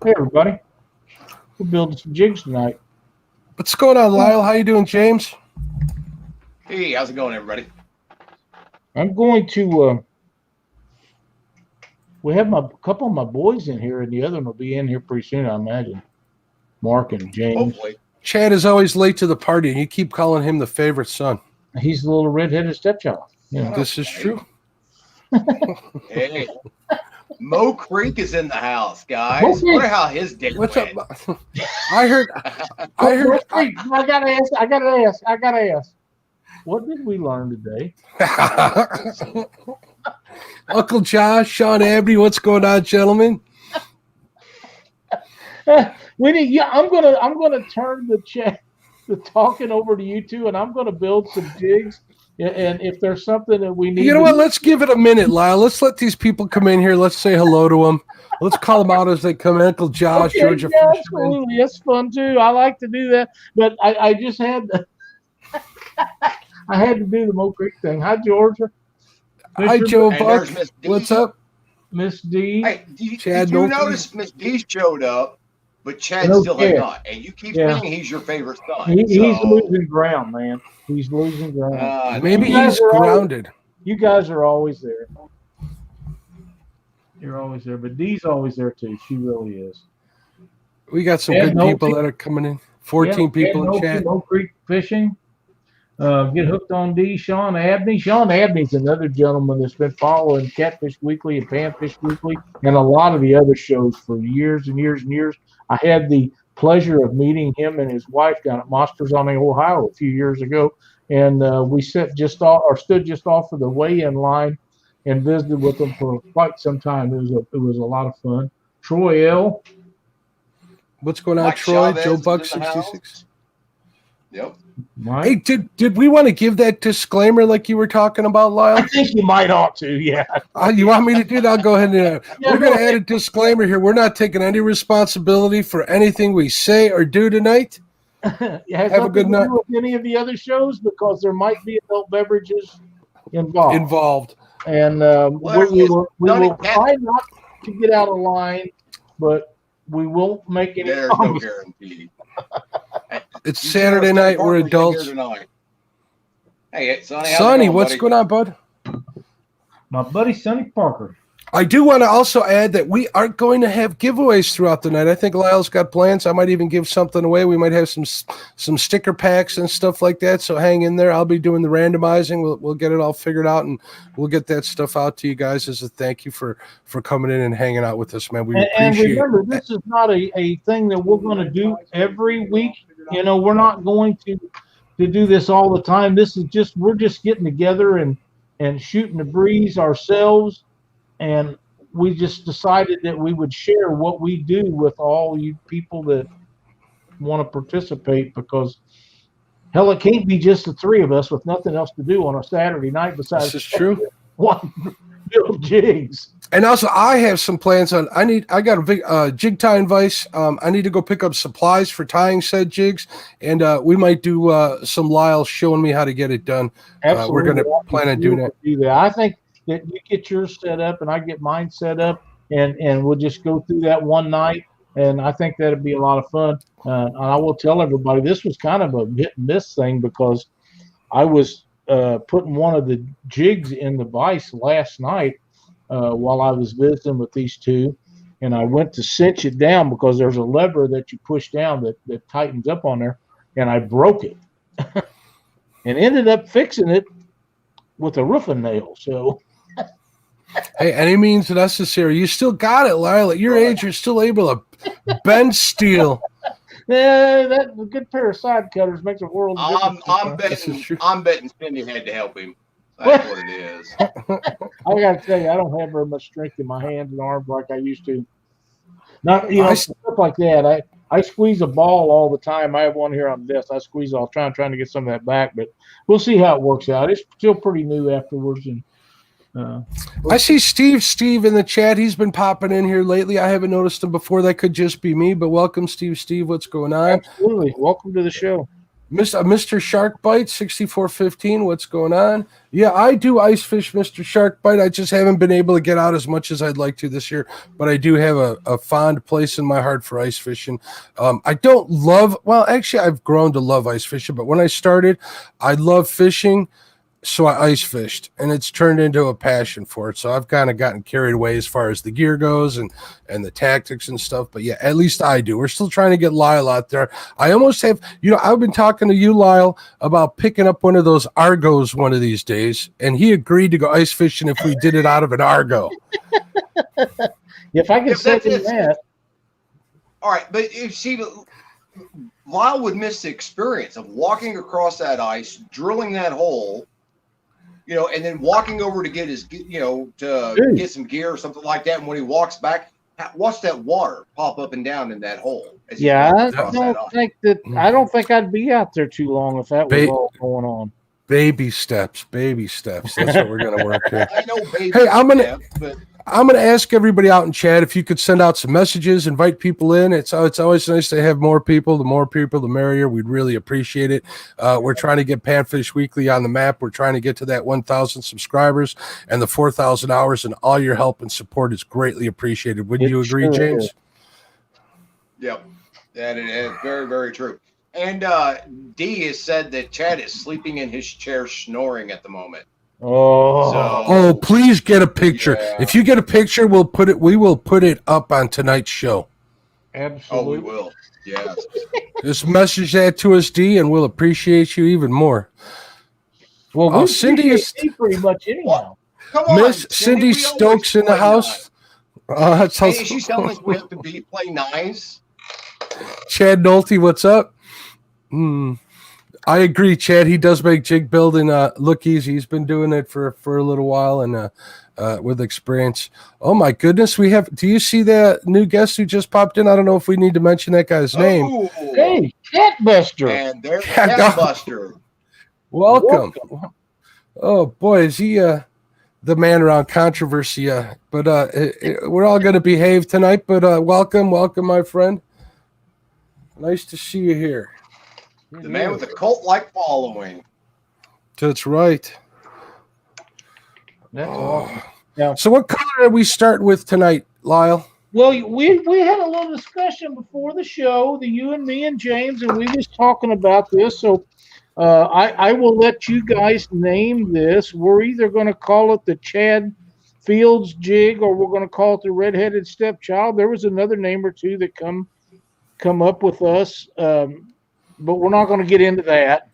Hey, everybody. We're building some jigs tonight. What's going on, Lyle? How you doing, James? Hey, how's it going, everybody? I'm going to. We have a couple of my boys in here, and the other one will be in here pretty soon, I imagine. Mark and James. Hopefully. Chad is always late to the party, and you keep calling him the favorite son. He's the little redheaded stepchild. Yeah. This is true. Hey, Mo Creek is in the house, guys. Mo Creek. Wonder how his day What's went. up? I heard. Hey, I gotta ask. What did we learn today? Uncle Josh, Sean Abney, what's going on, gentlemen? I'm gonna turn the talking over to you two, and I'm gonna build some jigs. And if there's something that we need, You know what? Let's give it a minute, Lyle. Let's let these people come in here. Let's say hello to them. Let's call them out as they come in. Uncle Josh, okay, Georgia. Yeah, absolutely, that's fun too. I like to do that, but I just had to. I had to do the Mo Creek thing. Hi, Georgia. Hi, Joe Buck. What's up, Miss D? Hey, did Chad you Nolte. notice Miss D showed up, but Chad No still kid. had not? And you keep saying he's your favorite son. He's so, losing ground, man. He's losing ground. Maybe You guys he's are grounded. You guys are always there. You're always there, but Dee's always there too. She really is. We got some And good people that are coming in. 14 people in chat. Oak Creek Fishing. Get hooked on D. Sean Abney. Sean Abney's another gentleman that's been following Catfish Weekly and Panfish Weekly and a lot of the other shows for years and years and years. I had the pleasure of meeting him and his wife down at Monsters on the Ohio a few years ago, and we stood just off of the weigh-in line and visited with them for quite some time. It was a lot of fun. Troy L. What's going on, Mike Troy? Chavez Joe is Buck in the house. 66. Yep. Mike. Hey, did we want to give that disclaimer like you were talking about, Lyle? I think you might ought to, yeah. You want me to do that? I'll go ahead and Yeah, we're go going to ahead. add a disclaimer here. We're not taking any responsibility for anything we say or do tonight. Have a good night. With any of the other shows because there might be adult beverages involved. And we will try not to get out of line, but we won't make any There's no promises. guarantee. It's Saturday night. We're adults. Hey, Sonny. Sonny, what's going on, bud? My buddy Sonny Parker. I do want to also add that we aren't going to have giveaways throughout the night. I think Lyle's got plans. I might even give something away. We might have some sticker packs and stuff like that. So hang in there. I'll be doing the randomizing. We'll get it all figured out, and we'll get that stuff out to you guys as a thank you for coming in and hanging out with us, man. We appreciate And remember, this is not a thing that we're going to do every week. You know, we're not going to do this all the time. This is we're just getting together and shooting the breeze ourselves. And we just decided that we would share what we do with all you people that want to participate because, hell, it can't be just the three of us with nothing else to do on a Saturday night besides This is true. one build jigs. And also, I have some plans on. I got a big jig tying vise. I need to go pick up supplies for tying said jigs, and we might do some Lyle showing me how to get it done. We're going to plan on doing that. I think that you get yours set up and I get mine set up, and we'll just go through that one night. And I think that'd be a lot of fun. And I will tell everybody this was kind of a hit and miss thing because I was putting one of the jigs in the vise last night while I was visiting with these two, and I went to cinch it down because there's a lever that you push down that tightens up on there, and I broke it and ended up fixing it with a roofing nail. So hey, any means necessary. You still got it, Lyle. At your age, you're still able to bend steel. yeah, that a good pair of side cutters makes a world of difference. I'm betting Cindy had to help him. That's what it is. I got to tell you, I don't have very much strength in my hands and arms like I used to. Not stuff like that. I squeeze a ball all the time. I have one here on the desk. I squeeze all trying to get some of that back, but we'll see how it works out. It's still pretty new afterwards. And I see Steve in the chat. He's been popping in here lately. I haven't noticed him before. That could just be me, but welcome, Steve. What's going on? Absolutely. Welcome to the show. Mr. Shark Bite 6415. What's going on? Yeah, I do ice fish, Mr. Shark Bite. I just haven't been able to get out as much as I'd like to this year, but I do have a fond place in my heart for ice fishing. I don't love, well, actually, I've grown to love ice fishing, but when I started, I loved fishing. So I ice fished, and it's turned into a passion for it. So I've kind of gotten carried away as far as the gear goes and the tactics and stuff. But yeah, at least I do. We're still trying to get Lyle out there. I almost have, I've been talking to you, Lyle, about picking up one of those Argos one of these days, and he agreed to go ice fishing if we did it out of an Argo. If I could say that. All right, but if she, Lyle would miss the experience of walking across that ice, drilling that hole, and then walking over to get his, get some gear or something like that. And when he walks back, watch that water pop up and down in that hole. Yeah, I don't think I'd be out there too long if that was all going on. Baby steps. That's what we're gonna work here. I know, baby. Hey, but I'm going to ask everybody out in chat if you could send out some messages, invite people in. It's always nice to have more people. The more people, the merrier. We'd really appreciate it. We're trying to get Panfish Weekly on the map. We're trying to get to that 1,000 subscribers and the 4,000 hours, and all your help and support is greatly appreciated. Wouldn't you agree, James? Yep. That is very, very true. And D has said that Chad is sleeping in his chair snoring at the moment. Oh, please get a picture. Yeah. If you get a picture, we will put it up on tonight's show. Absolutely. Oh, we will. Yes. Just message that to us, D, and we'll appreciate you even more. Well, Cindy is pretty much anyhow. Come on, Miss Cindy Stokes in the house. Hey, she's telling us we have to play nice. Chad Nolte, what's up? I agree, Chad. He does make jig building look easy. He's been doing it for a little while and with experience. Oh my goodness, do you see that new guest who just popped in? I don't know if we need to mention that guy's name. Hey, Catbuster. And there's Catbuster. Welcome. Oh boy, is he the man around controversy? But we're all going to behave tonight. But welcome, my friend. Nice to see you here. The man with a cult-like following. That's right. That's awesome. Yeah. So what color are we starting with tonight, Lyle? Well, we had a little discussion before the show, you and me and James, and we was talking about this. So I will let you guys name this. We're either going to call it the Chad Fields jig or we're going to call it the Redheaded Stepchild. There was another name or two that come up with us. But we're not going to get into that.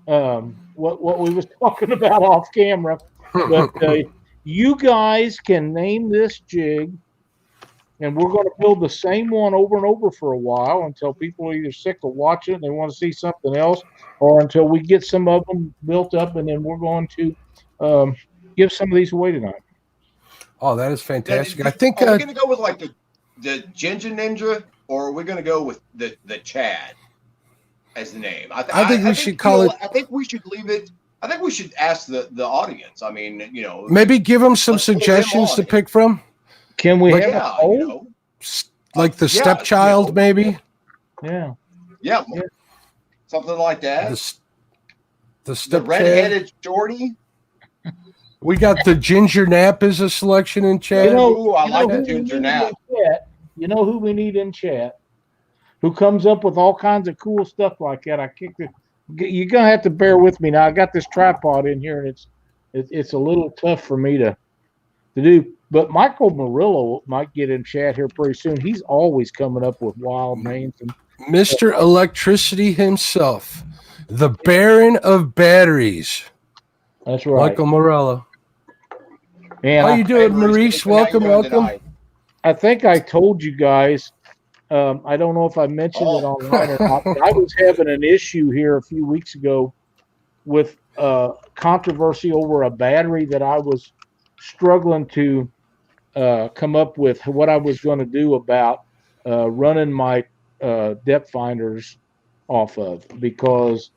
What we was talking about off camera. But you guys can name this jig, and we're going to build the same one over and over for a while until people are either sick of watching and they want to see something else, or until we get some of them built up, and then we're going to give some of these away tonight. Oh, that is fantastic. I think are we going to go with like the Ginger Ninja, or are we going to go with the Chad as the name? I think we should call it. I think we should leave it. I think we should ask the audience. I mean, maybe give them some suggestions to pick from. Can we have like the Stepchild, maybe? Yeah, something like that. The redheaded Jordy. We got the Ginger Nap as a selection in chat. I like the Ginger Nap. You know who we need in chat? Who comes up with all kinds of cool stuff like that? You're gonna have to bear with me now. I got this tripod in here, and it's a little tough for me to do. But Michael Murillo might get in chat here pretty soon. He's always coming up with wild names. And Mr. Electricity himself, the Baron of Batteries. That's right, Michael Murillo. Man, how you doing, Maurice? Welcome. I think I told you guys. I don't know if I mentioned it online or not, but I was having an issue here a few weeks ago with controversy over a battery that I was struggling to come up with what I was going to do about running my depth finders off of, because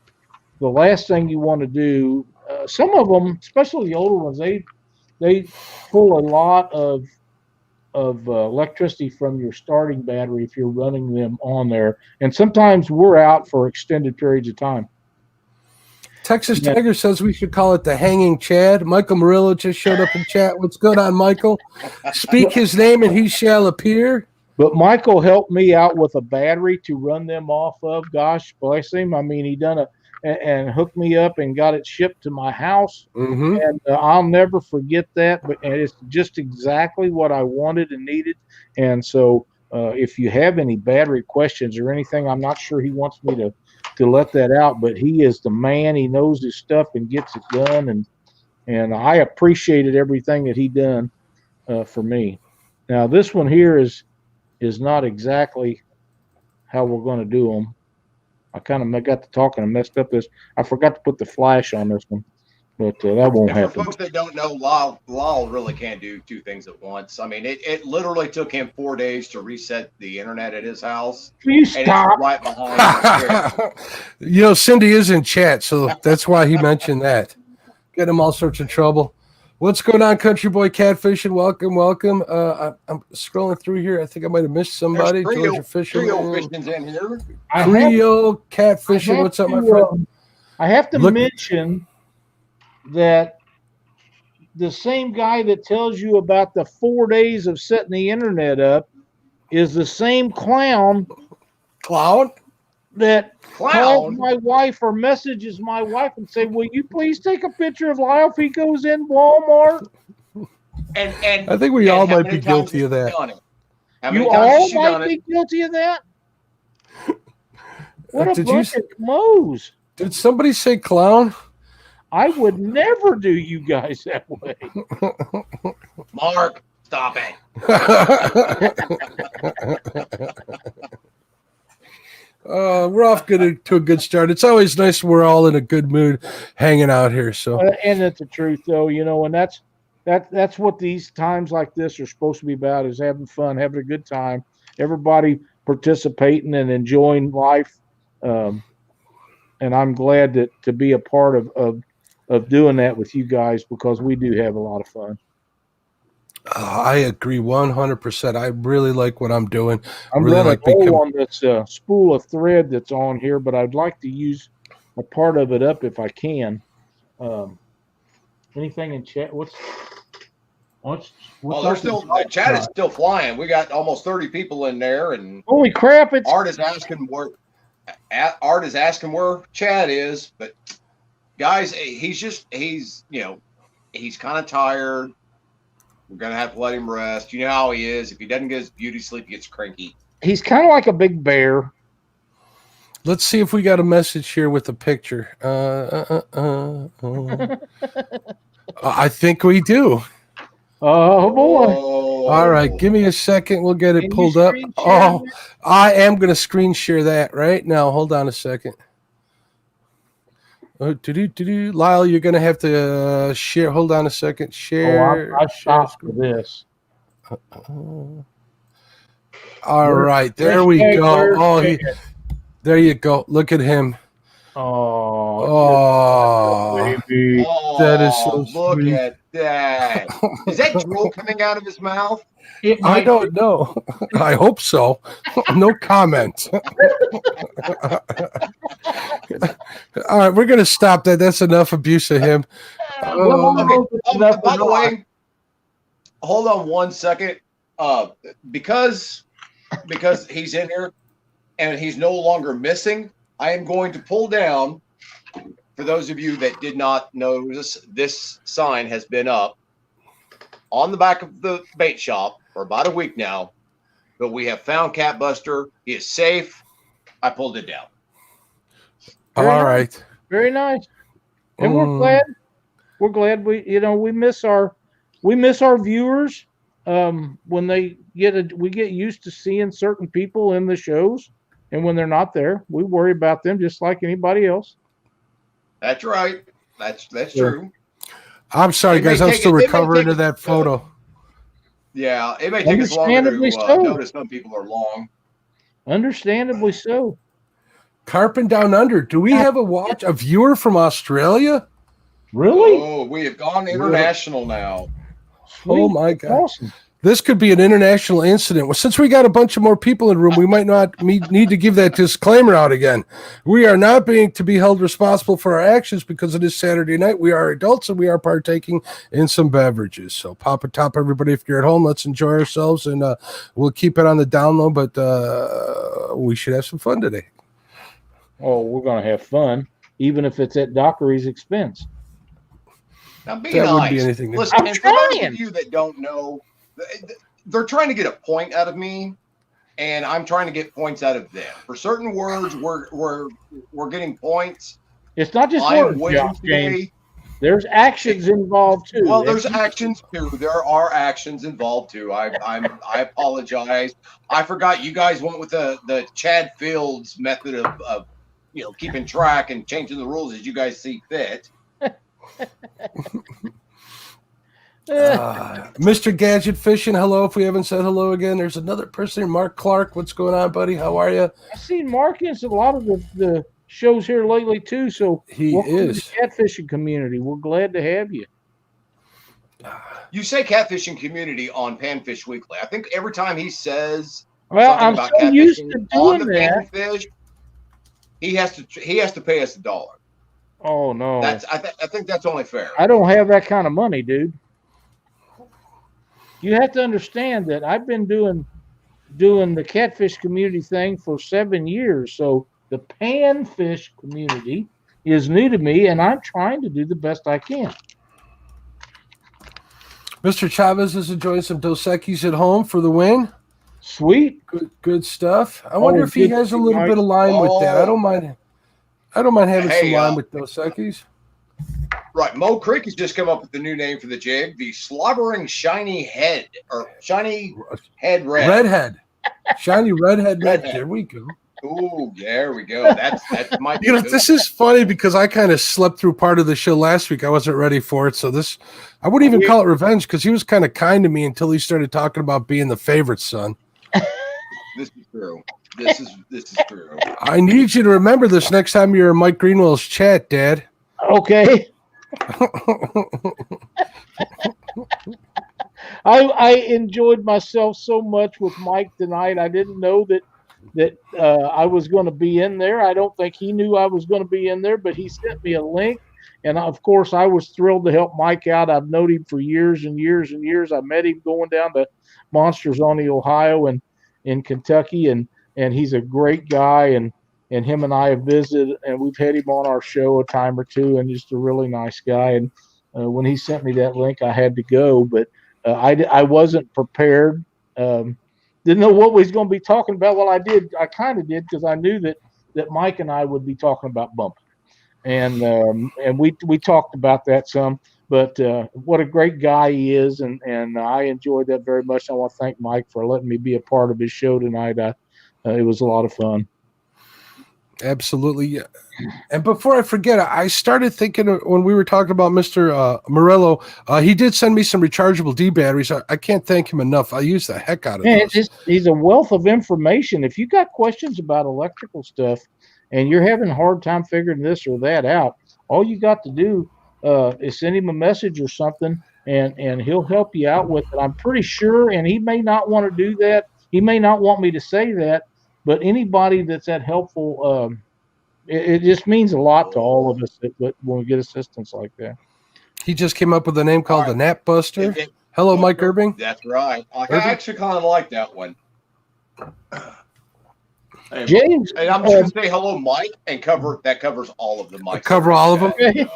the last thing you want to do, some of them, especially the older ones, they pull a lot of electricity from your starting battery if you're running them on there, and sometimes we're out for extended periods of time. Texas Yeah. Tiger says we should call it the Hanging Chad. Michael Murillo just showed up in chat. What's good on Michael? Speak his name and he shall appear. But Michael helped me out with a battery to run them off of. Gosh, bless him. I mean, he done and hooked me up and got it shipped to my house. Mm-hmm. And I'll never forget that. And it's just exactly what I wanted and needed. And so, if you have any battery questions or anything, I'm not sure he wants me to let that out. But he is the man. He knows his stuff and gets it done. And I appreciated everything that he done for me. Now, this one here is not exactly how we're going to do them. I kind of got to talking and messed up this. I forgot to put the flash on this one, but that won't And for happen. folks that don't know, Lyle really can't do two things at once. I mean, it literally took him 4 days to reset the internet at his house. Will you And stop? it's right behind the chair. You know, Cindy is in chat, so that's why he mentioned that. Get him all sorts of trouble. What's going on, Country Boy Catfishing? Welcome, welcome. I'm scrolling through here. I think I might have missed somebody. There's Georgia Fisherman. Trio Fishing's in here. Trio Catfishing. What's up, my friend? I have to mention that the same guy that tells you about the 4 days of setting the internet up is the same clown that calls my wife or messages my wife and say, "Will you please take a picture of Lyle if he goes in Walmart?" And I think we all how might many be guilty times of that. has she done it? How many You times has all she done might it? be guilty of that. What a Did bunch you- of moes. Did somebody say clown? I would never do you guys that way. Mark, stop it. We're off to a good start. It's always nice when we're all in a good mood hanging out here. So, And it's the truth, though, and that's what these times like this are supposed to be about: is having fun, having a good time, everybody participating and enjoying life. And I'm glad to be a part of doing that with you guys, because we do have a lot of fun. I agree 100%. I really like what I'm doing. I'm really running like a hole on this spool of thread that's on here, but I'd like to use a part of it up if I can. Anything in chat? What's They're still, the chat is still flying. We got almost 30 people in there, and holy crap! It's Art is asking where Chad is, but guys, he's kind of tired. We're gonna have to let him rest. You know how he is. If he doesn't get his beauty sleep, he gets cranky. he's kind of like a big bear. Let's see if we got a message here with a picture. I think we do. Oh boy! Oh. All right, give me a second. We'll get it Can you pulled up. screen share Oh, that? I am going to screen share that right now. Hold on a second. Lyle, you're going to have to share. Hold on a second. Share. I shot for this. All right, there we go. Oh, there you go. Look at him. Oh, baby. Oh, That is so look sweet. at that. Is that drool coming out of his mouth? I don't know. I hope so. No comment. All right, we're going to stop that. That's enough abuse of him. Okay. Oh, by the way, hold on 1 second. Because he's in here and he's no longer missing, I am going to pull down. For those of you that did not notice, this sign has been up on the back of the bait shop for about a week now. But we have found Cat Buster. He is safe. I pulled it down. All right. Very nice. And we're glad. We're glad we miss our viewers. When we get used to seeing certain people in the shows, and when they're not there, we worry about them just like anybody else. That's right. That's true. I'm sorry, guys. I'm still recovering to that photo. Yeah, it may take us longer to notice some people are long. Understandably so. Carping Down Under. Do we have a viewer from Australia? Really? Oh, we have gone international now. Sweet. Oh my God! Awesome. This could be an international incident. Well, since we got a bunch of more people in the room, we might not need to give that disclaimer out again. We are not being to be held responsible for our actions because it is Saturday night. We are adults and we are partaking in some beverages. So pop a top, everybody. If you're at home, let's enjoy ourselves, and we'll keep it on the down low, but we should have some fun today. Oh, we're going to have fun, even if it's at Dockery's expense. Now, be That wouldn't nice. be anything. Listen, I'm and for those trying. of you that don't know, they're trying to get a point out of me, and I'm trying to get points out of them. For certain words, we're getting points. It's not just I'm words, winning James. today. There's actions involved too. Well, there's actions too. There are actions involved too. I apologize. I forgot you guys went with the Chad Fields method of keeping track and changing the rules as you guys see fit. Mr. Gadget Fishing, hello. If we haven't said hello again, there's another person here, Mark Clark. What's going on, buddy? How are you? I've seen Mark in a lot of the shows here lately too. So He welcome is. to the catfishing community. We're glad to have you. You say catfishing community on Panfish Weekly. I think every time he says Well, something I'm about so used catfishing to on doing the that. Panfish, he has to pay us $1. Oh no, I think that's only fair. I don't have that kind of money, dude. You have to understand that I've been doing the catfish community thing for 7 years. So the panfish community is new to me, and I'm trying to do the best I can. Mr. Chavez is enjoying some Dos Equis at home for the win. Sweet. Good stuff. I wonder if he good has a to little Mike. bit of lime with that. I don't mind having Hey, some lime with Dos Equis. Right, Mo Creek has just come up with the new name for the jig, the slobbering shiny head or shiny head red. Redhead. Shiny redhead. Redhead. There we go. Ooh, there we go. That's my. You know, this is funny because I kind of slept through part of the show last week. I wasn't ready for it. So this, I wouldn't even call it revenge because he was kind of kind to me until he started talking about being the favorite son. This is true. This is true. I need you to remember this next time you're in Mike Greenwell's chat, Dad. Okay. I enjoyed myself so much with Mike tonight. I didn't know that I was going to be in there. I don't think he knew I was going to be in there, but he sent me a link. And of course, I was thrilled to help Mike out. I've known him for years and years and years. I met him going down to Monsters on the Ohio and in Kentucky, and he's a great guy. And him and I have visited, and we've had him on our show a time or two, and just a really nice guy. And when he sent me that link, I had to go, but I wasn't prepared. Didn't know what we was going to be talking about. Well, I did. I kind of did because I knew that Mike and I would be talking about bumping, and we talked about that some. But what a great guy he is, and I enjoyed that very much. I want to thank Mike for letting me be a part of his show tonight. It was a lot of fun. Absolutely. Yeah. And before I forget, I started thinking when we were talking about Mr. Morello, he did send me some rechargeable D batteries. I can't thank him enough. I use the heck out of those. He's a wealth of information. If you got questions about electrical stuff and you're having a hard time figuring this or that out, all you got to do is send him a message or something, and he'll help you out with it. I'm pretty sure, and he may not want to do that. He may not want me to say that, but anybody that's that helpful, it just means a lot to all of us when we get assistance like that. He just came up with a name called the Nap Buster. Hello, Mike Irving. That's right. I actually kind of like that one. Hey, James, and I'm just going to say hello, Mike, and covers all of the Mics. Cover all of them. It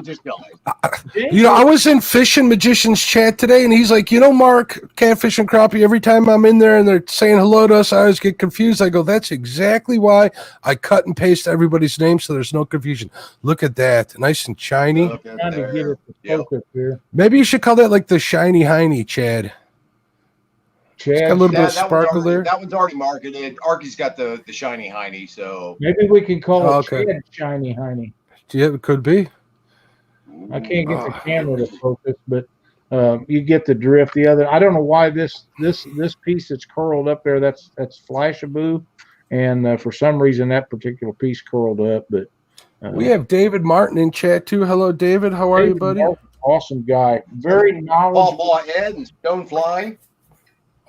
just goes. I was in Fishing Magician's chat today, and he's like, Mark, catfish and crappie, every time I'm in there and they're saying hello to us, I always get confused. I go, that's exactly why I cut and paste everybody's name so there's no confusion. Look at that. Nice and shiny. Trying to get it to focus here. Maybe you should call that like the shiny hiney, Chad. It's got a little bit of sparkle there. That one's already marketed. Arky's got the shiny hiney, so maybe we can call it Chad shiny hiney. Yeah, it could be. I can't get the camera to focus, but you get the drift. The other, I don't know why this piece that's curled up there. That's Flashaboo, and for some reason that particular piece curled up. But we have David Martin in chat too. Hello, David. How are you, buddy? Awesome guy. Very knowledgeable. Ball head and stone fly.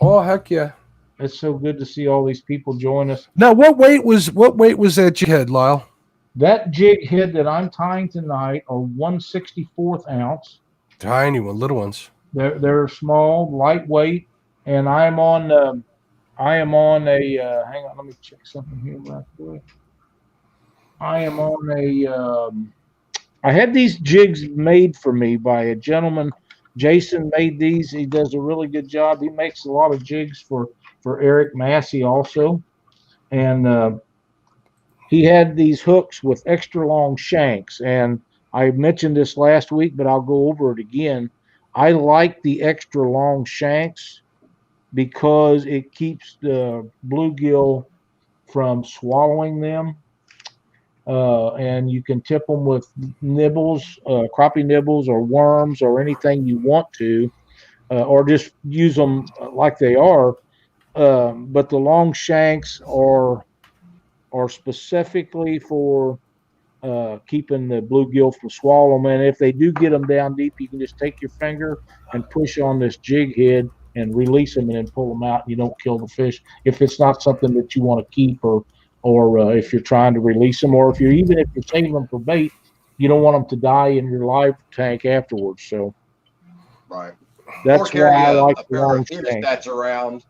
Oh heck yeah! It's so good to see all these people join us. Now, what weight was that jig head, Lyle? That jig head that I'm tying tonight are 1/64 ounce. Tiny one, little ones. They're small, lightweight, and I am on a. Hang on, let me check something here right quick. I am on a. I had these jigs made for me by a gentleman. Jason made these. He does a really good job. He makes a lot of jigs for Eric Massey also, and he had these hooks with extra long shanks. And I mentioned this last week, but I'll go over it again. I like the extra long shanks because it keeps the bluegill from swallowing them. And you can tip them with nibbles, crappie nibbles, or worms, or anything you want to, or just use them like they are. But the long shanks are specifically for keeping the bluegill from swallowing them. And if they do get them down deep, you can just take your finger and push on this jig head and release them, and then pull them out. And you don't kill the fish if it's not something that you want to keep, or if you're trying to release them, or if you're saving them for bait, you don't want them to die in your live tank afterwards. So, right, that's why I like the long fish tank. that's around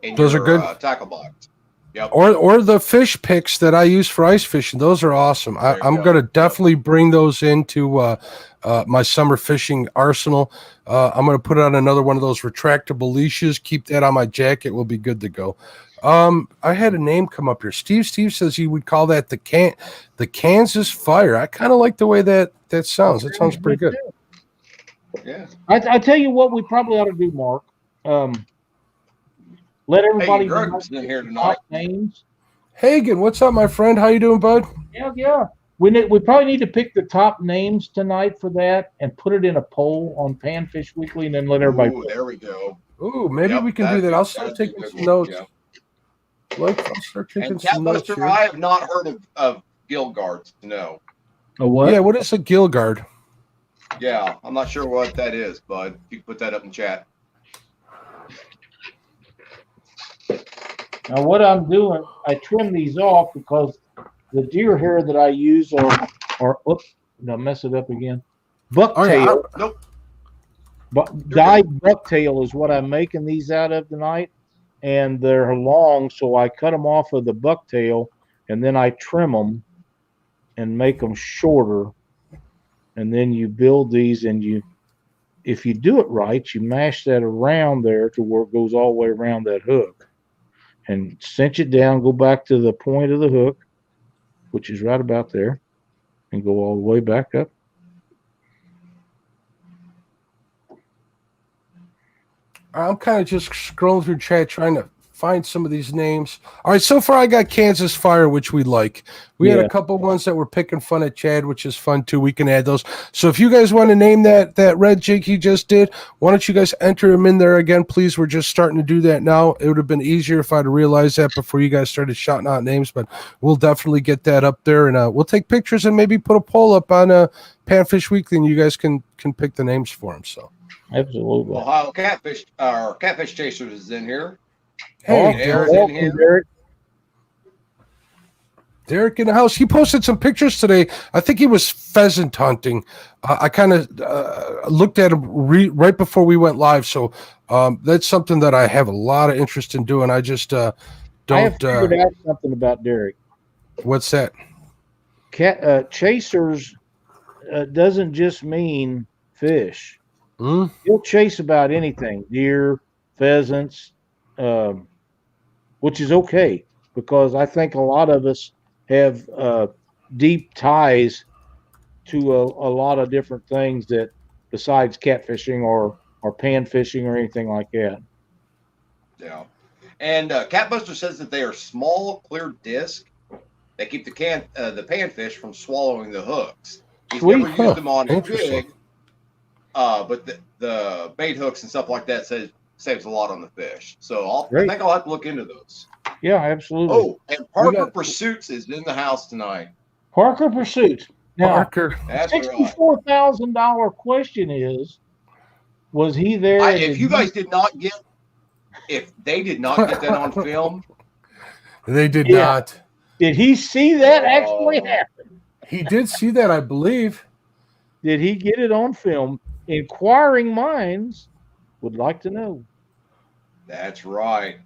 in Those your, are good tackle box. Yep. Or the fish picks that I use for ice fishing. Those are awesome. I'm going to definitely bring those into my summer fishing arsenal. I'm going to put on another one of those retractable leashes. Keep that on my jacket. We'll be good to go. I had a name come up here. Steve says he would call that the Kansas Fire. I kind of like the way that sounds. It sounds pretty good. Yeah. I tell you what we probably ought to do, Mark. Let everybody know in here tonight. Names. Hagen, what's up, my friend? How you doing, bud? Yeah. We probably need to pick the top names tonight for that and put it in a poll on Panfish Weekly, and then let everybody. Ooh, there we go. Ooh, maybe we can do that. I'll start taking some notes. Yeah. I'll start taking some notes here. I have not heard of gill guards. No. A what? Yeah, what is a gill guard? Yeah, I'm not sure what that is, but you can put that up in chat. Now, what I'm doing, I trim these off because the deer hair that I use are oops, I'll mess it up again. Bucktail. Nope. Dyed bucktail is what I'm making these out of tonight, and they're long, so I cut them off of the bucktail, and then I trim them and make them shorter, and then you build these, and if you do it right, you mash that around there to where it goes all the way around that hook. And cinch it down, go back to the point of the hook, which is right about there, and go all the way back up. I'm kind of just scrolling through chat trying to find some of these names. All right, so far I got Kansas Fire, which we like. We had a couple ones that were picking fun at Chad, which is fun too. We can add those. So if you guys want to name that red jig he just did, why don't you guys enter him in there again, please? We're just starting to do that now. It would have been easier if I'd realized that before you guys started shouting out names, but we'll definitely get that up there, and we'll take pictures and maybe put a poll up on Panfish Weekly, and you guys can pick the names for them. So absolutely. Ohio Catfish Chasers is in here. Hey, Derek. Derek in the house. He posted some pictures today. I think he was pheasant hunting. I kind of looked at him right before we went live. So that's something that I have a lot of interest in doing. I just don't. I have figured out something about Derek. What's that? Chasers doesn't just mean fish. Mm? He'll chase about anything, deer, pheasants, which is okay, because I think a lot of us have deep ties to a lot of different things that besides catfishing or pan fishing or anything like that. Yeah. And Catbuster says that they are small, clear disc that keep the panfish from swallowing the hooks. He's never used them on a jig, but the bait hooks and stuff like that saves a lot on the fish. So I think I'll have to look into those. Yeah, absolutely. Oh, and Parker Pursuits is in the house tonight. Parker Pursuits. Now, Parker. That's right. $64,000 question is, was he there? If you guys did not get, if they did not get that on film, They did Yeah. not. Did he see that actually Oh. happen? He did see that, I believe. Did he get it on film? Inquiring minds would like to know. that's right.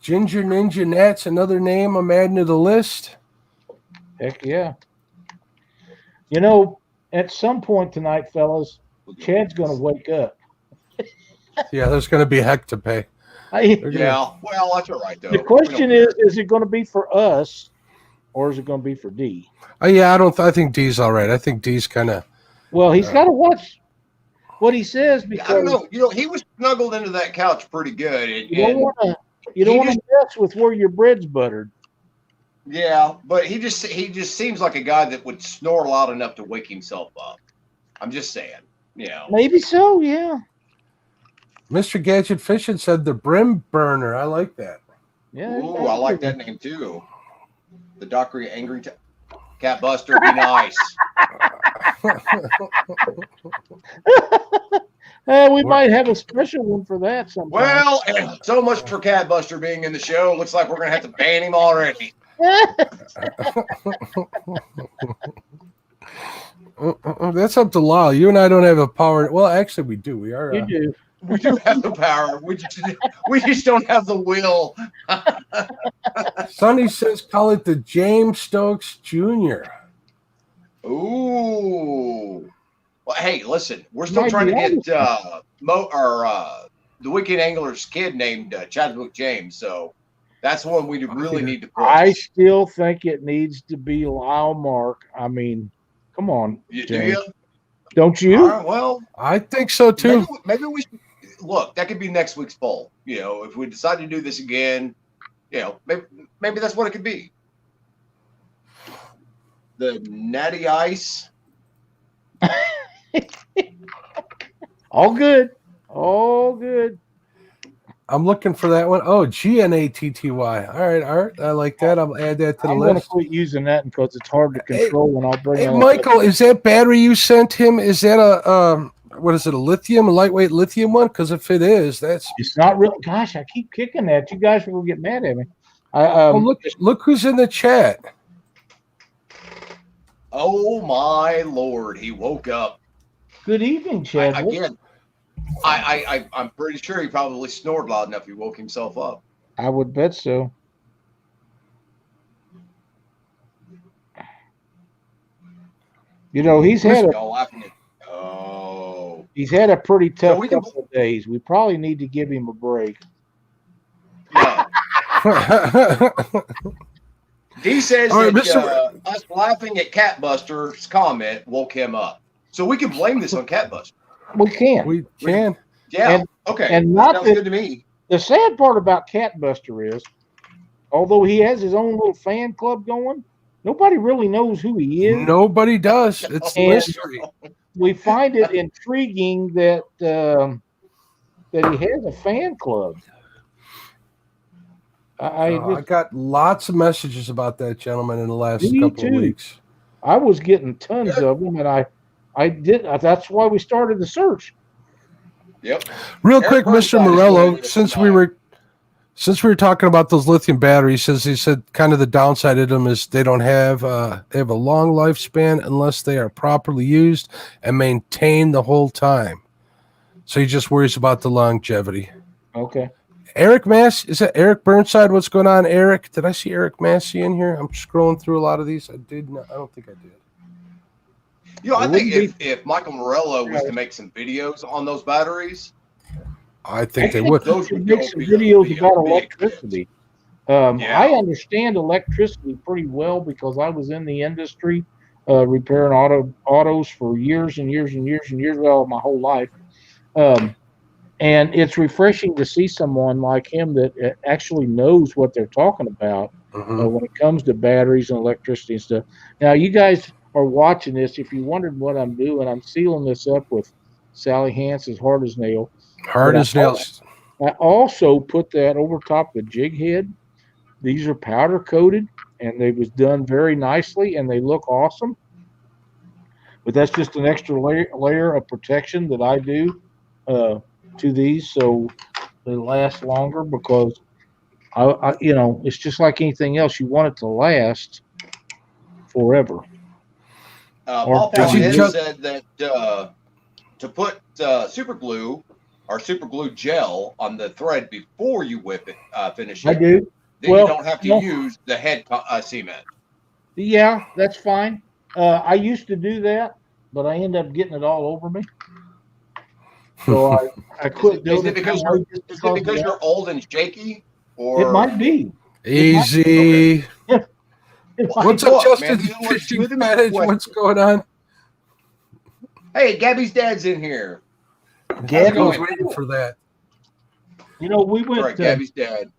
Ginger Ninja Nat's another name I'm adding to the list. Heck yeah. You know, at some point tonight, fellas, Chad's going to wake up. Yeah, there's going to be heck to pay. Yeah, well, that's all right though. The question is it going to be for us or is it going to be for D? Yeah, I think D's all right. I think D's kind of. Well, he's got to watch what he says Yeah, I don't because know. You know, he was snuggled into that couch pretty good. you don't want to mess with where your bread's buttered. Yeah, but he just seems like a guy that would snore loud enough to wake himself up. I'm just saying, you know. Maybe so, yeah. Mr. Gadget Fishing said the brim burner. I like that. Yeah. Ooh, I like that name too. The Dockery Angry Cat Buster. Be nice. We might have a special one for that sometime. Well, so much for Cat Buster being in the show. Looks like we're gonna have to ban him already. That's up to Lyle. You and I don't have a power. Well, actually, we do. We are. You do. We do have the power. We just don't have the will. Sonny says call it the James Stokes Jr. Ooh. Well, hey, listen, we're still trying to get the Weekend Angler's kid named Chadwick James, so that's one we really need to push. I still think it needs to be Lyle Mark. I mean, come on. Do James. you? Don't you? All right, well, I think so too. maybe we should look. That could be next week's poll. You know, if we decide to do this again, you know, maybe that's what it could be. The Natty Ice. All good. All good. I'm looking for that one. Oh, GNATTY. All right, Art. I like that. I'll add that to the I'm going to list. quit using that because it's hard to control when I'll bring Hey, it up. Michael, is that battery you sent him? Is that a what is it? A lightweight lithium one? Because if it is, that's. It's not real. Gosh, I keep kicking that. You guys will get mad at me. Look who's in the chat. Oh my Lord, he woke up. Good evening, Chad. Again, I'm pretty sure he probably snored loud enough he woke himself up. I would bet so. You know, he's had a pretty tough couple of days. We probably need to give him a break. Yeah. D says that us laughing at Catbuster's comment woke him up. So we can blame this on Catbuster. We can. We can. Yeah. Okay. And that sounds good to me. The sad part about Catbuster is, although he has his own little fan club going, nobody really knows who he is. Nobody does. It's mystery. We find it intriguing that that he has a fan club. I got lots of messages about that gentleman in the last couple of weeks. I was getting tons of them, and I did. That's why we started the search. Yep. Real quick, Mr. Morello, since we were talking about those lithium batteries, he said kind of the downside of them is they have a long lifespan unless they are properly used and maintained the whole time. So he just worries about the longevity. Okay. Eric Massey, is that Eric Burnside? What's going on, Eric? Did I see Eric Massey in here? I'm scrolling through a lot of these. I did not. I don't think I did. You know, I think if Michael Morello was to make some videos on those batteries, I think they would. Those would make some videos about electricity. I understand electricity pretty well because I was in the industry repairing autos for years and years and years and years, well, my whole life. And it's refreshing to see someone like him that actually knows what they're talking about when it comes to batteries and electricity and stuff. Now, you guys are watching this. If you wondered what I'm doing, I'm sealing this up with Sally Hansen's Hard as Nail. Hard as nails. I also put that over top the jig head. These are powder coated, and they was done very nicely, and they look awesome. but that's just an extra layer of protection that I do to these, so they last longer. Because it's just like anything else. You want it to last forever. Paul Does he Ed jump- said that to put super glue or super glue gel on the thread before you whip it, finish it. I do. Then Well, you don't have to no. use the head cement. Yeah, that's fine. I used to do that, but I end up getting it all over me. So I quit doing Is it because you're old and shaky, or it might be. Easy. What's up, Look, Justin? man, these are like Fishing smoothing Adage? questions. What's going on? Hey, Gabby's dad's in here. Gabby was going? waiting for that. We went. All right, Gabby's dad.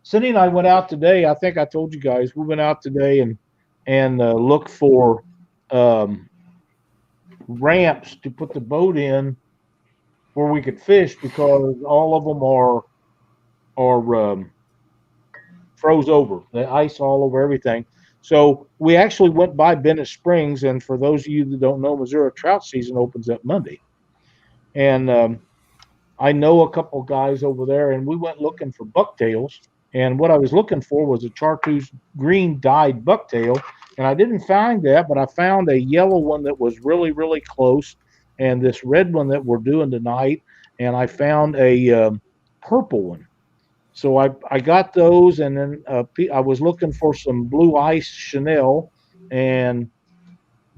Cindy and I went out today. I think I told you guys we went out today and looked for ramps to put the boat in where we could fish, because all of them are froze over. The ice all over everything. So we actually went by Bennett Springs, and for those of you that don't know, Missouri trout season opens up Monday, and I know a couple guys over there, and we went looking for bucktails. And what I was looking for was a chartreuse green dyed bucktail, and I didn't find that, but I found a yellow one that was really, really close, and this red one that we're doing tonight, and I found a purple one. So I got those, and then I was looking for some blue ice Chanel, and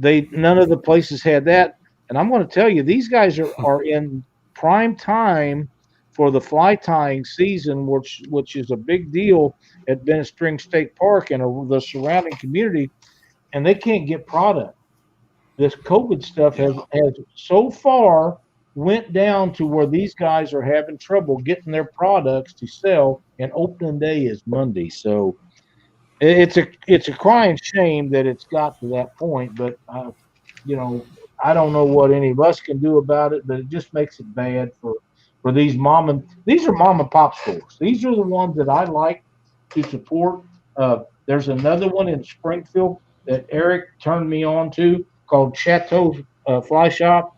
none of the places had that. And I'm going to tell you, these guys are in prime time for the fly tying season, which is a big deal at Bennett Springs State Park and the surrounding community, and they can't get product. This COVID stuff has so far went down to where these guys are having trouble getting their products to sell, and opening day is Monday. So it's a crying shame that it's got to that point, but I don't know what any of us can do about it, but it just makes it bad for these these are mom and pop stores. These are the ones that I like to support. There's another one in Springfield that Eric turned me on to called Chateau Fly Shop.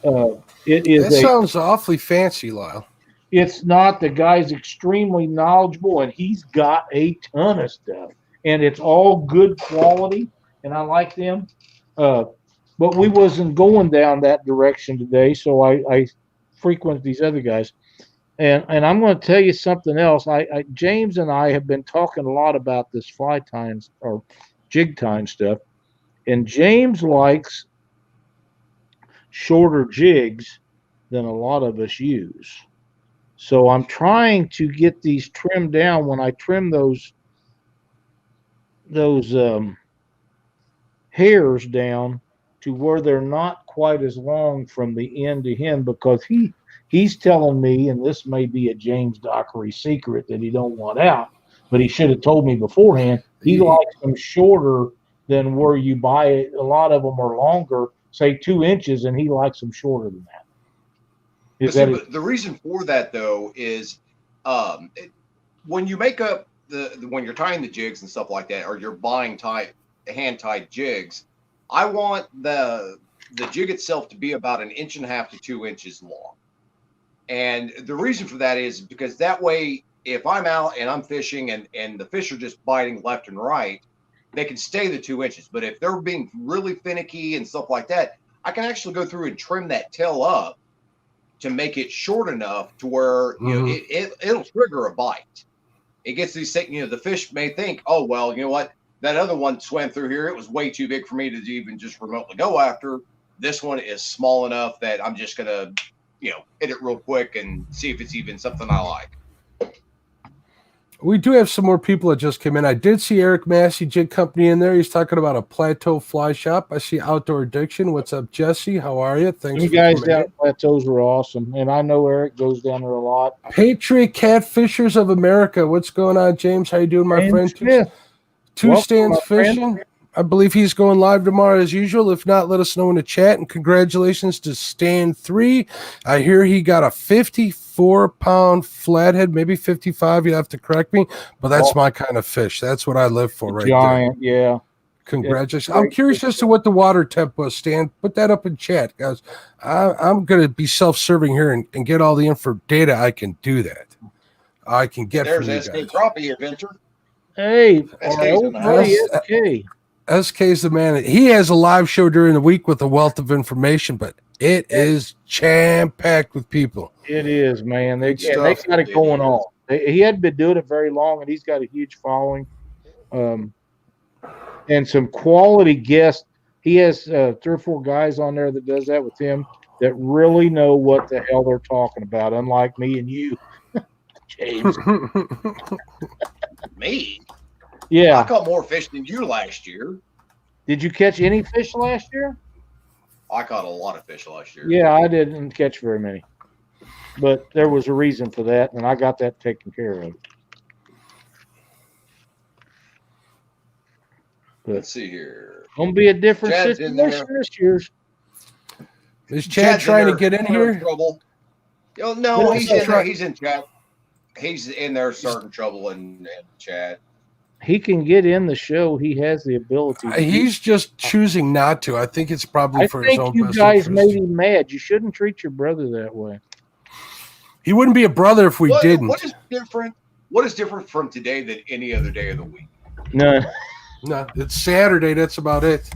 That sounds awfully fancy, Lyle. It's not. The guy's extremely knowledgeable, and he's got a ton of stuff, and it's all good quality, and I like them. But we wasn't going down that direction today, so I frequent these other guys. And I'm going to tell you something else. James and I have been talking a lot about this fly tying or jig tying stuff, and James likes shorter jigs than a lot of us use. So I'm trying to get these trimmed down. When I trim those hairs down to where they're not quite as long from the end to end, because he's telling me, and this may be a James Dockery secret that he don't want out, but he should have told me beforehand. He likes them shorter than where you buy it. A lot of them are longer, say 2 inches, and he likes them shorter than that. But the reason for that, though, is when you make up when you're tying the jigs and stuff like that, or you're buying hand tied jigs, I want the jig itself to be about 1.5 inches to 2 inches long. And the reason for that is because that way, if I'm out and I'm fishing and the fish are just biting left and right, they can stay the 2 inches. But if they're being really finicky and stuff like that, I can actually go through and trim that tail up to make it short enough to where it'll trigger a bite. It gets these things, the fish may think, oh, well, you know what? That other one swam through here. It was way too big for me to even just remotely go after. This one is small enough that I'm just going to, hit it real quick and see if it's even something I like. We do have some more people that just came in. I did see Eric Massey Jig Company in there. He's talking about a Plateau Fly Shop. I see Outdoor Addiction. What's up, Jesse? How are you? Thanks. You guys down at Plateaus are awesome, and I know Eric goes down there a lot. Patriot Catfishers of America. What's going on, James? How you doing, my friend? Two Stands Fishing. I believe he's going live tomorrow as usual. If not, let us know in the chat. And congratulations to Stand 3. I hear he got a 54-pound flathead, maybe 55. You have to correct me, but that's my kind of fish. That's what I live for, right giant, there. Yeah. Congratulations. Yeah, I'm curious as to what the water temp was, Stan. Put that up in chat, guys. I'm going to be self-serving here and get all the info data. I can do that. I can get There's from you SK guys. Crappie Adventure. Hey, our SK's in old the buddy house. SK. SK's the man. He has a live show during the week with a wealth of information, but it is jam-packed with people. It is, man. They Good got stuff. it going on. He hadn't been doing it very long, and he's got a huge following, and some quality guests. He has 3 or 4 guys on there that does that with him that really know what the hell they're talking about. Unlike me and you, James. Me? I Yeah. caught more fish than you last year. Did you catch any fish last year? I caught a lot of fish last year. Yeah, I didn't catch very many, but there was a reason for that, and I got that taken care of. Let's see here. Gonna be a different Chad's in there. situation this year. Is Chad trying to get in here? Trouble. No, No, he's he's in there. He's in chat. He's in there starting trouble in chat. He can get in the show. He has the ability. He's just choosing not to. I think it's probably I for his think own you best guys interest. made him mad. You shouldn't treat your brother that way. He wouldn't be a brother if we didn't. What is different? What is different from today than any other day of the week? No. No, it's Saturday. That's about it.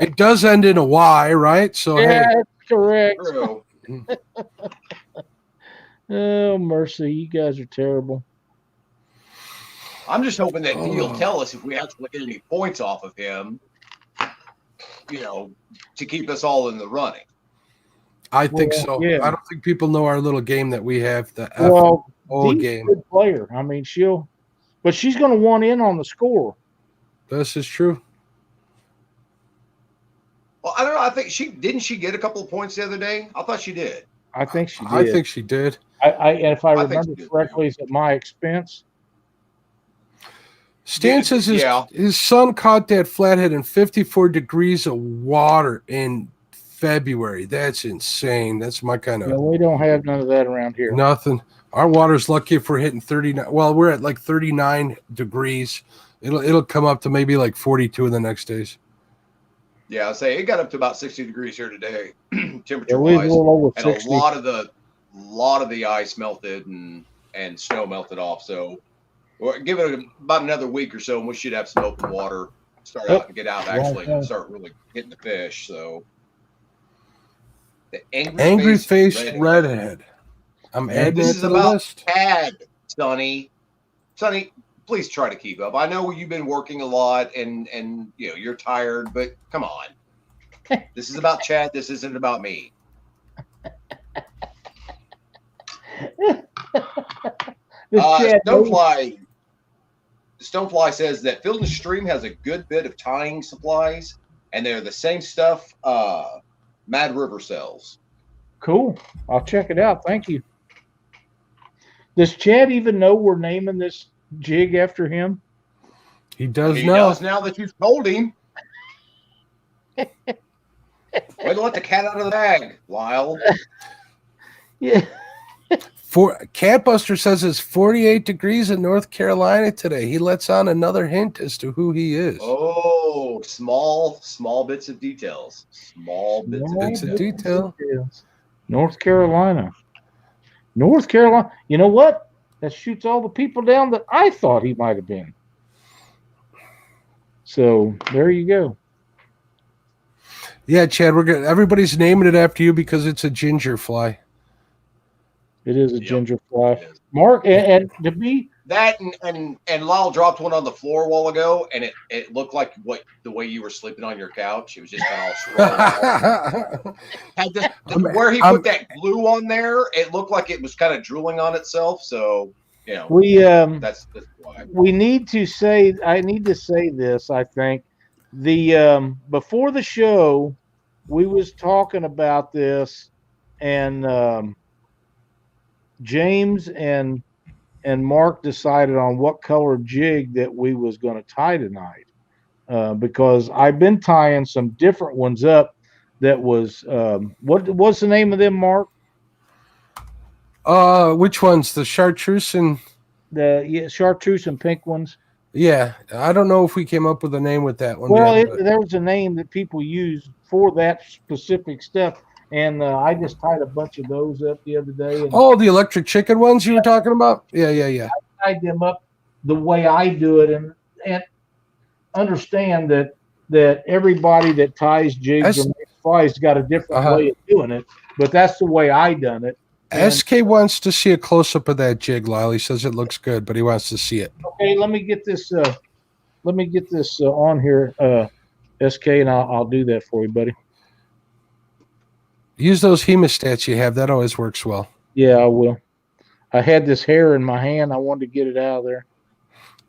It does end in a Y, right? So Yeah, hey, that's correct. True. Oh, mercy. You guys are terrible. I'm just hoping that he'll tell us if we actually get any points off of him, to keep us all in the running. I think Well, so. yeah. I don't think people know our little game that we have. The Dee's game. a good player. I mean, but she's going to want in on the score. This is true. Well, I don't know. I think didn't she get a couple of points the other day? I thought she did. I think she did. I think she did. And if I think remember she did, correctly, it's at my expense. Stan says his son caught that flathead in 54 degrees of water in February. That's insane. That's my kind of We don't have none of that around here. nothing. Our water's lucky if we're hitting 39. Well, we're at like 39 degrees. It'll come up to maybe like 42 in the next days. Yeah, I say it got up to about 60 degrees here today, temperature Yeah, we was wise, a little over and 60. a lot of the ice melted and snow melted off. So we'll give it about another week or so, and we should have some open water start out and get out actually and start really getting the fish. So the angry face redhead. I'm adding This it is to the about list. Chad, Sonny. Sonny, please try to keep up. I know you've been working a lot and you're tired, but come on. This is about Chad. This isn't about me. Stonefly says that Field and Stream has a good bit of tying supplies, and they're the same stuff Mad River sells. Cool. I'll check it out. Thank you. Does Chad even know we're naming this jig after him? He does He now. does now that you've told him. Way to let the cat out of the bag, Lyle. Yeah. Catbuster says it's 48 degrees in North Carolina today. He lets on another hint as to who he is. Oh, small bits of details. Small bits of detail. North Carolina. North Carolina. You know what? That shoots all the people down that I thought he might have been. So there you go. Yeah, Chad, we're good. Everybody's naming it after you because it's a ginger fly. It is a ginger fly. Mark, and to be that, and Lyle dropped one on the floor a while ago, and it looked like the way you were sleeping on your couch. It was just kind of all swirling. Where he put that glue on there, it looked like it was kind of drooling on itself. So that's why we need to say. I need to say this. I think before the show, we was talking about this, and James and Mark decided on what color jig that we was going to tie tonight, because I've been tying some different ones up. That was what's the name of them, Mark? Which ones? The chartreuse and chartreuse and pink ones. Yeah, I don't know if we came up with a name with that one. Well, yet, but- there was a name that people use for that specific stuff, and I just tied a bunch of those up the other day and oh, the electric chicken ones you were talking about? Yeah. tied them up the way I do it, and understand that everybody that ties jigs or makes flies got a different way of doing it, but that's the way I done it. And, SK wants to see a close up of that jig, Lyle. He says it looks good, but he wants to see it. okay, let me get this. On here, SK, and I'll do that for you, buddy. Use those hemostats you have. That always works well. Yeah, I will. I had this hair in my hand. I wanted to get it out of there.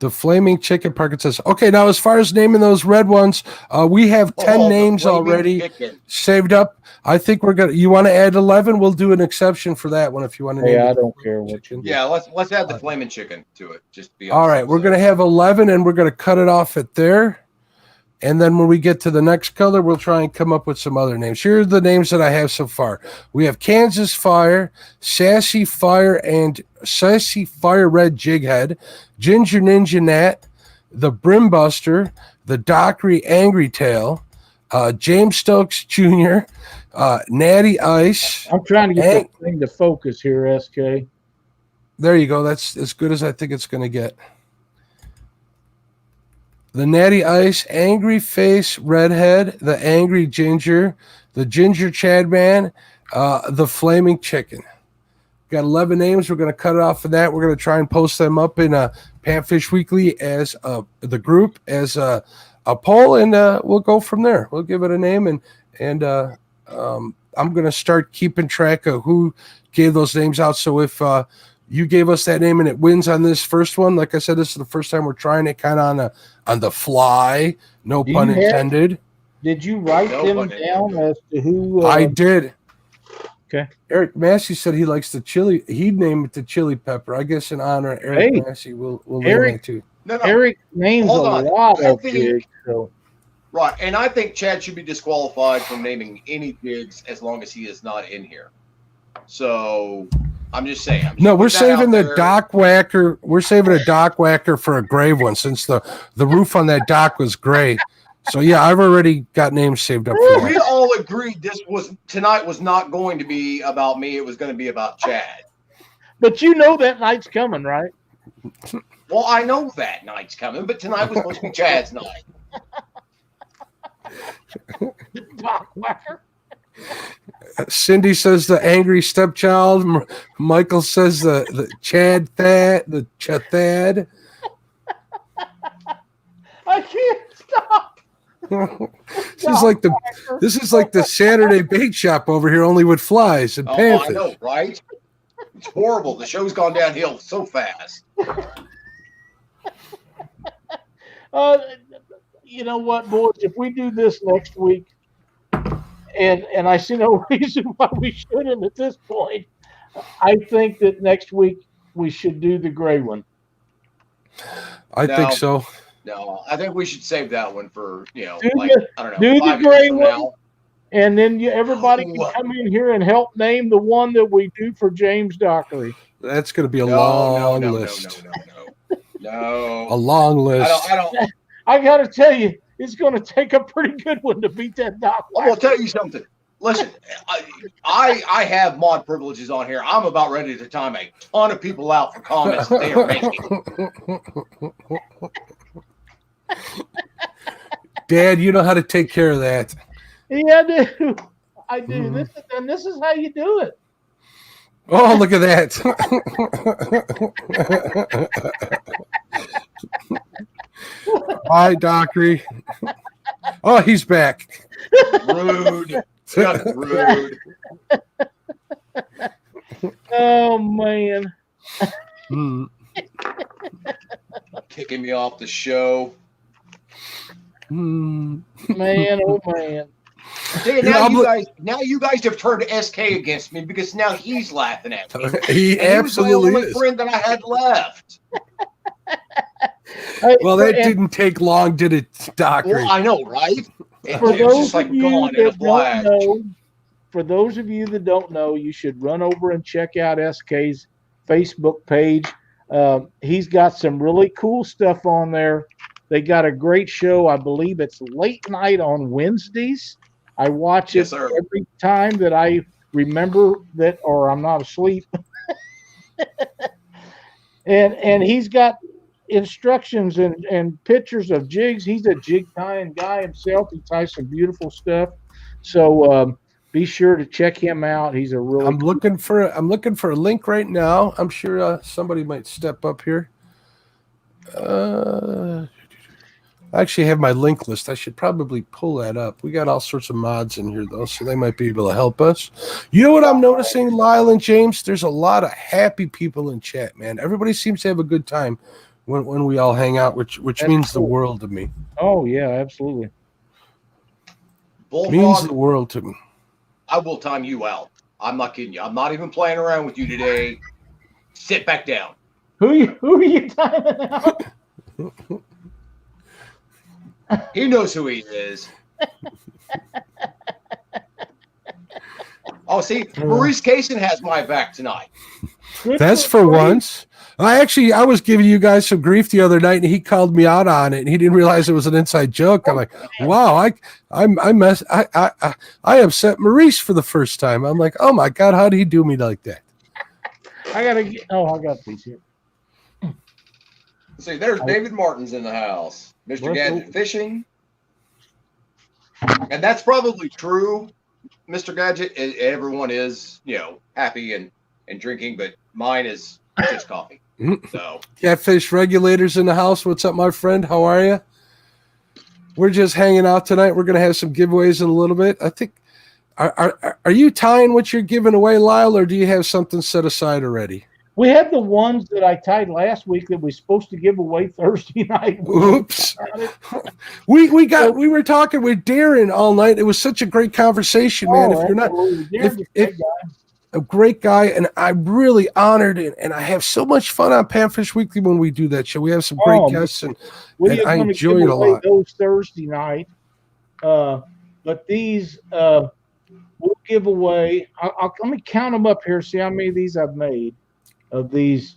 The Flaming Chicken Parker says, okay, now as far as naming those red ones, we have 10 names already saved up. I think you want to add 11? We'll do an exception for that one if you want to name it. I don't care what you do. Yeah, let's add the Flaming Chicken to it. Just be all right, we're going to have 11, and we're going to cut it off at there. And then when we get to the next color, we'll try and come up with some other names. Here are the names that I have so far. We have Kansas Fire, Sassy Fire Red Jighead, Ginger Ninja Nat, the Brimbuster, the Dockery Angry Tail, James Stokes Jr., Natty Ice. I'm trying to get that thing to focus here, SK. There you go. That's as good as I think it's going to get. The Natty Ice, Angry Face Redhead, the Angry Ginger, the Ginger Chadman, the Flaming Chicken. Got 11 names. We're going to cut it off of that. We're going to try and post them up in Panfish Weekly as the group, as a poll, and we'll go from there. We'll give it a name, and I'm going to start keeping track of who gave those names out. So if you gave us that name and it wins on this first one, like I said, this is the first time we're trying it kind of on the fly. No pun intended. Did you write them down as to who? I did. Okay. Eric Massey said he likes the chili. He'd name it the chili pepper. I guess in honor of Eric Massey, we'll name it too. No. Eric names a lot of jigs. So. Right, and I think Chad should be disqualified from naming any jigs as long as he is not in here. So I'm just saying. We're saving the dock whacker. We're saving a dock whacker for a grave one since the roof on that dock was gray. So yeah, I've already got names saved up for We all agreed tonight was not going to be about me. It was going to be about Chad. But you know that night's coming, right? Well, I know that night's coming, but tonight was supposed to be Chad's night. Dock whacker. Cindy says the angry stepchild. Michael says the Chad Thad, the Chathad. I can't stop. This is like the Saturday bait shop over here, only with flies and panfish. I know, right? It's horrible. The show's gone downhill so fast. You know what, boys? If we do this next week, and I see no reason why we shouldn't at this point, I think that next week we should do the gray one. I think so. No, I think we should save that one for, I don't know. Do the gray one, and then everybody can come in here and help name the one that we do for James Dockery. That's going to be a long list. No. A long list. I got to tell you, it's going to take a pretty good one to beat that Doc. I'll tell you something. Listen, I have mod privileges on here. I'm about ready to time a ton of people out for comments that they are making. Dad, you know how to take care of that. Yeah, I do. I do. Mm-hmm. This is how you do it. Oh, look at that. Bye, Dockery. Oh, he's back. Rude. Just rude. Oh, man. Kicking me off the show. Man, oh, man. See, now you guys have turned SK against me because now he's laughing at me. He absolutely was the only friend that I had left. Well, that didn't take long, did it, Dockery? Well, I know, right? For those of you that don't know, you should run over and check out SK's Facebook page. He's got some really cool stuff on there. They got a great show. I believe it's late night on Wednesdays. I watch Yes, it sir. every time that I remember that, or I'm not asleep. And he's got instructions and pictures of jigs. He's a jig tying guy himself. He ties some beautiful stuff. So be sure to check him out. He's a really I'm looking for a link right now. I'm sure somebody might step up here. I actually have my link list. I should probably pull that up. We got all sorts of mods in here though, so they might be able to help us. You know what I'm noticing, Lyle and James? There's a lot of happy people in chat, man. Everybody seems to have a good time when we all hang out, which means the world to me. Oh yeah, absolutely. Bullfrog, Means the world to me. I will time you out. I'm not kidding you. I'm not even playing around with you today. Sit back down. Who are you timing out? He knows who he is. Oh, see, Maurice Kaysen has my back tonight. That's for once. I was giving you guys some grief the other night, and he called me out on it, and he didn't realize it was an inside joke. I'm like, wow, I upset Maurice for the first time. I'm like, oh my God, how did he do me like that? I got these here. See, there's David Martin's in the house. Mr. Gadget Fishing. And that's probably true, Mr. Gadget. Everyone is, happy and drinking, but mine is just coffee. So Catfish Regulators in the house. What's up, my friend? How are you? We're just hanging out tonight. We're going to have some giveaways in a little bit. I think, are you tying what you're giving away, Lyle, or do you have something set aside already? We had the ones that I tied last week that we supposed to give away Thursday night. Oops. we were talking with Darren all night. It was such a great conversation, man. If you're not a great guy, and I'm really honored, and I have so much fun on Panfish Weekly when we do that show. We have some great guests, and I enjoy it a lot. Those Thursday night, but these we'll give away. Let me count them up here. See how many of these I've made. Of these,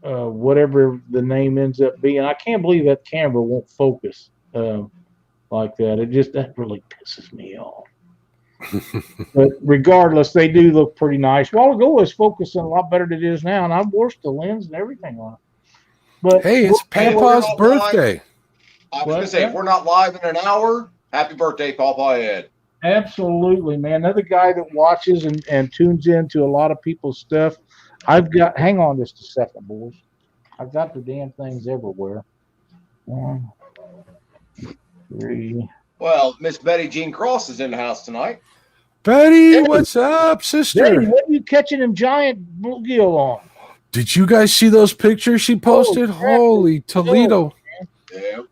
whatever the name ends up being. I can't believe that camera won't focus like that. That really pisses me off. But regardless, they do look pretty nice. A while ago, it was focusing a lot better than it is now, and I've washed the lens and everything on it. But hey, it's Papa's birthday. I was going to say, if we're not live in an hour, happy birthday, Papa Ed. Absolutely, man. Another guy that watches and tunes into a lot of people's stuff. Hang on just a second, boys. I've got the damn things everywhere. 1, 3. Well, Miss Betty Jean Cross is in the house tonight. Betty, what's up, sister? Betty, what are you catching them giant bluegill on? Did you guys see those pictures she posted? Holy Toledo. Yeah.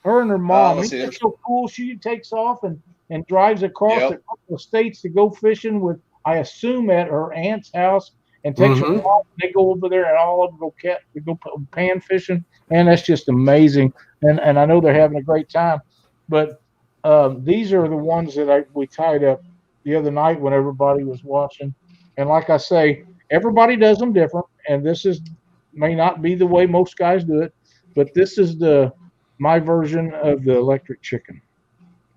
Her and her mom. It's so cool. She takes off and drives across a couple of states to go fishing with, I assume, at her aunt's house. And takes her mom, they go over there and all of them go pan fishing. And that's just amazing. And I know they're having a great time. But these are the ones that we tied up the other night when everybody was watching. And like I say, everybody does them different. And this may not be the way most guys do it, but this is my version of the electric chicken.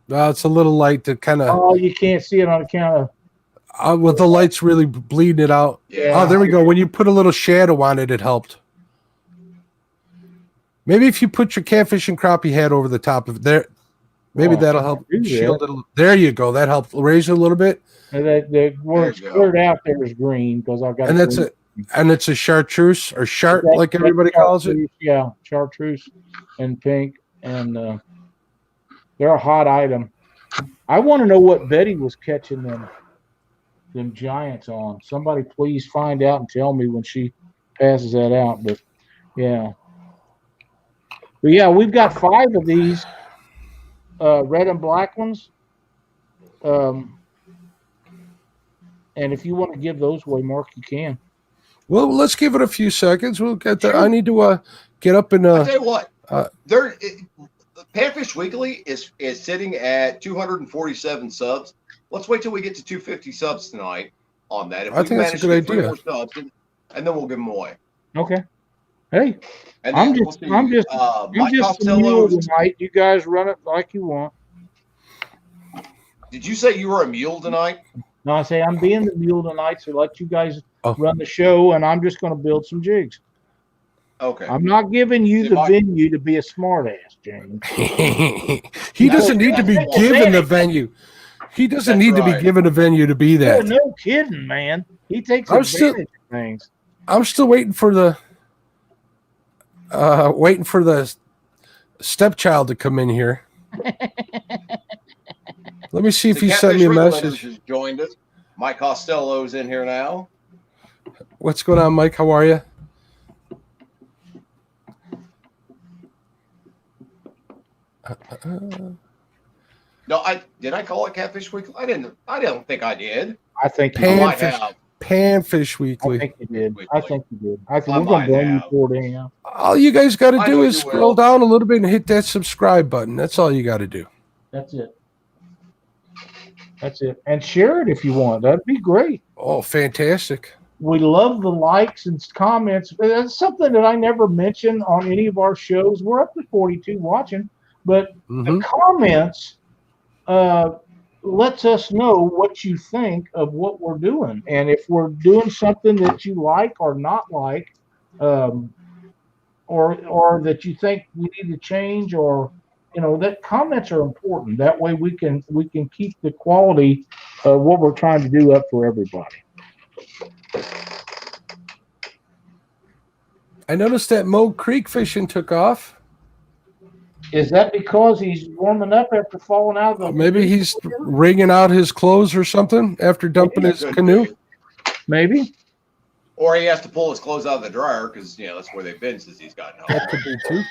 It's a little light to kind of. Oh, you can't see it on account of. With the lights really bleeding it out. Yeah. Oh, there we go. When you put a little shadow on it, it helped. Maybe if you put your catfish and crappie hat over the top of it, there, maybe that'll help shield it. There you go. That helped raise it a little bit. And where it's cleared out there is green because I've got. And it's a chartreuse or like everybody calls it. Yeah, chartreuse and pink, and they're a hot item. I want to know what Betty was catching them giants on. Somebody please find out and tell me when she passes that out. But yeah, we've got 5 of these red and black ones. And if you want to give those away, Mark, you can. Well, let's give it a few seconds. We'll get there. Sure. I need to get up and. I'll tell you what. Panfish Weekly is sitting at 247 subs. Let's wait till we get to 250 subs tonight on that. If I think that's a good idea. More subs, and then we'll give them away. Okay. Hey, And I'm then just I'm Mike just the mule Costello's. tonight. You guys run it like you want. Did you say you were a mule tonight? No, I say I'm being the mule tonight to let you guys Oh. run the show, and I'm just going to build some jigs. Okay. I'm not giving you See, the Mike- venue to be a smartass, James. He doesn't need to be That's given the venue. He doesn't That's need to be right. given a venue to be Oh, that. no kidding, man. He takes I'm advantage still- of things. I'm still waiting for the stepchild to come in here. Let me see if he sent me a message. Has joined us. Mike Costello's in here now. What's going on, Mike? How are you? No, did I call it Catfish Weekly? I don't think I did. I think you I did. might Panfish, have. Panfish I Weekly. think you did. Weekly. I think you did. I think I we're going might to blame you have. for it anyhow. All you guys got to I do know is you scroll will. down a little bit and hit that subscribe button. That's all you got to do. That's it. That's it. And share it if you want. That'd be great. Oh, fantastic. We love the likes and comments. That's something that I never mention on any of our shows. We're up to 42 watching, but the comments lets us know what you think of what we're doing, and if we're doing something that you like or not like, or that you think we need to change, or that comments are important. That way we can keep the quality of what we're trying to do up for everybody. I noticed that Moe Creek fishing took off. Is that because he's warming up after falling out of the? Maybe he's wringing out his clothes or something after dumping his canoe. Maybe. Or he has to pull his clothes out of the dryer because that's where they've been since he's gotten home. That could be too.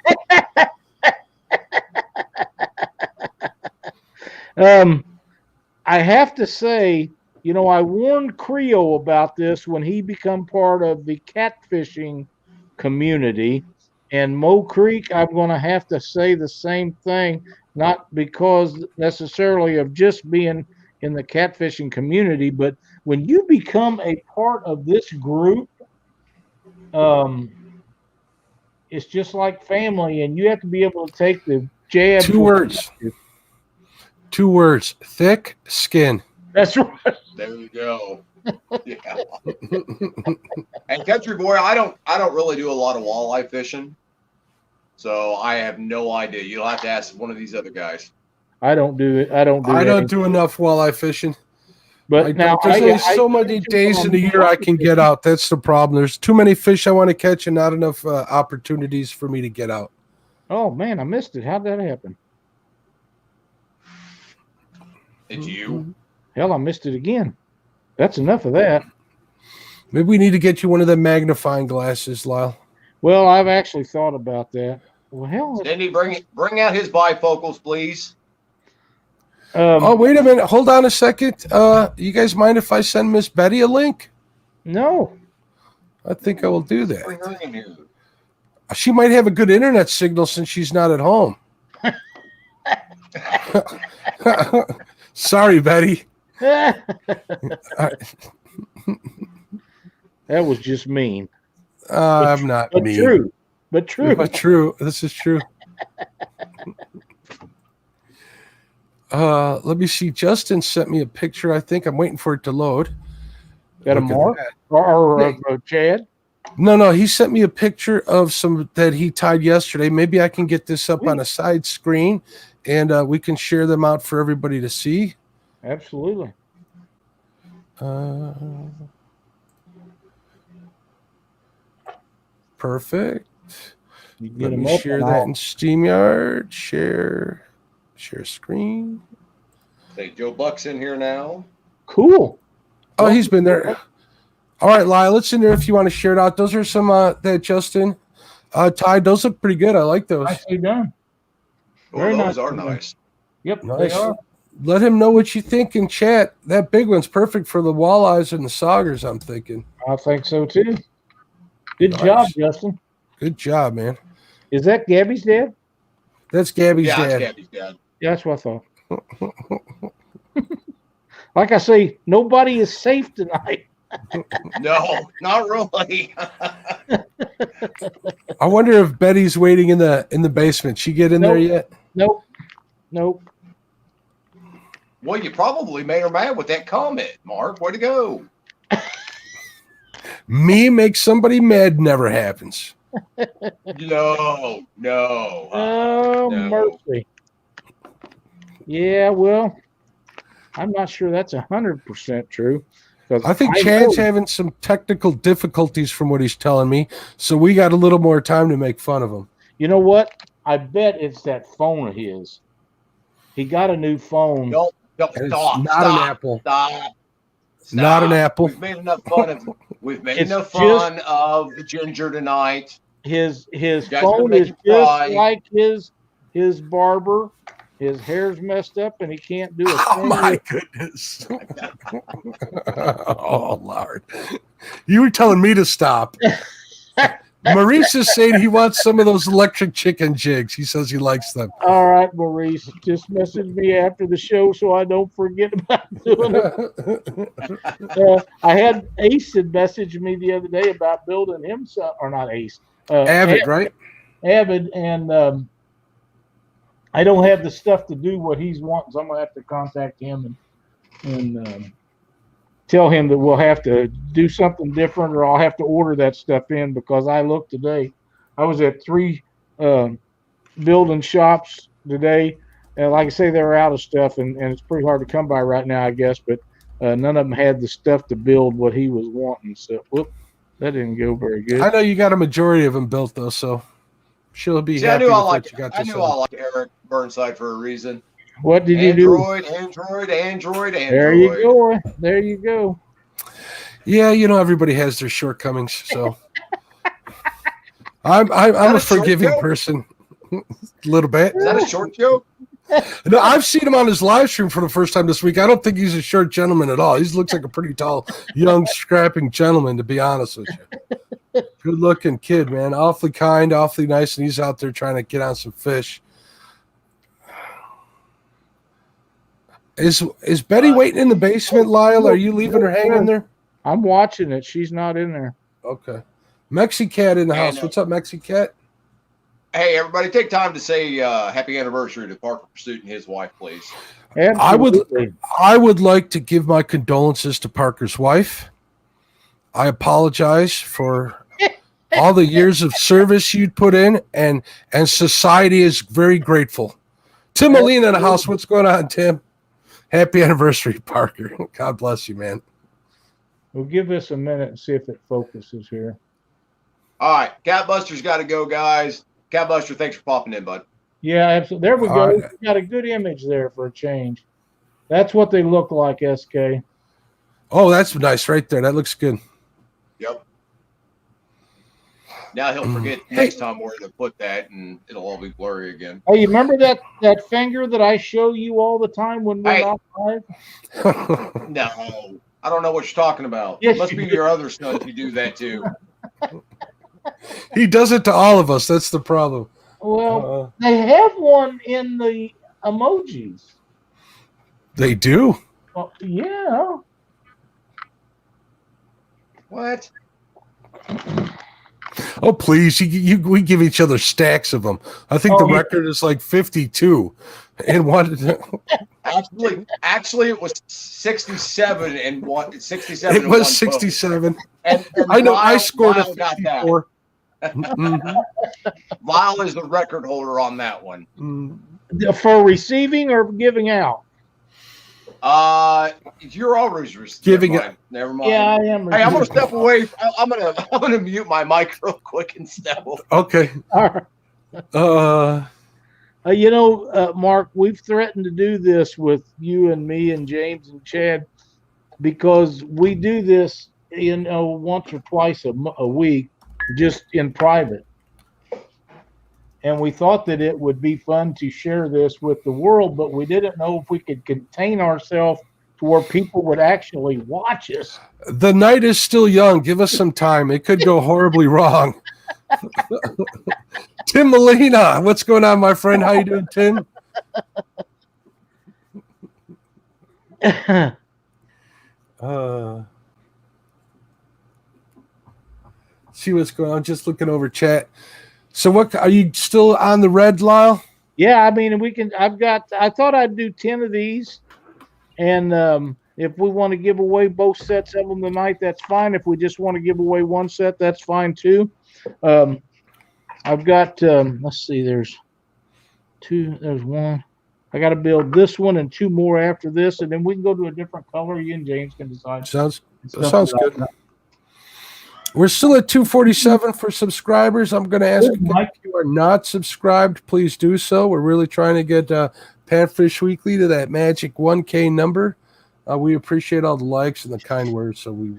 I have to say, I warned Creo about this when he become part of the catfishing community, and Moe Creek, I'm going to have to say the same thing, not because necessarily of just being in the catfishing community, but when you become a part of this group, it's just like family, and you have to be able to take the jab. Two words: thick skin. That's right. There you go. Yeah. And Country Boy, I don't really do a lot of walleye fishing, so I have no idea. You'll have to ask one of these other guys. I don't do it. I don't do enough walleye fishing. But there's only so many days in the year I can get out. That's the problem. There's too many fish I want to catch and not enough opportunities for me to get out. Oh man, I missed it. How'd that happen? It's you. Hell, I missed it again. That's enough of that. Maybe we need to get you one of the magnifying glasses, Lyle. Well, I've actually thought about that. Well, hell. Cindy, bring out his bifocals, please. Wait a minute. Hold on a second. You guys mind if I send Miss Betty a link? No. I think I will do that. Bring her in here. She might have a good internet signal since she's not at home. Sorry, Betty. That was just mean. I'm not but mean. True. But true. But true. This is true. Let me see. Justin sent me a picture. I think I'm waiting for it to load. Got a mark or Chad? No. He sent me a picture of some that he tied yesterday. Maybe I can get this up on a side screen, and we can share them out for everybody to see. Absolutely. Perfect. Let me share that in StreamYard. Share screen. Say Joe Buck's in here now. Cool. Oh, he's been there. All right, Lyle, it's in there if you want to share it out. Those are some that Justin tied. Those look pretty good. I like those. Nicely done. Very nice. Those are nice. Yep, nice. They are. Let him know what you think in chat. That big one's perfect for the walleyes and the saugers, I'm thinking. I think so too. Good job, Justin. Good job, man. Is that Gabby's dad? That's Gabby's dad. That's Gabby's dad. Yeah, that's what I thought. Like I say, nobody is safe tonight. No, not really. I wonder if Betty's waiting in the basement. She get in there yet? Nope. Well, you probably made her mad with that comment, Mark. Way to go. Me make somebody mad never happens. No. Oh, No. mercy. Yeah, well, I'm not sure that's 100% true. I think Chad's having some technical difficulties from what he's telling me, so we got a little more time to make fun of him. You know what? I bet it's that phone of his. He got a new phone. Don't And stop. it's not an Apple. Stop. Not an Apple. We've made enough fun of the ginger tonight. His guys phone gonna make is you cry. just like his barber. His hair's messed up and he can't do a Oh thing. my goodness. Oh Lord. You were telling me to stop. Maurice is saying he wants some of those electric chicken jigs. He says he likes them. All right, Maurice, just message me after the show so I don't forget about doing it. I had Ace had messaged me the other day about building him some, or not Ace. Avid, right? Avid, and I don't have the stuff to do what he's wanting, so I'm gonna have to contact him and tell him that we'll have to do something different, or I'll have to order that stuff in, because I looked today. I was at 3 building shops today, and like I say, they're out of stuff, and it's pretty hard to come by right now, I guess. But none of them had the stuff to build what he was wanting. So, whoop, that didn't go very good. I know you got a majority of them built though, so she'll be happy with what you got to say. I like Eric Burnside for a reason. What did you do? Android. There you go. Yeah, everybody has their shortcomings, so I'm a forgiving person. A little bit. Is that a short joke? No, I've seen him on his live stream for the first time this week. I don't think he's a short gentleman at all. He looks like a pretty tall, young, scrapping gentleman, to be honest with you. Good looking kid, man. Awfully kind, awfully nice, and he's out there trying to get on some fish. Is Betty waiting in the basement, Lyle? Are you leaving her hanging there? I'm watching it. She's not in there. Okay. Mexicat in the house. What's up, Mexicat? Hey, everybody, take time to say happy anniversary to Parker Pursuit and his wife, please. Absolutely. I would like to give my condolences to Parker's wife. I apologize for all the years of service you'd put in, and society is very grateful. Tim Molina in the house. What's going on, Tim? Happy anniversary, Parker. God bless you, man. We'll give this a minute and see if it focuses here. All right. Catbuster's got to go, guys. Catbuster, thanks for popping in, bud. Yeah, absolutely. There we go. Right. We got a good image there for a change. That's what they look like, SK. Oh, that's nice right there. That looks good. Yep. Now he'll forget next time where to put that, and it'll all be blurry again. Hey, you remember that finger that I show you all the time when we're not live? No, I don't know what you're talking about. Yes, it must be your other son if you do that too. He does it to all of us. That's the problem. Well, they have one in the emojis. They do? Well, yeah. What? Oh, please. We give each other stacks of them. I think the record is like 52. And one. Actually, it was 67 and one. 67. It was 67. And I know I scored a 54. Lyle is the record holder on that one. For receiving or giving out? You're always giving it. Never mind. Yeah, I am. Hey, I'm gonna step away. I'm gonna mute my mic real quick and step away. Okay. All right. Mark, we've threatened to do this with you and me and James and Chad because we do this, once or twice a week, just in private. And we thought that it would be fun to share this with the world, but we didn't know if we could contain ourselves to where people would actually watch us. The night is still young. Give us some time. It could go horribly wrong. Tim Molina, what's going on, my friend? How you doing, Tim? see what's going on. Just looking over chat. So what are you still on the red, Lyle? Yeah, I mean, we can. I thought I'd do 10 of these, and if we want to give away both sets of them tonight, that's fine. If we just want to give away one set, that's fine too. I've got. Let's see. There's two. There's one. I got to build this one and two more after this, and then we can go to a different color. You and James can decide. Sounds good. We're still at 247 for subscribers. I'm going to ask you, if you are not subscribed, please do so. We're really trying to get Panfish Weekly to that magic 1K number. We appreciate all the likes and the kind words, so we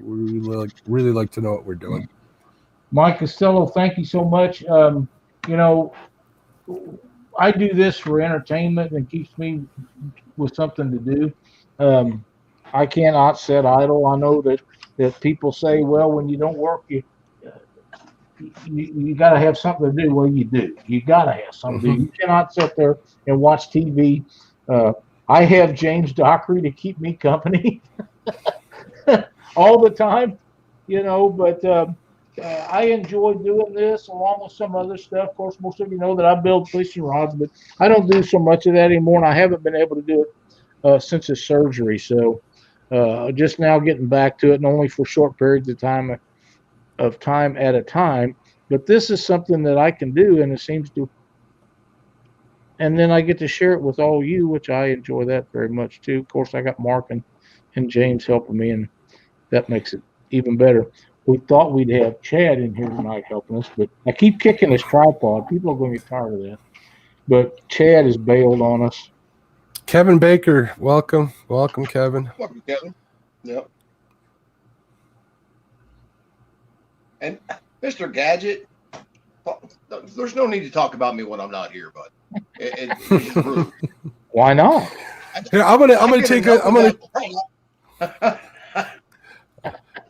really like to know what we're doing. Mike Costello, thank you so much. I do this for entertainment and keeps me with something to do. I cannot sit idle. I know that people say, well, when you don't work, you got to have something to do. Well, you do. You got to have something to do. You cannot sit there and watch TV. I have James Dockery to keep me company all the time, but I enjoy doing this along with some other stuff. Of course, most of you know that I build fishing rods, but I don't do so much of that anymore, and I haven't been able to do it since his surgery. So just now getting back to it, and only for short periods of time at a time. But this is something that I can do, and it seems to. And then I get to share it with all you, which I enjoy that very much too. Of course, I got Mark and James helping me, and that makes it even better. We thought we'd have Chad in here tonight helping us, but I keep kicking this tripod. People are going to get tired of that. But Chad has bailed on us. Kevin Baker, welcome. Welcome, Kevin. Welcome, Kevin. Yep. And Mr. Gadget, there's no need to talk about me when I'm not here, bud. It's rude. Why not? Here, I'm gonna take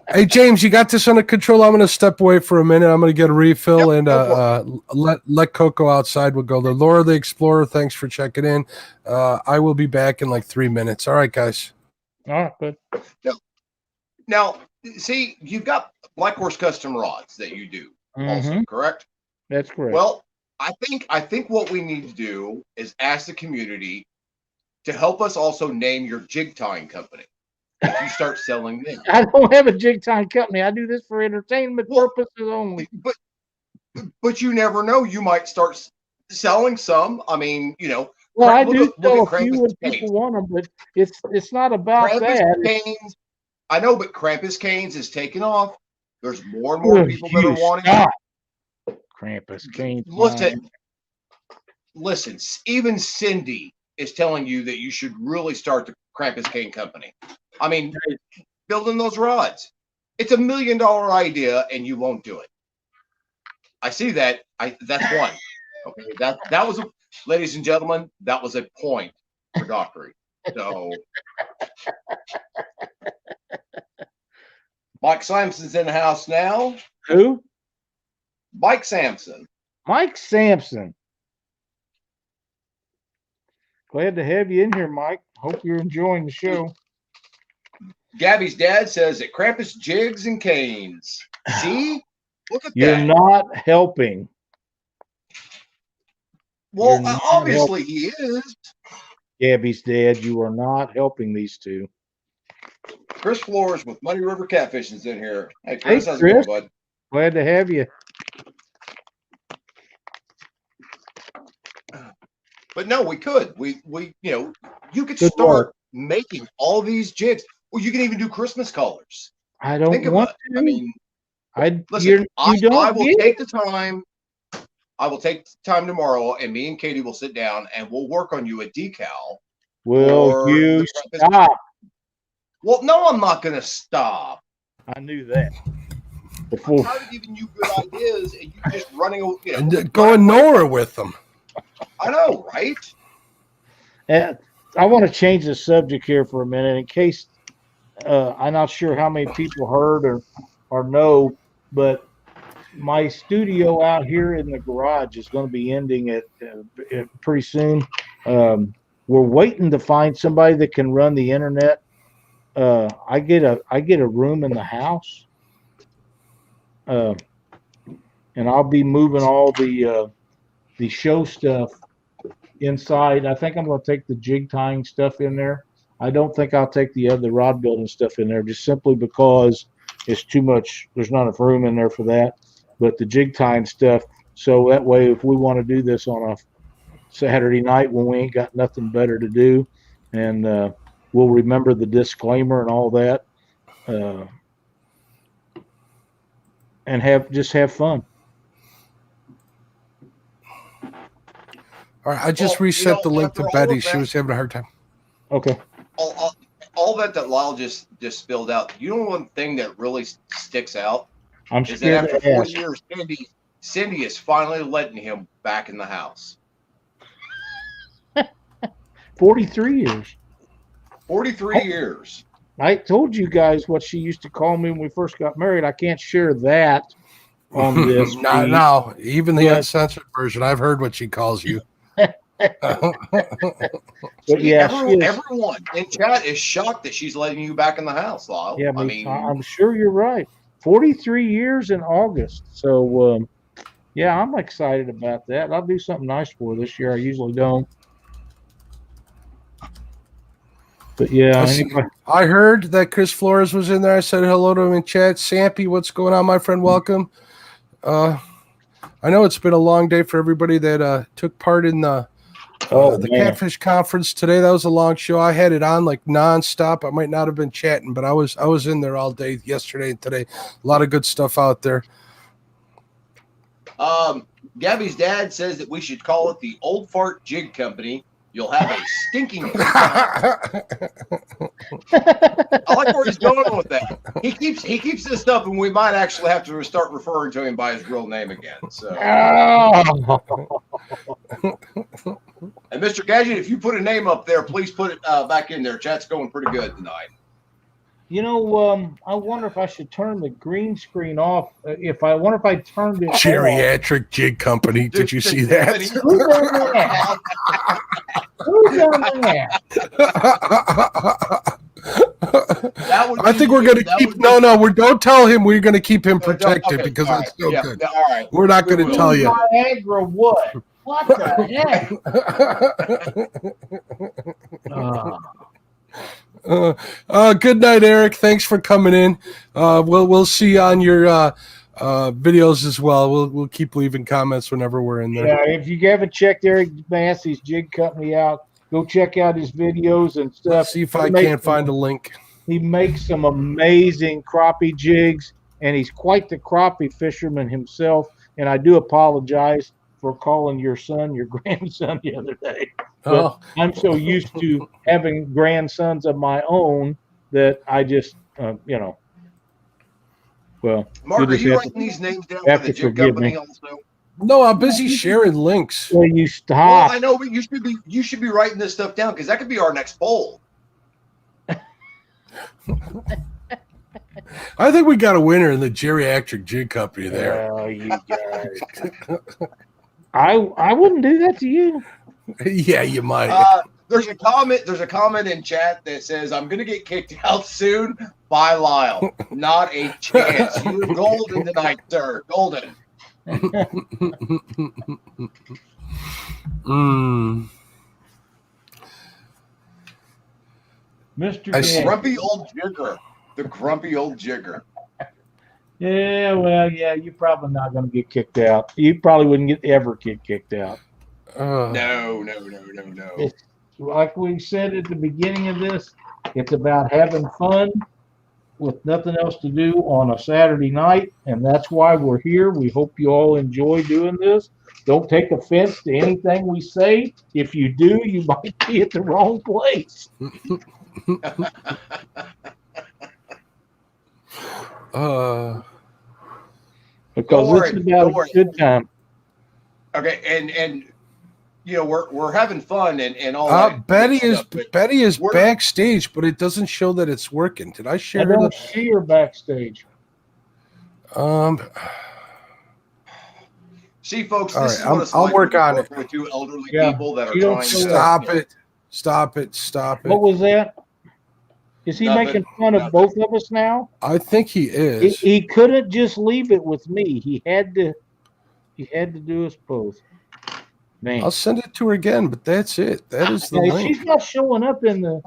Hey James, you got this under control. I'm gonna step away for a minute. I'm gonna get a refill and let Coco outside. We'll go there. Laura the Explorer, thanks for checking in. I will be back in like 3 minutes. All right, guys. All right, good. Now, see, you've got Black Horse Custom Rods that you do also, correct? That's correct. Well, I think what we need to do is ask the community to help us also name your jig tying company. If you start selling them. I don't have a jig tying company. I do this for entertainment purposes only. But you never know. You might start selling some. I mean, Well, I do sell a few when people want them, but it's not about that. Canes, I know, but Krampus Canes is taking off. There's more and more people that are wanting it. Krampus Canes. Listen, even Cindy is telling you that you should really start the Krampus Cane Company. I mean, building those rods. It's $1 million idea, and you won't do it. I see that. That's one. Okay, that was, ladies and gentlemen, that was a point for Dockery. So, Mike Sampson's in the house now. Who? Mike Sampson. Mike Sampson. Glad to have you in here, Mike. Hope you're enjoying the show. Gabby's dad says that Krampus jigs and canes. See? Look at You're that. You're not helping. Well, obviously he is. Gabby's dad, you are not helping these two. Chris Flores with Muddy River Catfishing is in here. Hey, Chris, how's it going, bud? Glad to have you. But no, we could. We you could start making all these jigs. Well, you can even do Christmas colors. I don't want to. I mean, listen, I will take the time. I will take the time tomorrow, and me and Katie will sit down and we'll work on you a decal. Will you stop? Well, no, I'm not going to stop. I knew that. I'm tired of giving you good ideas, and you just running, and going nowhere with them. I know, right? And I want to change the subject here for a minute in case I'm not sure how many people heard or know, but my studio out here in the garage is going to be ending it pretty soon. We're waiting to find somebody that can run the internet. I get a room in the house. and I'll be moving all the show stuff inside. I think I'm going to take the jig tying stuff in there. I don't think I'll take the other rod building stuff in there, just simply because it's too much. There's not enough room in there for that. But the jig tying stuff, so that way, if we want to do this on a Saturday night when we ain't got nothing better to do, and we'll remember the disclaimer and all that, and have fun. All right, I just reset the link to Betty. She was having a hard time. Okay. All that Lyle just spilled out. You know, one thing that really sticks out is that after 4 years, Cindy is finally letting him back in the house. 43 years. 43 years. I told you guys what she used to call me when we first got married. I can't share that on this. No, even the uncensored version. I've heard what she calls you. But yeah, everyone in chat is shocked that she's letting you back in the house, Lyle. Yeah, I mean, I'm sure you're right. 43 years in August. So, yeah, I'm excited about that. I'll do something nice for her this year. I usually don't. But yeah, anyway. I heard that Chris Flores was in there. I said hello to him in chat. Sampy, what's going on, my friend? Welcome. I know it's been a long day for everybody that took part in the Catfish Conference today. That was a long show. I had it on like nonstop. I might not have been chatting, but I was in there all day yesterday and today. A lot of good stuff out there. Gabby's dad says that we should call it the Old Fart Jig Company. You'll have a stinking good time. I like where he's going with that. He keeps this stuff, and we might actually have to start referring to him by his real name again. So, and Mr. Gadget, if you put a name up there, please put it back in there. Chat's going pretty good tonight. You know, I wonder if I should turn the green screen off. If I turned it Geriatric off. Jig Company. Did you see that? Who's done that? I think we're going to keep. No, don't tell him. We're going to keep him protected because that's so good. Yeah, all right. We're not going to tell you. Niagara what? What the heck? Good night, Eric. Thanks for coming in. We'll see you on your videos as well. We'll keep leaving comments whenever we're in there. Yeah, if you haven't checked Eric Massey's Jig Company out, go check out his videos and stuff. Let's see if I can't find a link. He makes some amazing crappie jigs, and he's quite the crappie fisherman himself. And I do apologize for calling your son your grandson the other day. But I'm so used to having grandsons of my own that I just, well. Mark, are you writing these names down for the Jig Company also? No, I'm busy sharing links. Well, you stop. Well, I know, but you should be writing this stuff down because that could be our next poll. I think we got a winner in the Geriatric Jig Company there. Oh, you guys. I wouldn't do that to you. Yeah, you might. There's a comment in chat that says, I'm going to get kicked out soon by Lyle. Not a chance. You're golden tonight, sir. Golden. Mr. Grumpy old jigger. The grumpy old jigger. Yeah, well, yeah, you're probably not going to get kicked out. You probably wouldn't ever get kicked out. No. It's, like we said at the beginning of this, it's about having fun with nothing else to do on a Saturday night, and that's why we're here. We hope you all enjoy doing this. Don't take offense to anything we say. If you do, you might be at the wrong place. Because it's about a good time. Okay, and you know we're having fun and all that. Betty is backstage, but it doesn't show that it's working. Did I share? I don't see her backstage. See, folks, this is right, what it's I'll work on it with two elderly people that are trying to stop it. What was that? Is he making fun of both of us now? I think he is. He couldn't just leave it with me. He had to You had to do us both. Man. I'll send it to her again, but that's it. That is the Hey, link. she's not showing up in the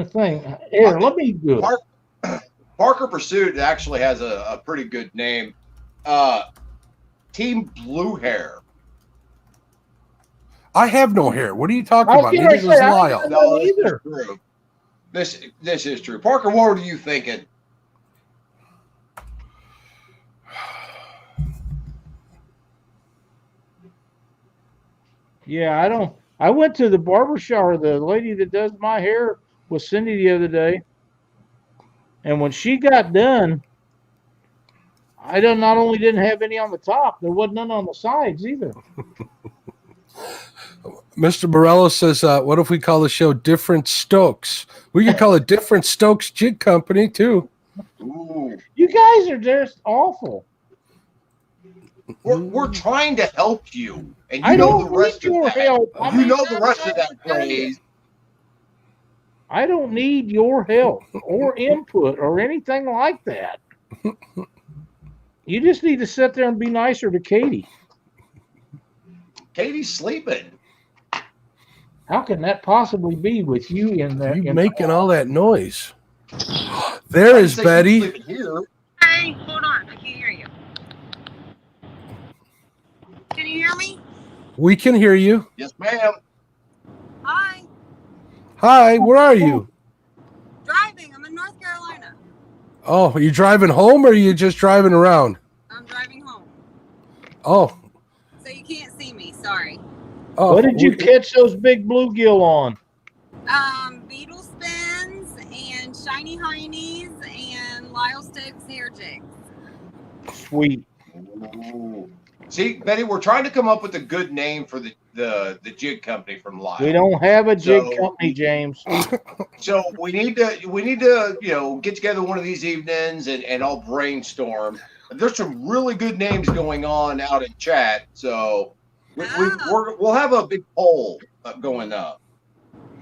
thing. Here, let me do it. Parker Pursuit actually has a pretty good name. Team Blue Hair. I have no hair. What are you talking I was about? getting Neither ready to does say, I Lyle. don't No, know either. This is true. This is true. Parker, what were you thinking? Yeah, I went to the barber shop, or the lady that does my hair with Cindy the other day. And when she got done, not only didn't have any on the top, there wasn't none on the sides either. Mr. Morello says, what if we call the show Different Stokes? We could call it Different Stokes Jig Company, too. Ooh. You guys are just awful. We're trying to help you, and you I know don't the rest need of your that. help. You know the rest of that phrase. I don't need your help or input or anything like that. You just need to sit there and be nicer to Katie. Katie's sleeping. How can that possibly be with you in there? You making all that noise. There is Betty. Here. Hey, hold on. I can't hear you. Can you hear me? We can hear you. Yes, ma'am. Hi. Hi, where are you? Driving. I'm in North Carolina. Oh, are you driving home or are you just driving around? I'm driving home. Oh. So you can't see me. Sorry. Oh, what did you catch those big bluegill on? Beetle spins and shiny heinies and Lyle Stokes hair jigs. Sweet. Ooh. See, Betty, we're trying to come up with a good name for the jig company from Lyle. We don't have a jig company, James. So we need to get together one of these evenings and all brainstorm. There's some really good names going on out in chat, so we'll have a big poll going up.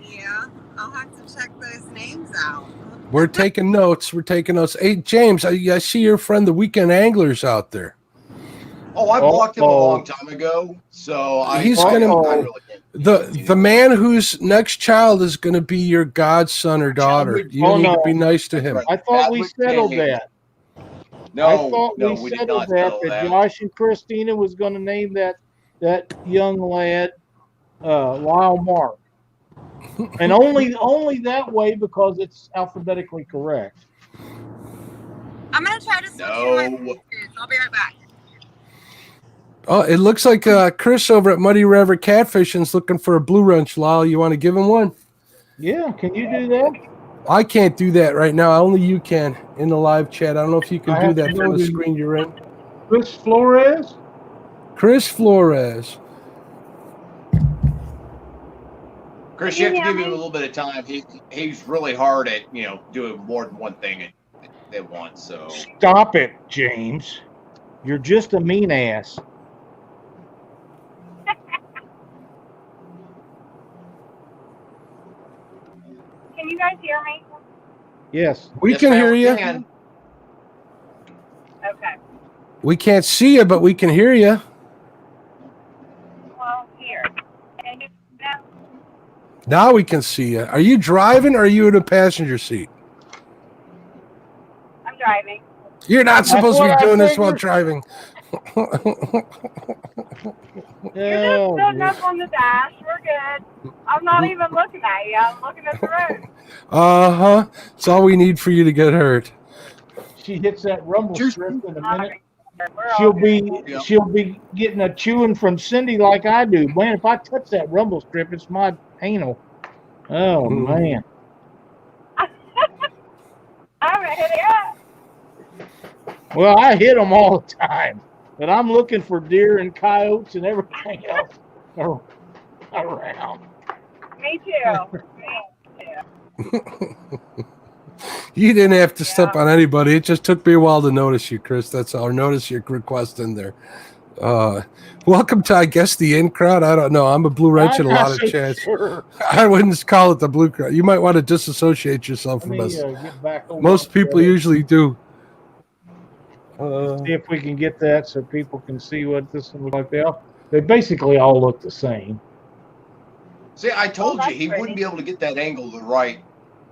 Yeah, I'll have to check those names out. We're taking notes. Hey, James, I see your friend, the Weekend Anglers, out there. Oh, I blocked him a long time ago, so the man whose next child is gonna be your godson or daughter. You need to be nice to him. I thought we settled that. No, I thought no, we did settled not that settle that. Josh and Christina was going to name that young lad Lyle Mark, and only that way because it's alphabetically correct. I'm gonna try to switch to my foods. I'll be right back. Oh, it looks like Chris over at Muddy River Catfishing is looking for a blue wrench, Lyle. You want to give him one? Yeah, can you do that? I can't do that right now. Only you can in the live chat. I don't know if you can do that from the screen you're in. Chris Flores? Chris Flores. Chris, you have to give him a little bit of time. He's really hard at doing more than one thing at once. So stop it, James. You're just a mean ass. Can you guys hear me? Yes. We can hear you. Okay. We can't see you, but we can hear you. Well, here. Can you now? Now we can see you. Are you driving or are you in a passenger seat? I'm driving. You're not supposed to be doing this while driving. You're just sitting up on the dash. We're good. I'm not even looking at you. I'm looking at the road. Uh-huh. It's all we need for you to get hurt. She hits that rumble strip in a minute. We're She'll be getting a chewing from Cindy like I do. Man, if I touch that rumble strip, it's my anal. Oh man. I'm gonna hit it up. Well, I hit them all the time, but I'm looking for deer and coyotes and everything else around. Me too. Me too. You didn't have to step on anybody. It just took me a while to notice you, Chris. That's all. Notice your request in there. Welcome to, I guess, the in crowd. I don't know. I'm a blue wrench in a lot of chats. Sure. I wouldn't call it the blue crowd. You might want to disassociate yourself from us. Get back over Most people usually do. See if we can get that so people can see what this one looks like. They basically all look the same. See, I told you that's he pretty. wouldn't be able to get that angle to right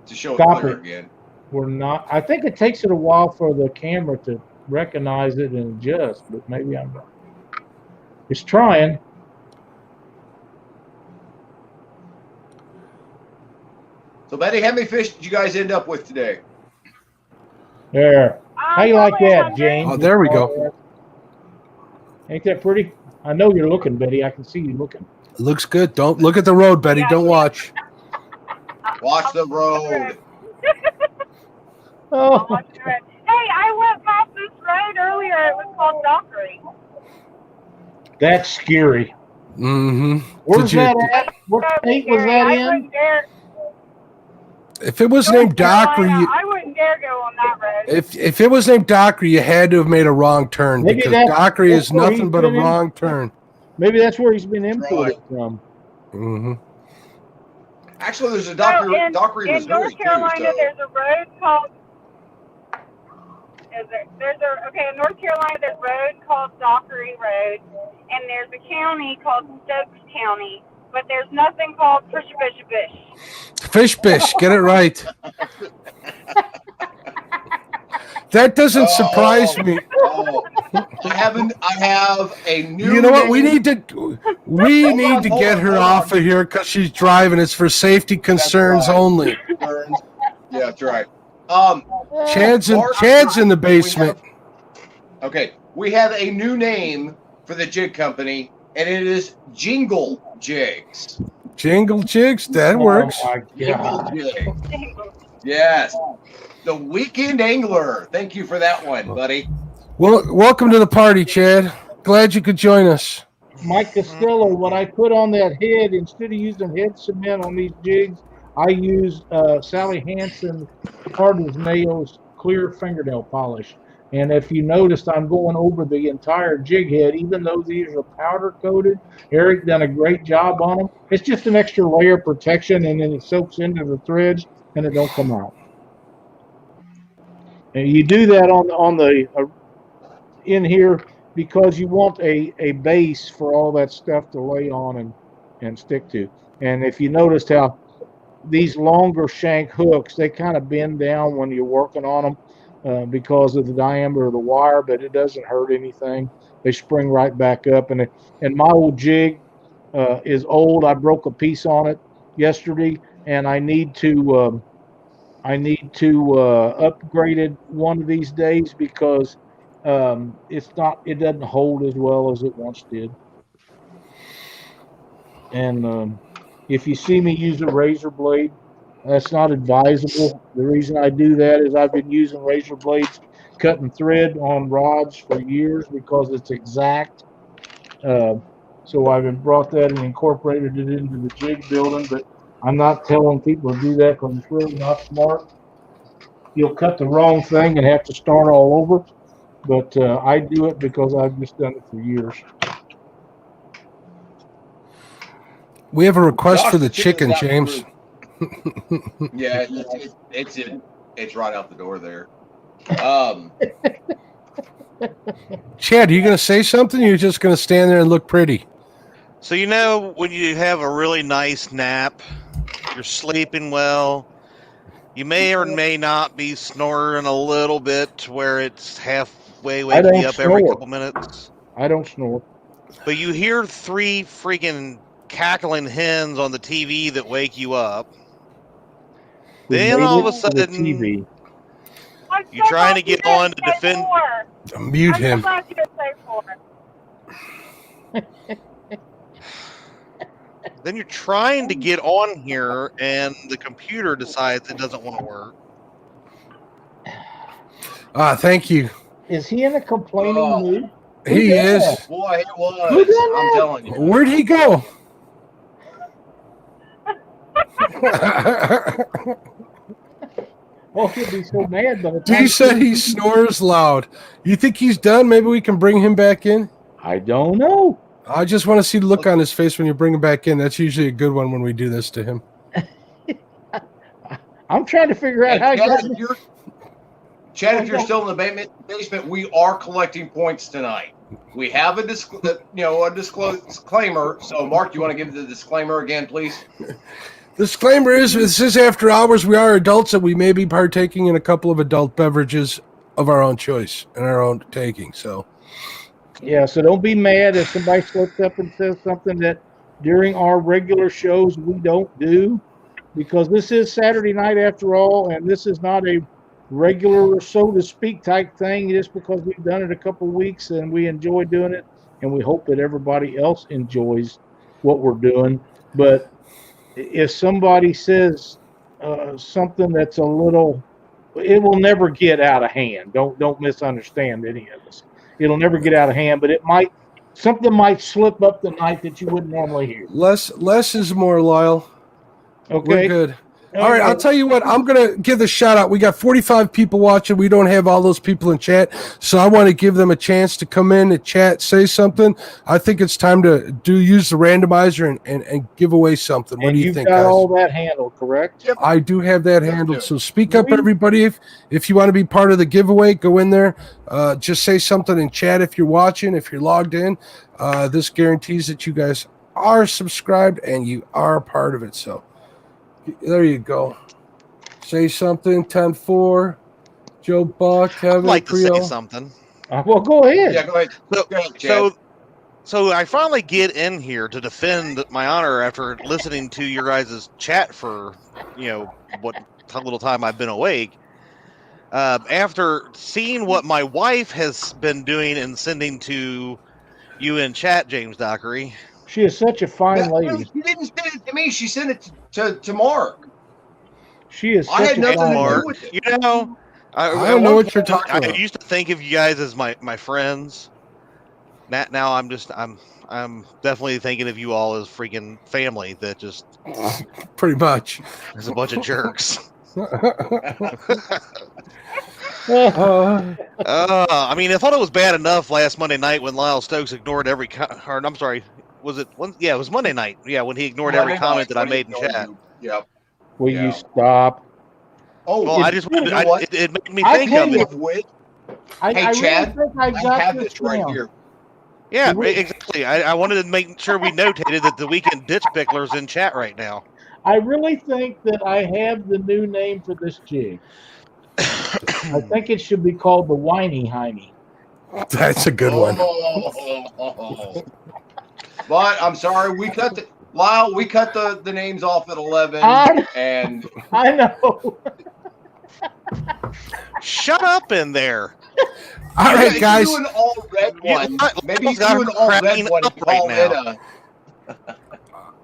to show it Stop clear it. again. We're not. I think it takes it a while for the camera to recognize it and adjust, but maybe I'm wrong. It's trying. So, Betty, how many fish did you guys end up with today? There. How you like Probably that, 100. James? Oh, there we go. Ain't that pretty? I know you're looking, Betty. I can see you looking. Looks good. Don't look at the road, Betty. Yeah, Don't watch. Watch the road. Oh, Hey, I went past this road earlier. It was called Dockery. that's scary. Mm-hmm. Where's that at? What state was that I in? wouldn't dare. If it was North named Dockery, Carolina, I wouldn't dare go on that road. if it was named Dockery, you had to have made a wrong turn Maybe because that's- Dockery that's is where nothing he's but a been in. wrong turn. Maybe that's where he's been imported from. Mm-hmm. Actually, there's a So Dockery, in Missouri, North Carolina, too. So. there's a road called. In North Carolina, there's a road called Dockery Road, and there's a county called Stokes County, but there's nothing called Fish. Fish, get it right. That doesn't surprise me. Oh, I have a new. You know what? We name. need to get her off of here because she's driving. It's for safety concerns right. only. Yeah, that's right. Chad's in the basement. Okay, we have a new name for the jig company, and it is Jingle Jigs. Jingle jigs, that works. Oh my Jingle God. Jigs. Yes. The Weekend Angler. Thank you for that one, buddy. Well, welcome to the party, Chad. Glad you could join us. Mike Costello, when I put on that head, instead of using head cement on these jigs, I use Sally Hansen Hard as Nails clear fingernail polish. And if you noticed, I'm going over the entire jig head, even though these are powder coated. Eric done a great job on them. It's just an extra layer of protection, and then it soaks into the threads, and it don't come out. And you do that on the in here because you want a base for all that stuff to lay on and stick to. And if you noticed how these longer shank hooks, they kind of bend down when you're working on them because of the diameter of the wire, but it doesn't hurt anything. They spring right back up. And my old jig is old. I broke a piece on it yesterday, and I need to upgrade it one of these days because it doesn't hold as well as it once did. And if you see me use a razor blade, that's not advisable. The reason I do that is I've been using razor blades cutting thread on rods for years because it's exact. So I've brought that and incorporated it into the jig building, but I'm not telling people to do that because it's really not smart. You'll cut the wrong thing and have to start all over. But I do it because I've just done it for years. We have a request Josh, for the the chicken's chicken, out James. Yeah, it's right out the door there. Chad, are you going to say something? Or you're just going to stand there and look pretty? So when you have a really nice nap, you're sleeping well, you may or may not be snoring a little bit to where it's halfway waking you up every couple minutes. I don't snore. But you hear 3 freaking cackling hens on the TV that wake you up. Then all of a sudden, you're trying to get on to defend. Mute him. Then you're trying to get on here, and the computer decides it doesn't want to work. Thank you. Is he in a complaining mood? He is. Boy, it was. I'm telling you. Where'd he go? Oh, he'll be so mad by the time He said he snores loud. You think he's done? Maybe we can bring him back in? I don't know. I just want to see the look on his face when you bring him back in. That's usually a good one when we do this to him. I'm trying to figure out how Chad, if you're still in the basement, we are collecting points tonight. We have a disclaimer. So, Mark, you want to give the disclaimer again, please? Disclaimer is, this is after hours. We are adults and we may be partaking in a couple of adult beverages of our own choice and our own taking. So, Yeah, so don't be mad if somebody slips up and says something that during our regular shows we don't do, because this is Saturday night after all, and this is not a regular, so to speak, type thing, just because we've done it a couple of weeks and we enjoy doing it, and we hope that everybody else enjoys what we're doing. But if somebody says something that's a little, it will never get out of hand. Don't misunderstand any of us. It'll never get out of hand, but something might slip up the night that you wouldn't normally hear. less is more, Lyle. Okay. We're good. All right, I'll tell you what. I'm going to give the shout out. We got 45 people watching. We don't have all those people in chat, so I want to give them a chance to come in and chat, say something. I think it's time to use the randomizer and give away something. What do you think, You've got guys? all that handled, correct? Yep. I do have that handled. So speak up, everybody. If you want to be part of the giveaway, go in there. Just say something in chat if you're watching, if you're logged in. This guarantees that you guys are subscribed and you are part of it. So there you go. Say something. 10-4. Joe Buck, Kevin, I'd like to Creel. say something. Well, go ahead. Yeah, go ahead. So, Go ahead, Chad. so I finally get in here to defend my honor after listening to your guys' chat for, what little time I've been awake. After seeing what my wife has been doing and sending to you in chat, James Dockery. She is such a fine lady. She didn't send it to me. She sent it to Mark. She is. I Such had a nothing fine to do lady. with it. I don't know what you're talking about. I used to think of you guys as my friends. Now I'm definitely thinking of you all as freaking family that just Pretty much. is a bunch of jerks. I mean, I thought it was bad enough last Monday night when Lyle Stokes ignored every. I'm sorry, was it? Yeah, it was Monday night. Yeah, when he ignored every comment that I made in chat. Yep. Will Yeah. you stop? Oh, Well, I just you know what? it made me I think tell of you- it. Hey, I Chad, really think I I got have this this right down. here. Yeah, exactly. I wanted to make sure we notated that the weekend ditch pickler's in chat right now. I really think that I have the new name for this jig. I think it should be called the Whiny Hiney. That's a good one. Oh. But I'm sorry, we cut the names off at 11, and I know. Shut up in there. All right, guys. do an all red one. Maybe you got do an all red cracking one and up right call now. it a.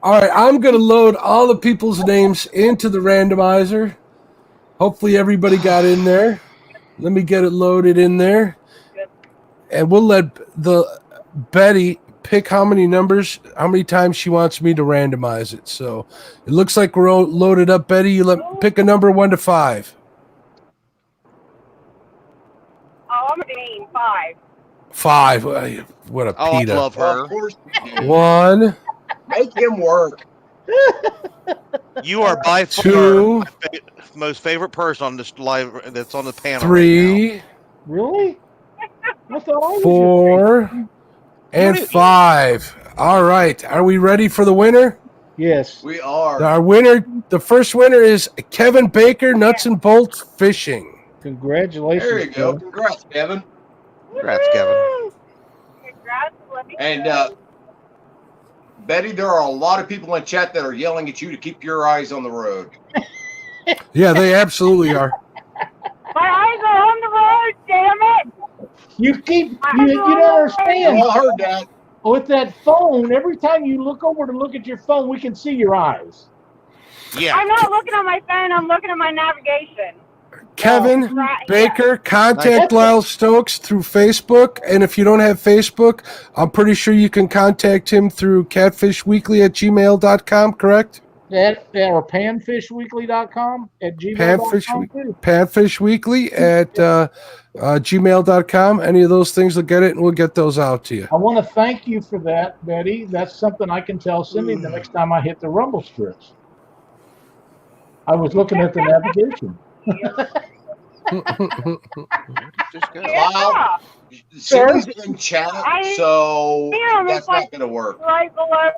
All right, I'm going to load all the people's names into the randomizer. Hopefully everybody got in there. Let me get it loaded in there. And we'll let Betty pick how many times she wants me to randomize it. So it looks like we're all loaded up. Betty, you pick a number 1 to 5. Oh, I'm doing 5. 5. What a Oh, I pita. love Well, her. of course you do. 1, Make him work. You are by far 2, my most favorite person on this live that's on the panel. 3, Really? I thought I was 4, and 5. All right. Are we ready for the winner? Yes. We are. Our winner, the first winner is Kevin Baker, Nuts and Bolts Fishing. Congratulations. There you go. Kevin. Congrats, Kevin. Congrats, Kevin. Congrats, let me And know. Betty, there are a lot of people in chat that are yelling at you to keep your eyes on the road. Yeah, they absolutely are. My eyes are on the road, damn it! You don't understand. We all heard that. With that phone, every time you look over to look at your phone, we can see your eyes. Yeah. I'm not looking at my phone, I'm looking at my navigation. Kevin Right, Baker, contact Lyle Stokes through Facebook. And if you don't have Facebook, I'm pretty sure you can contact him through catfishweekly@gmail.com, correct? Or panfishweekly.com at gmail.com too. Panfishweekly at gmail.com. Any of those things will get it, and we'll get those out to you. I want to thank you for that, Betty. That's something I can tell Cindy the next time I hit the rumble strips. I was looking at the navigation. Just go. Wow. Silly's in chat, so that's not going to work. Right below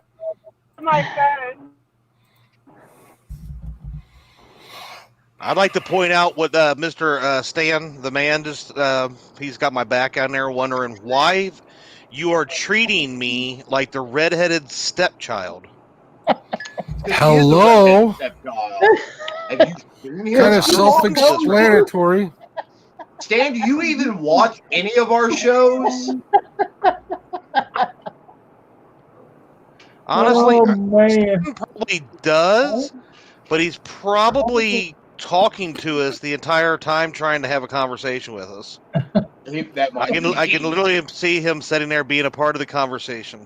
my phone. I'd like to point out what Mr. Stan, the man, just he's got my back on there wondering why you are treating me like the redheaded stepchild. Hello. Have you seen him? Kind of self-explanatory. Stan, do you even watch any of our shows? Honestly, Oh, man. Stan probably does, but he's probably talking to us the entire time, trying to have a conversation with us. That I can literally see him sitting there being a part of the conversation.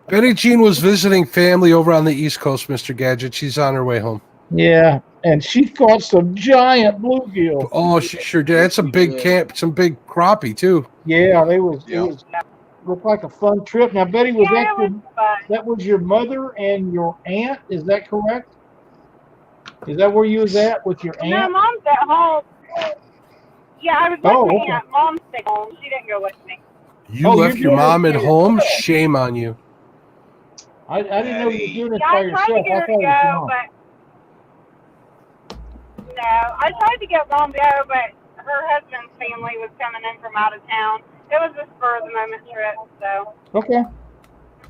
Betty Jean was visiting family over on the East Coast, Mr. Gadget. She's on her way home. Yeah, and she caught some giant bluegill. Oh, she sure did. That's a big camp, some big crappie too. Yeah, it was looked like a fun trip. Now, Betty, that was your mother and your aunt? Is that correct? Is that where you was at with your aunt? No, Mom's at home. Yeah, I was with my aunt. Mom stayed home. She didn't go with me. You left your mom at home? Shame on you. I didn't know you were doing it Yeah, by I yourself. tried to get her to go, but no, I tried to get Mom to go, but her husband's family was coming in from out of town. It was a spur of the moment trip, so. Okay.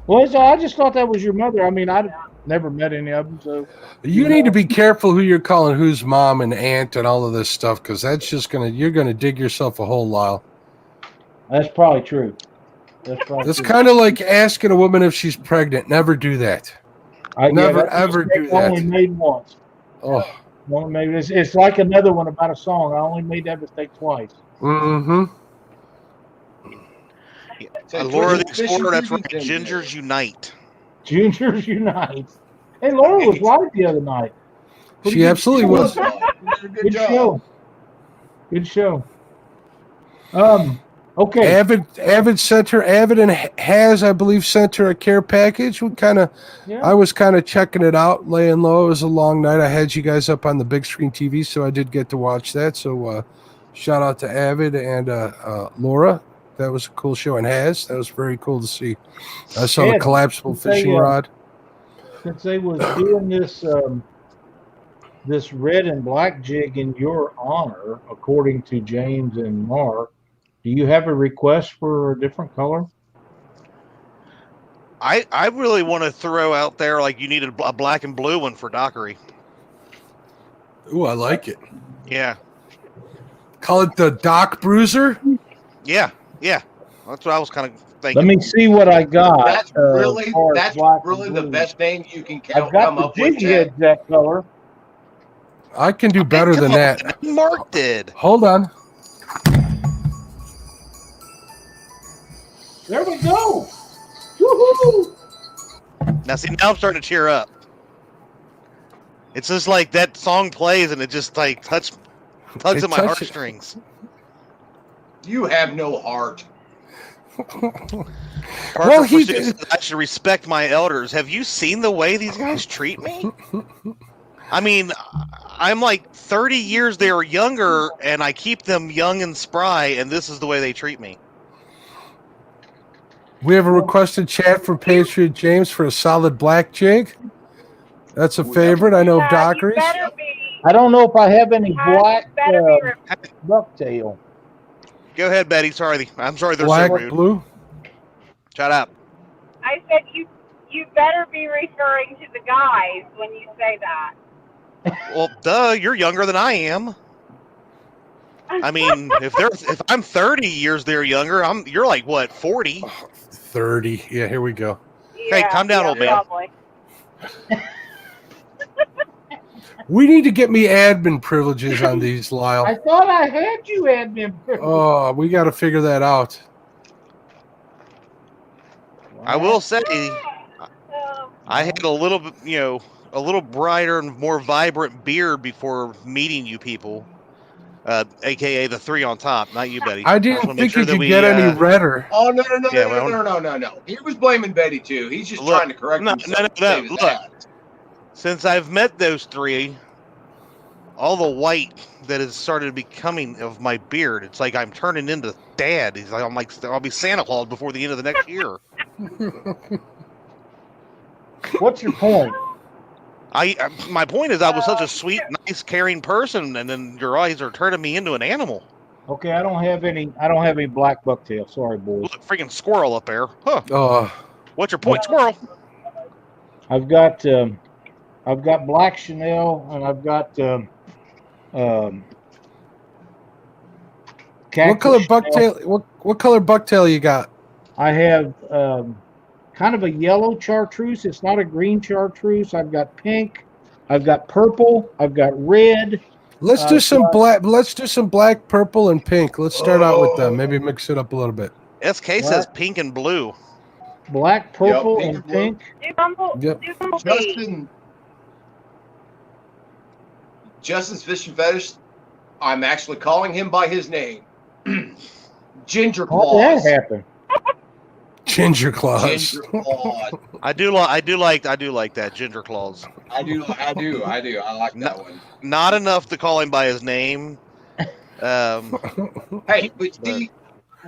Well, so I just thought that was your mother. I mean, I've never met any of them, so. You need to be careful who you're calling who's mom and aunt and all of this stuff, because that's just you're gonna dig yourself a hole, Lyle. That's probably true. That's kind of like asking a woman if she's pregnant. Never do that. Never ever do that. Only made once. Oh. Only made, it's like another one about a song. I only made that mistake twice. Mm-hmm. Laura the Explorer, that's right. Gingers Unite. Gingers Unite. Hey, Laura was right the other night. She absolutely was. Good show. Good show. Okay. Avid sent her. Avid and has, I believe, sent her a care package. I was kind of checking it out, laying low. It was a long night. I had you guys up on the big screen TV, so I did get to watch that. So shout out to Avid and Laura. That was a cool show. And that was very cool to see. I saw the collapsible fishing rod. Since they was doing this red and black jig in your honor, according to James and Mark, do you have a request for a different color? I really want to throw out there like you needed a black and blue one for Dockery. Ooh, I like it. Yeah. Call it the Doc Bruiser? Yeah. That's what I was kind of thinking. Let me see what I got. That's really the best name you can come up with. I've got the jig head that color. I can do better than that. Mark did. Hold on. There we go. Woo-hoo! Now I'm starting to cheer up. It's just like that song plays and it just like tugs at my heartstrings. You have no heart. Well, I should respect my elders. Have you seen the way these guys treat me? I mean, I'm like 30 years they were younger, and I keep them young and spry, and this is the way they treat me. We have a requested chat from Patriot James for a solid black jig. That's a favorite. I know Dockery's. I don't know if I have any black bucktail. Go ahead, Betty. I'm sorry they're black, so rude. Blue? Shut up. I said you better be referring to the guys when you say that. Well, duh, you're younger than I am. I mean, if I'm 30 years they're younger, you're like what, 40? 30. Yeah, here we go. Hey, calm down, old man. We need to get me admin privileges on these, Lyle. I thought I had you admin privileges. Oh, we got to figure that out. I will say, I had a little bit, a little brighter and more vibrant beard before meeting you people, aka the three on top, not you, Betty. I didn't think you could get any redder. Oh no! He was blaming Betty too. He's just trying to correct himself. No. Look, since I've met those three, all the white that has started becoming of my beard. It's like I'm turning into Dad. He's like, I'll be Santa Claus before the end of the next year. What's your point? My point is, I was such a sweet, nice, caring person, and then your eyes are turning me into an animal. Okay, I don't have any black bucktail. Sorry, boys. Look, freaking squirrel up there. Huh. What's your point, squirrel? I've got black Chanel, and I've got what color bucktail? What color bucktail you got? I have kind of a yellow chartreuse. It's not a green chartreuse. I've got pink. I've got purple. I've got red. Let's do some black. Let's do some black, purple, and pink. Let's start out with them. Maybe mix it up a little bit. SK says pink and blue. Black, purple, and pink. Yep. Justin's Fish and Fetish, I'm actually calling him by his name. Ginger Claus. How did that happen? Ginger Claus. Ginger Claus. I do like that Ginger Claus. I do. I like that one. Not enough to call him by his name. Hey, but see,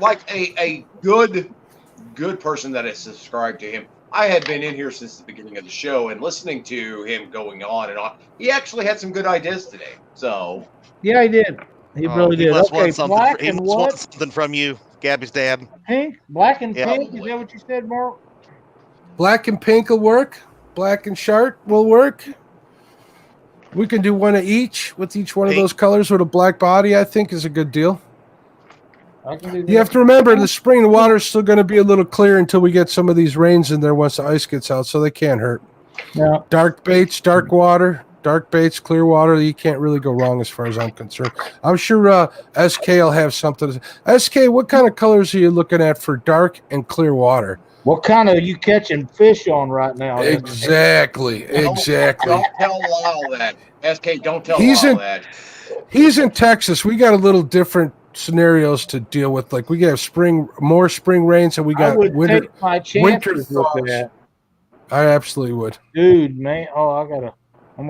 like a good person that has subscribed to him. I had been in here since the beginning of the show and listening to him going on and on. He actually had some good ideas today. So yeah, he did. He really did. Okay, black and what? Something from you, Gabby's dad. Pink, black and Yeah. pink. Is that what you said, Mark? Black and pink will work. Black and shark will work. We can do one of each with each one of those colors with a black body. I think is a good deal. I can do that. You have to remember, in the spring, the water's still going to be a little clear until we get some of these rains in there once the ice gets out, so they can't hurt. Yeah. Dark baits, dark water, dark baits, clear water. You can't really go wrong as far as I'm concerned. I'm sure SK will have something. SK, what kind of colors are you looking at for dark and clear water? What kind of you catching fish on right now? Exactly. Don't tell Lyle that. SK, don't tell Lyle that. He's in Texas. We got a little different scenarios to deal with. Like we got more spring rains, and we got winter. Take my winter chances with that. I absolutely would. Dude, man. Oh, I'm going to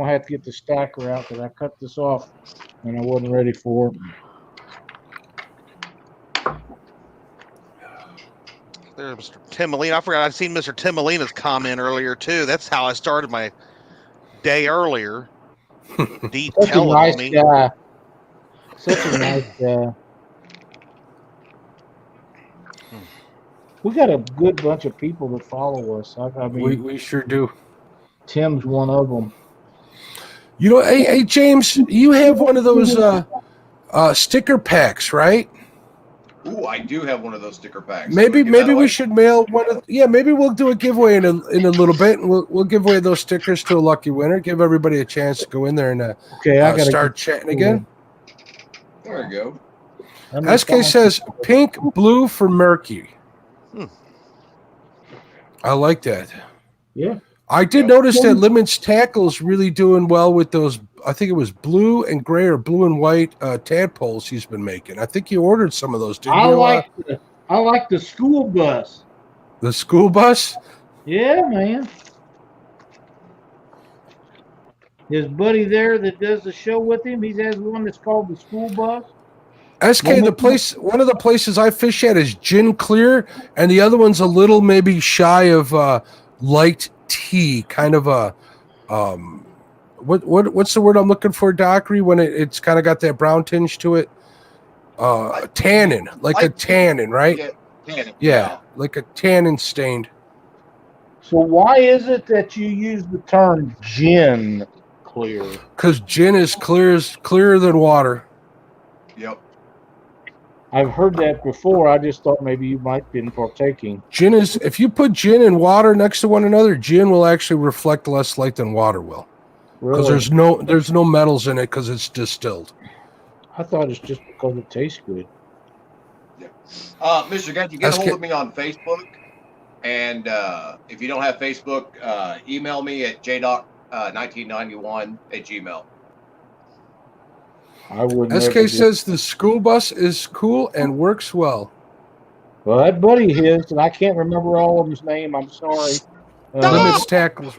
have to get the stacker out because I cut this off and I wasn't ready for it. There's Mr. Tim Molina. I forgot I've seen Mr. Tim Molina's comment earlier, too. That's how I started my day earlier. Such a nice guy. Such a nice guy. We got a good bunch of people that follow us. I mean, we sure do. Tim's one of them. You know, hey James, you have one of those sticker packs, right? Ooh, I do have one of those sticker packs. Maybe we should mail one of. Yeah, maybe we'll do a giveaway in a little bit, and we'll give away those stickers to a lucky winner. Give everybody a chance to go in there and I gotta start chatting again. There you go. SK says pink, blue for murky. I like that. Yeah. I did notice that Lemon's Tackle's really doing well with those. I think it was blue and gray or blue and white tadpoles he's been making. I think you ordered some of those, didn't you? I like the school bus. The school bus? Yeah, man. His buddy there that does the show with him, he has one that's called the school bus. SK, one of the places I fish at is gin clear, and the other one's a little maybe shy of light tea, kind of a what's the word I'm looking for, Dockery, when it's kind of got that brown tinge to it? Tannin, like a tannin, right? Yeah, tannin. Yeah, like a tannin stained. So why is it that you use the term gin clear? Because gin is clearer than water. Yep. I've heard that before. I just thought maybe you might have been partaking. Gin is, if you put gin and water next to one another, gin will actually reflect less light than water will. Because there's no metals in it because it's distilled. I thought it's just because it tastes good. Yeah. Mr. Ganji, get a hold of me on Facebook. And if you don't have Facebook, email me at jdoc1991@gmail.com. I would. SK says the school bus is cool and works well. Well, that buddy of his, and I can't remember all of his name. I'm sorry. Lemon's Tackles.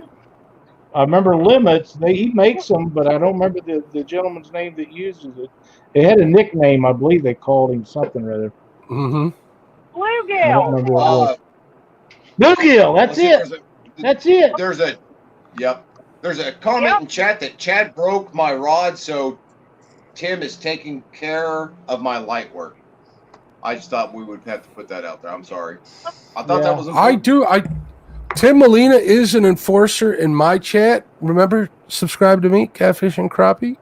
I remember Limits. He makes them, but I don't remember the gentleman's name that uses it. It had a nickname, I believe they called him something or other. Mm-hmm. I don't Bluegill. remember what it was. Bluegill. That's let's see, it. That's it. There's a comment Yep. in chat that Chad broke my rod, so Tim is taking care of my light work. I just thought we would have to put that out there. I'm sorry. I thought Yeah. that was important. Tim Molina is an enforcer in my chat. Remember, subscribe to me, Catfish and Crappie.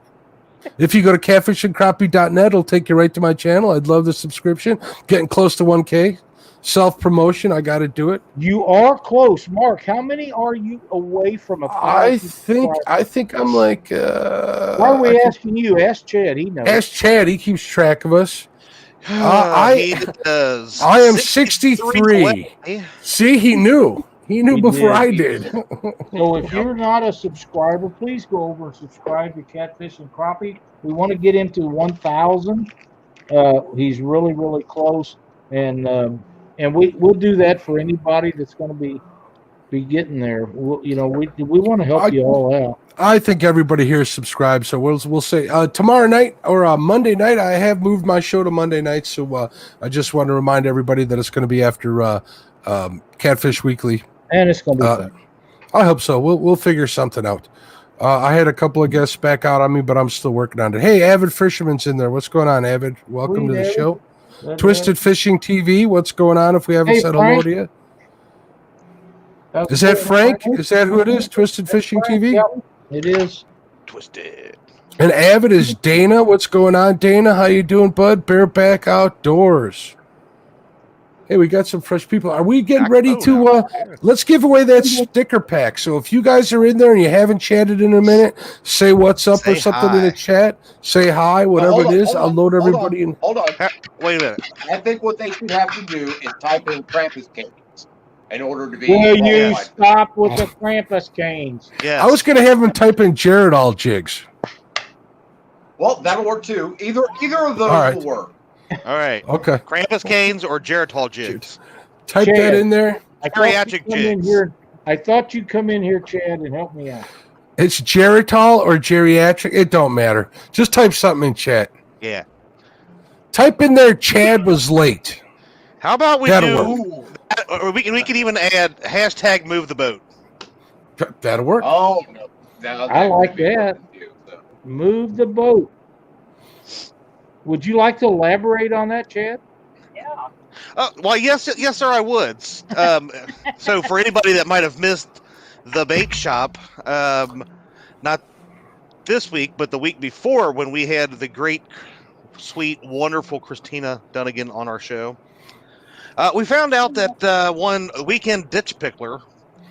If you go to catfishandcrappie.net, it'll take you right to my channel. I'd love the subscription. Getting close to 1K. Self-promotion, I got to do it. You are close, Mark. How many are you away from a 1,000? I think I'm like. Why are we asking you? Ask Chad. He knows. Ask Chad. He keeps track of us. He does. I am 63. See, he knew. He knew He before did. I did. So if you're not a subscriber, please go over and subscribe to Catfish and Crappie. We want to get him to 1,000. He's really, really close, and we'll do that for anybody that's going to be getting there. We want to help you all out. I think everybody here is subscribed, so we'll say tomorrow night or Monday night. I have moved my show to Monday night, so I just want to remind everybody that it's going to be after Catfish Weekly. And it's going to be fun. I hope so. We'll figure something out. I had a couple of guests back out on me, but I'm still working on it. Hey, Avid Fisherman's in there. What's going on, Avid? Welcome to the Avid. show. Twisted Fishing TV. What's going on? If we haven't said hello to you, is that Frank? Is that who it is? Twisted Fishing TV. Yep, it is. Twisted. And Avid is Dana. What's going on, Dana? How you doing, bud? Bareback Outdoors. Hey, we got some fresh people. Are we getting ready to let's give away that sticker pack? So if you guys are in there and you haven't chatted in a minute, say what's up or something in the chat. Say hi, whatever it is. I'll load everybody in. Hold on. Wait a minute. I think what they should have to do is type in Krampus canes in order to be. Will you stop with the Krampus canes? Yeah. I was going to have him type in Jared all jigs. Well, that'll work too. Either of those will work. All right. Okay. Krampus canes or Geritol jigs. Type Chad, that in there. Geriatric jigs. I thought you'd come in here, Chad, and help me out. It's Geritol or geriatric. It don't matter. Just type something in chat. Yeah. Type in there, Chad was late. How about we That'll or we can even add hashtag move the boat. That'll work. Oh, no. I like that. Move the boat. Would you like to elaborate on that, Chad? Yeah. Well, yes, sir, I would. So for anybody that might have missed the bait shop, not this week, but the week before when we had the great, sweet, wonderful Christina Dunnigan on our show, we found out that one weekend ditch pickler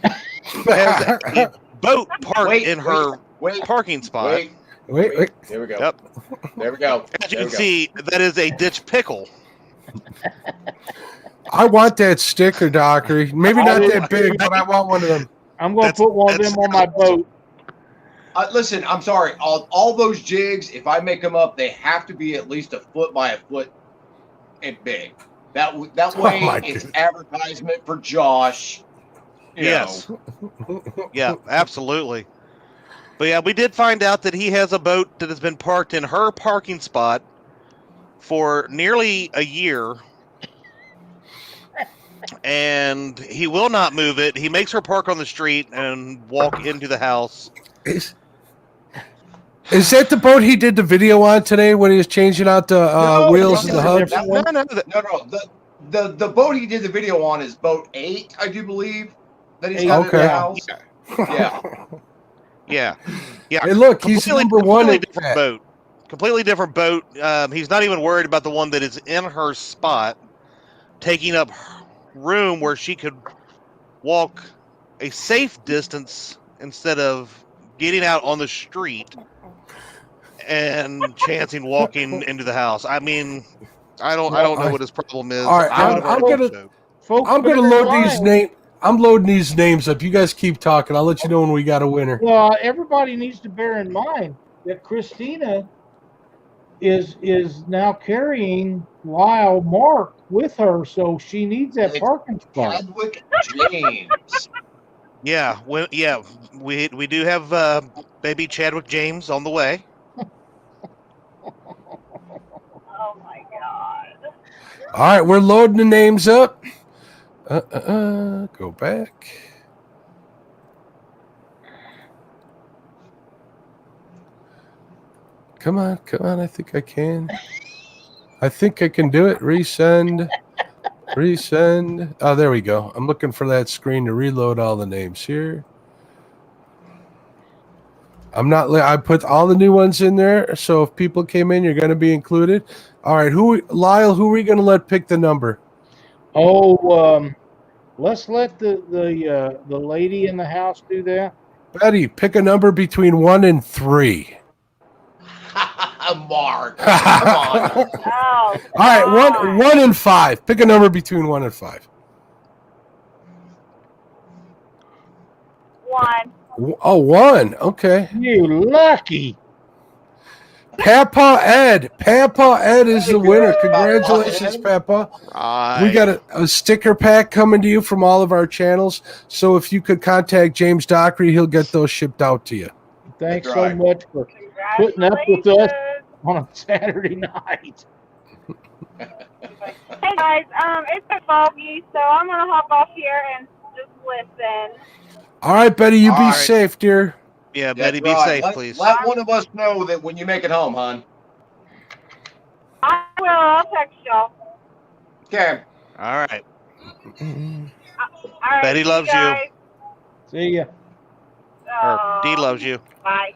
has a boat parked in her parking spot. Wait. There we go. Yep. There we go. As you can see, that is a ditch pickle. I want that sticker, Dockery. Maybe not that big, but I want one of them. I'm going to put one of them on my boat. Listen, I'm sorry. All those jigs, if I make them up, they have to be at least a foot by a foot and big. That way, it's advertisement for Josh. Yes. Yeah, absolutely. But yeah, we did find out that he has a boat that has been parked in her parking spot for nearly a year. And he will not move it. He makes her park on the street and walk into the house. Is that the boat he did the video on today when he was changing out the wheels and the hubs? No. The boat he did the video on is boat 8, I do believe, that he's got in the house. Yeah. Hey, look, he's number one. Completely different boat. He's not even worried about the one that is in her spot, taking up room where she could walk a safe distance instead of getting out on the street and chancing walking into the house. I mean, I don't know what his problem is. All right, I'm gonna load these names. I'm loading these names up. You guys keep talking. I'll let you know when we got a winner. Well, everybody needs to bear in mind that Christina is now carrying Lyle Mark with her, so she needs that parking spot. Chadwick James. Yeah, we do have baby Chadwick James on the way. Oh my god. All right, we're loading the names up. Go back. Come on. I think I can. I think I can do it. Resend. Oh, there we go. I'm looking for that screen to reload all the names here. I put all the new ones in there, so if people came in, you're going to be included. All right, Lyle, who are we going to let pick the number? Oh, let's let the lady in the house do that. Betty, pick a number between 1 and 3. Mark, come on. Oh. All right, 1 and 5. Pick a number between 1 and 5. 1. Oh, 1. Okay. You lucky. Papa Ed is the winner. Congratulations, Papa. Right. We got a sticker pack coming to you from all of our channels. So if you could contact James Dockery, he'll get those shipped out to you. Thanks That's so right. much for putting up with us on a Saturday night. Hey guys, it's a foggy, so I'm gonna hop off here and just listen. All right, Betty, you All be right. safe, dear. Yeah, That's Betty, be right. safe, let, please. Let one of us know that when you make it home, hon. I will. I'll text y'all. Okay. All right. All right, Betty see loves you. guys. See ya. Or Dee loves you. Bye.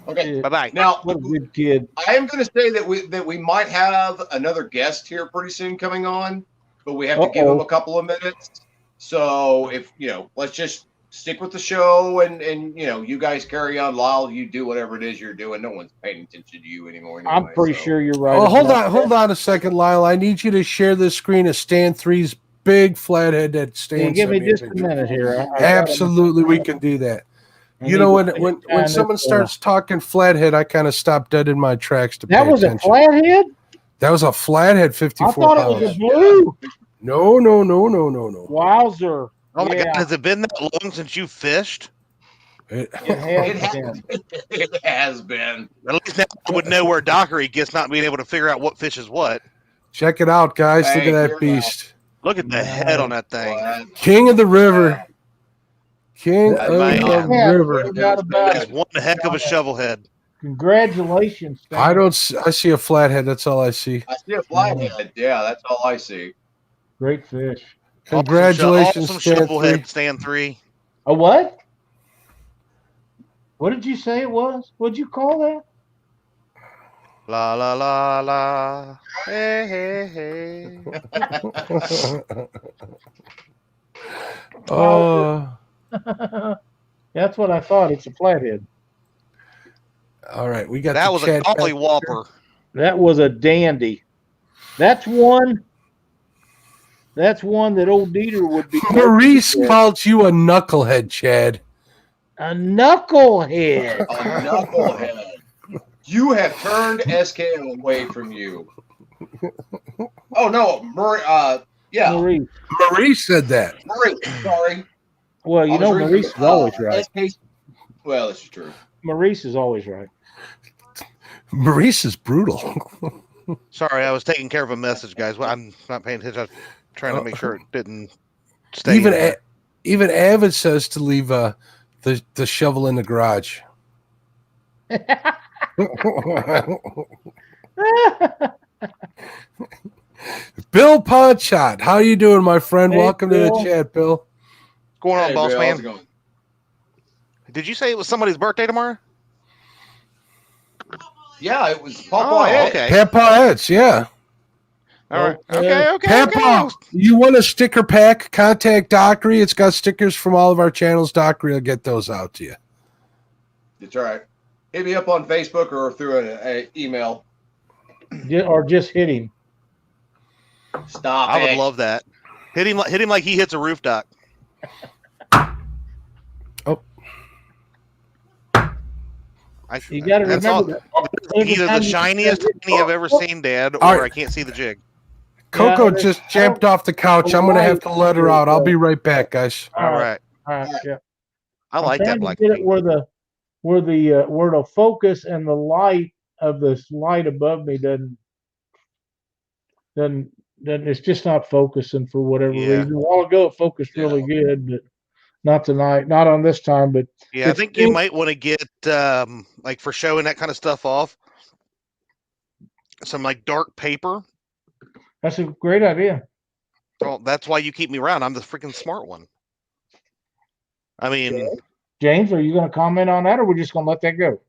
Okay. Bye-bye. Now, What a good kid. I am going to say that we might have another guest here pretty soon coming on, but we have to give him a couple of minutes. So if let's just stick with the show and you guys carry on. Lyle, you do whatever it is you're doing. No one's paying attention to you anymore. Anyway, I'm pretty sure you're right. Oh, hold on a second, Lyle. I need you to share this screen of Stan 3's big flathead that Yeah, Stan give me sent just a picture. minute here. Absolutely, we can do that. You know, when someone starts talking flathead, I kind of stop dead in my tracks to pay That was attention. a flathead? That was a flathead, 54 I thought pounds. it was a blue. No. Wowzer. Oh my Yeah, God, has it been that long since you fished? it has been. It has been. At least now I would know where Dockery gets not being able to figure out what fish is what. Check it out, guys. Hey, Look at that here beast. Look at the head on that thing. Well, King of the river. King of Man. the Yeah, river. no doubt about He's it. one heck of a shovelhead. Congratulations. Stan. I see a flathead. That's all I see. I see a flathead. Yeah, that's all I see. Great fish. Congratulations, awesome Stan 3. shovelhead, Stan 3. A what? What did you say it was? What'd you call that? La la la la. Hey hey hey. Oh. That's what I thought. It's a flathead. All right, we got That the was a chat golly back. whopper. That was a dandy. That's one that old Dieter would be. Maurice called you a knucklehead, Chad. A knucklehead. A knucklehead. You have turned SKO away from you. Oh no, Murray. Yeah, Maurice. Maurice said that. Murray. Sorry. Well, I you was know reading, Maurice is always right. SK well, this is true. Maurice is always right. Maurice is brutal. Sorry, I was taking care of a message, guys. Well, I'm not paying attention. I was trying to make sure it didn't stay. Even Avid says to leave the shovel in the garage. Bill Ponchot, how you doing, my friend? Hey, Welcome to Bill. the chat, Bill. What's going on, Hey, boss Bill, man? how's it going? Did you say it was somebody's birthday tomorrow? Yeah, it was Papa Oh, Ed. okay. Papa Eds, yeah. All right. Okay. Okay. Papa, you want a sticker pack? Contact Dockery. It's got stickers from all of our channels. Dockery will get those out to you. That's right. Hit me up on Facebook or through an email. Or just hit him. Stop I it. would love that. Hit him like he hits a roof duck. Oh. You got to That's remember all- that. Either the shiniest penny I've ever seen, Dad, or All right. I can't see the jig. Coco Yeah, just jumped off the couch. I'm going to have to let her out. I'll be right back, guys. All right. All right, yeah. I I'm like trying that to black get it paint. where the focus and the light of this light above me doesn't it's just not focusing for whatever Yeah. reason. A while ago it focused really good, but not tonight, not on this time. But Yeah, I it's think you might want to get like for showing that kind of stuff off, some like dark paper. that's a great idea. Well, that's why you keep me around. I'm the freaking smart one. I mean, James, are you going to comment on that, or we're just going to let that go?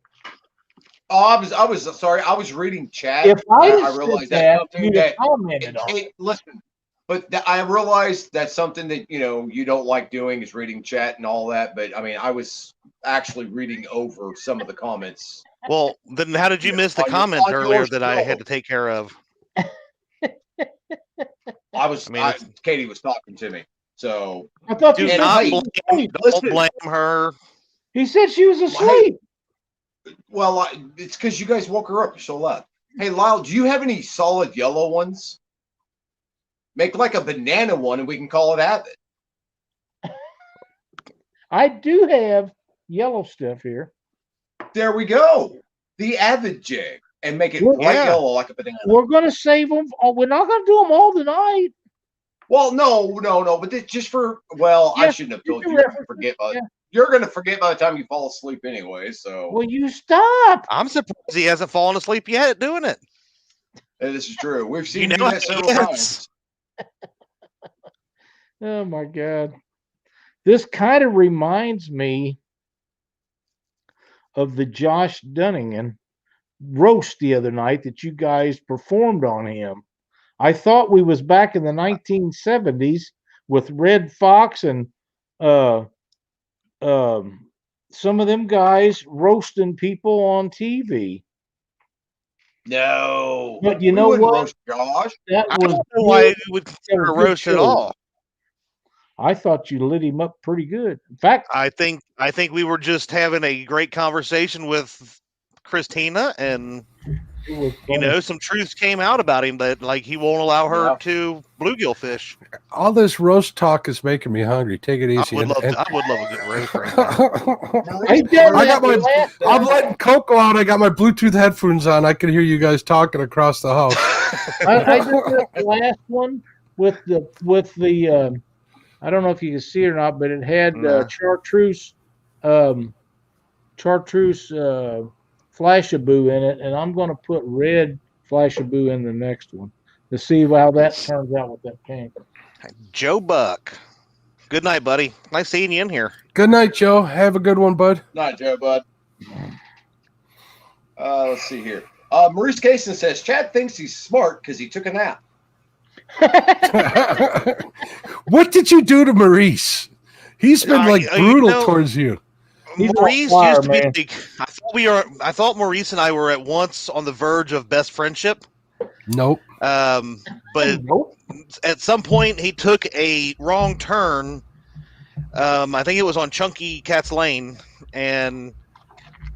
Oh, I was sorry. I was reading chat. If I'd have I said realized that, that's something you'd have that commented on it. listen, but I realized that's something that you don't like doing is reading chat and all that. But I mean, I was actually reading over some of the comments. well, then how did you miss the on your comment on earlier your that I had show. to take care of? I mean, Katie was talking to me, so I thought you do said not she hey, was blame, asleep. don't listen. blame her. He said she was Hey, asleep. well, it's because you guys woke her up. You're so loud. Hey, Lyle, do you have any solid yellow ones? Make like a banana one, and we can call it Avid. I do have yellow stuff here. There we go. The Avid jig, and make it Well, bright Yeah. yellow like a banana. We're going to save them. Oh, we're not going to do them all tonight. Well, no, but just for I Yeah, shouldn't have you told can you. You're gonna reference it. forget by Yeah. you're gonna forget by the time you fall asleep anyway. So Will you stop? I'm surprised he hasn't fallen asleep yet doing it. this is true. We've seen You you do know that how he several is. times. Oh my God. This kind of reminds me of the Josh Dunningen roast the other night that you guys performed on him. I thought we was back in the 1970s with Red Fox and uh, some of them guys roasting people on TV. No, But you we know wouldn't what? roast Josh. That I was don't know why good. you would That consider was a good roast at show. all. I thought you lit him up pretty good. In fact, I think we were just having a great conversation with Christina, and it was funny. some truths came out about him that like he won't allow her Yeah. to bluegill fish. All this roast talk is making me hungry. Take it I easy. would love a good roast right now. I done I that got my. last I'm time. letting Coco out. I got my Bluetooth headphones on. I can hear you guys talking across the house. I did that last one with the I don't know if you can see it or not, but it had Nah. chartreuse chartreuse flashaboo in it, and I'm going to put red flashaboo in the next one to see how that turns out with that paint. Joe Buck. Good night, buddy. Nice seeing you in here. Good night, Joe. Have a good one, bud. Not Joe, bud. Let's see here. Maurice Cason says Chad thinks he's smart because he took a nap. What did you do to Maurice? He's been like you brutal know- towards you. He's on Maurice fire, used to be man. like, I thought Maurice and I were at once on the verge of best friendship. Nope. But Nope. at some point he took a wrong turn. I think it was on Chunky Cat's Lane, and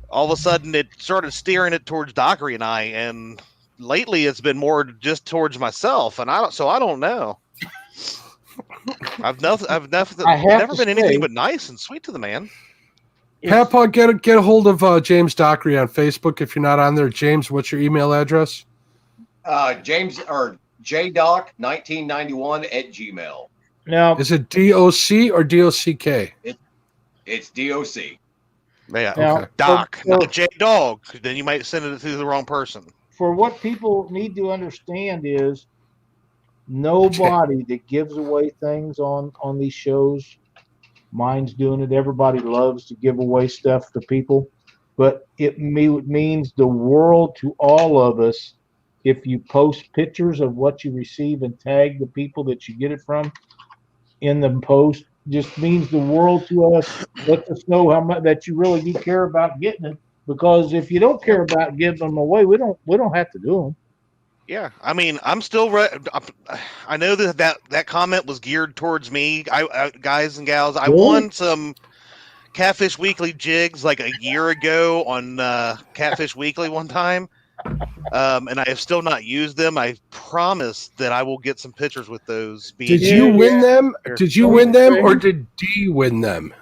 all of a sudden it started steering it towards Dockery and I, and lately it's been more just towards myself, and I don't know. I've never been anything but nice and sweet to the man. Papa, get a hold of James Dockery on Facebook if you're not on there. James, what's your email address? James or jdoc1991 at Gmail. Now, Is it DOC or DOCK? It's DOC. Yeah, now Doc, for- not J Dog. Then you might send it to the wrong person. for what people need to understand is nobody that gives away things on these shows minds doing it. Everybody loves to give away stuff to people, but it means the world to all of us if you post pictures of what you receive and tag the people that you get it from in the post. Just means the world to us. Let us know how much that you really do care about getting it, because if you don't care about giving them away, we don't have to do them. Yeah, I mean, I'm still. I know that comment was geared towards me. I guys and gals, I Really? won some Catfish Weekly jigs like a year ago on Catfish Weekly one time. And I have still not used them. I promise that I will get some pictures with those. Did you win them? Did you win them, or Okay. did D win them?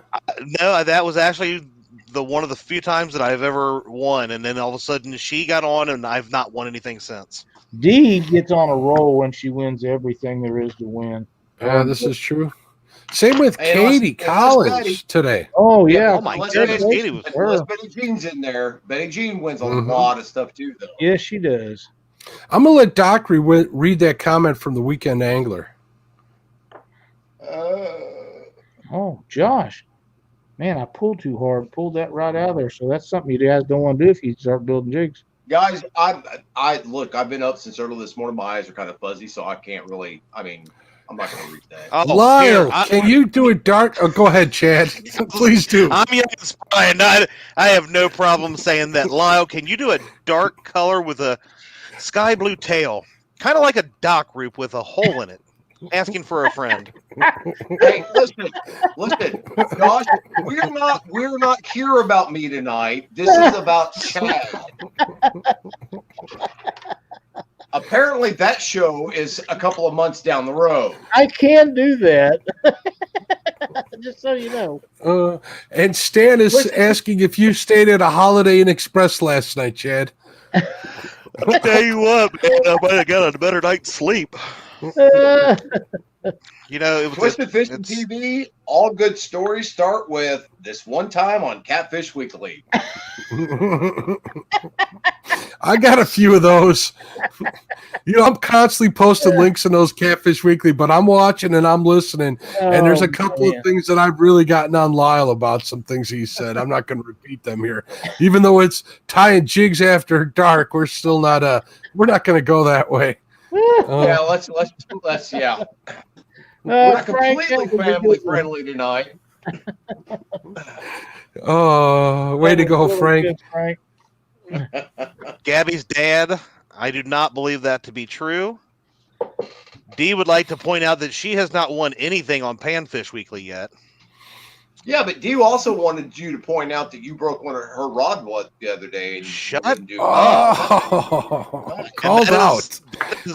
No, that was actually one of the few times that I've ever won, and then all of a sudden she got on, and I've not won anything since. Dee gets on a roll when she wins everything there is to win. Yeah, this is true. Same with Hey, Katie and let's Collins Betty. today. Oh yeah, Oh my Let's goodness, Betty, Katie was. let's Betty Jean's in there. Betty Jean wins a Mhm. lot of stuff too, though. yes she does. I'm gonna let Doc read that comment from the Weekend Angler. Oh Josh, man, I pulled too hard. Pulled that right out of there. So that's something you guys don't want to do if you start building jigs. Guys, I look. I've been up since early this morning. My eyes are kind of fuzzy, so I can't really. I mean, I'm not going to read that. Oh, Lyle, here, can you do it dark? Oh, go ahead, Chad. Please do. I'm young as Brian. I have no problem saying that. Lyle, can you do a dark color with a sky blue tail? Kind of like a dock root with a hole in it. Asking for a friend. Hey, listen, Josh. We're not here about me tonight. This is about Chad. Apparently, that show is a couple of months down the road. I can do that. Just so you know. And Stan is asking if you stayed at a Holiday Inn Express last night, Chad. I'll tell you what, man, I might have got a better night's sleep. You know, it was Twisted Fishing TV. All good stories start with this one time on Catfish Weekly. I got a few of those. You know, I'm constantly posting links in those Catfish Weekly, but I'm watching and I'm listening. And there's a couple of things that I've really gotten on Lyle about, some things he said. I'm not going to repeat them here. Even though it's tying jigs after dark, we're still not we're not going to go that way. Yeah, let's yeah. We're not completely family friendly tonight. Oh, way to go, Frank. Gabby's dad, I do not believe that to be true. Dee would like to point out that she has not won anything on Panfish Weekly yet. Yeah, but Dee also wanted you to point out that you broke one of her rod the other day. And Shut up! Called out.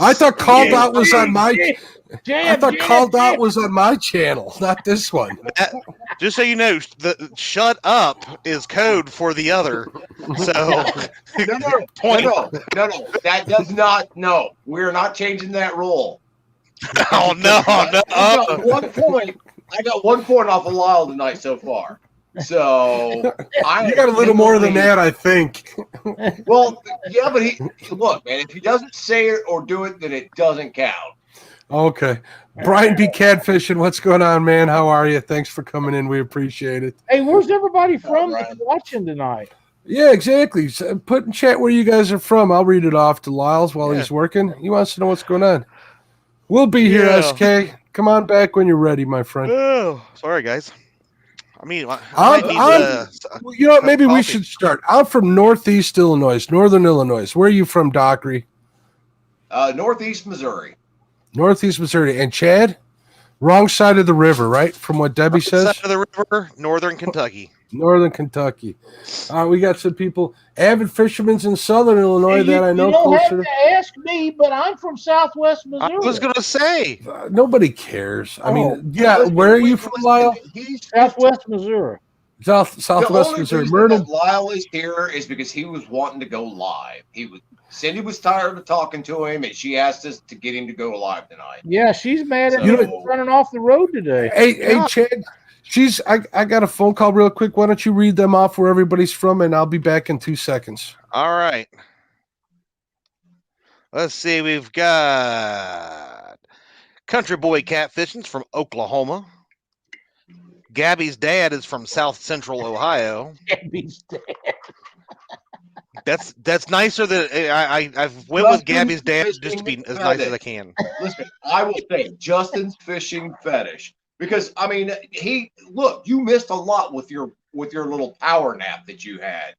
I thought called out was on my. I thought called out was on my channel, not this one. Just so you know, the shut up is code for the other. So no. That does not. No, we're not changing that rule. Oh no. I got 1 point off of Lyle tonight so far. So you got a little more than that, I think. Well, yeah, but look, man. If he doesn't say it or do it, then it doesn't count. Okay. Brian B. Catfishing, what's going on, man? How are you? Thanks for coming in. We appreciate it. Hey, where's everybody from that's watching tonight? Yeah, exactly. So put in chat where you guys are from. I'll read it off to Lyles while he's working. He wants to know what's going on. We'll be here, SK. Come on back when you're ready, my friend. Oh, sorry, guys. I mean, you know what? Maybe we should start. I'm from Northeast Illinois, Northern Illinois. Where are you from, Dockery? Northeast Missouri. Northeast Missouri. And Chad? Wrong side of the river, right? From what Debbie says? Side of the river, Northern Kentucky. Northern Kentucky. We got some people, avid fishermen in Southern Illinois that I know. You don't have to ask me, but I'm from Southwest Missouri. I was going to say. Nobody cares. I mean, where are you from, Lyle? Southwest Missouri. Southwest Missouri. Myrtle. Lyle is here is because he was wanting to go live. Cindy was tired of talking to him, and she asked us to get him to go live tonight. Yeah, she's mad at me running off the road today. Hey, Chad. I got a phone call real quick. Why don't you read them off where everybody's from, and I'll be back in 2 seconds. All right. Let's see. We've got Country Boy Catfishing's from Oklahoma. Gabby's dad is from South Central Ohio. Gabby's dad. That's nicer than I've went with Gabby's dad just to be as nice as I can. Listen, I will say Justin's fishing fetish. Because I mean, you missed a lot with your little power nap that you had.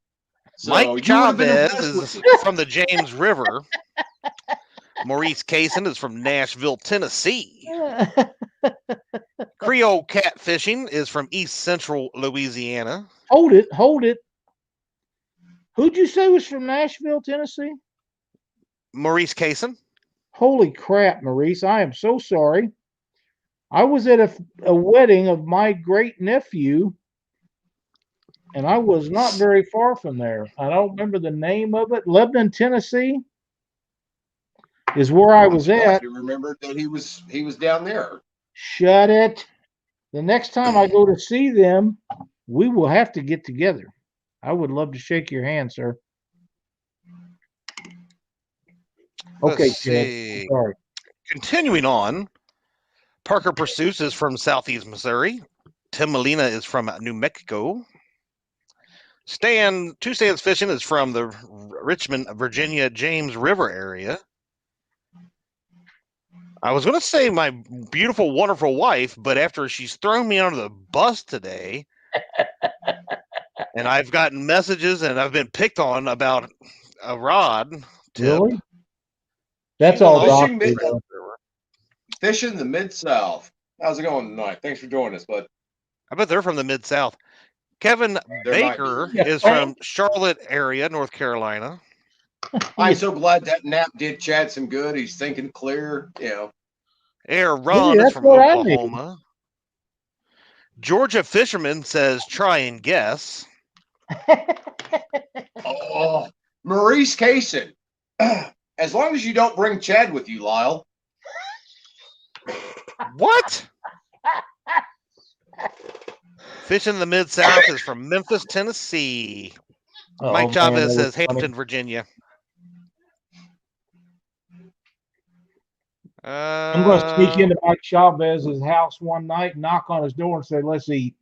So Mike Chavez is from the James River. Maurice Kaysen is from Nashville, Tennessee. Creole Catfishing is from East Central Louisiana. Hold it. Who'd you say was from Nashville, Tennessee? Maurice Kaysen. Holy crap, Maurice! I am so sorry. I was at a wedding of my great nephew, and I was not very far from there. I don't remember the name of it. Lebanon, Tennessee, is where I was at. You remembered that he was down there. Shut it. The next time I go to see them, we will have to get together. I would love to shake your hand, sir. Okay, Let's see. sorry. Continuing on, Parker Pursuits is from Southeast Missouri. Tim Molina is from New Mexico. Two Stands Fishing is from the Richmond, Virginia, James River area. I was going to say my beautiful, wonderful wife, but after she's thrown me under the bus today, and I've gotten messages and I've been picked on about a rod tip. Really? That's all. Fishing the Mid-South. How's it going tonight? Thanks for joining us, bud. I bet they're from the Mid-South. Kevin Baker is from Charlotte area, North Carolina. I'm so glad that nap did Chad some good. He's thinking clear, Air Ron is from Oklahoma. Georgia Fisherman says, try and guess. Oh, Maurice Kaysen. As long as you don't bring Chad with you, Lyle. What? Fish in the Mid-South is from Memphis, Tennessee. Mike Chavez says Hampton, Virginia. I'm going to sneak into Mike Chavez's house one night, and knock on his door, and say, "Let's eat."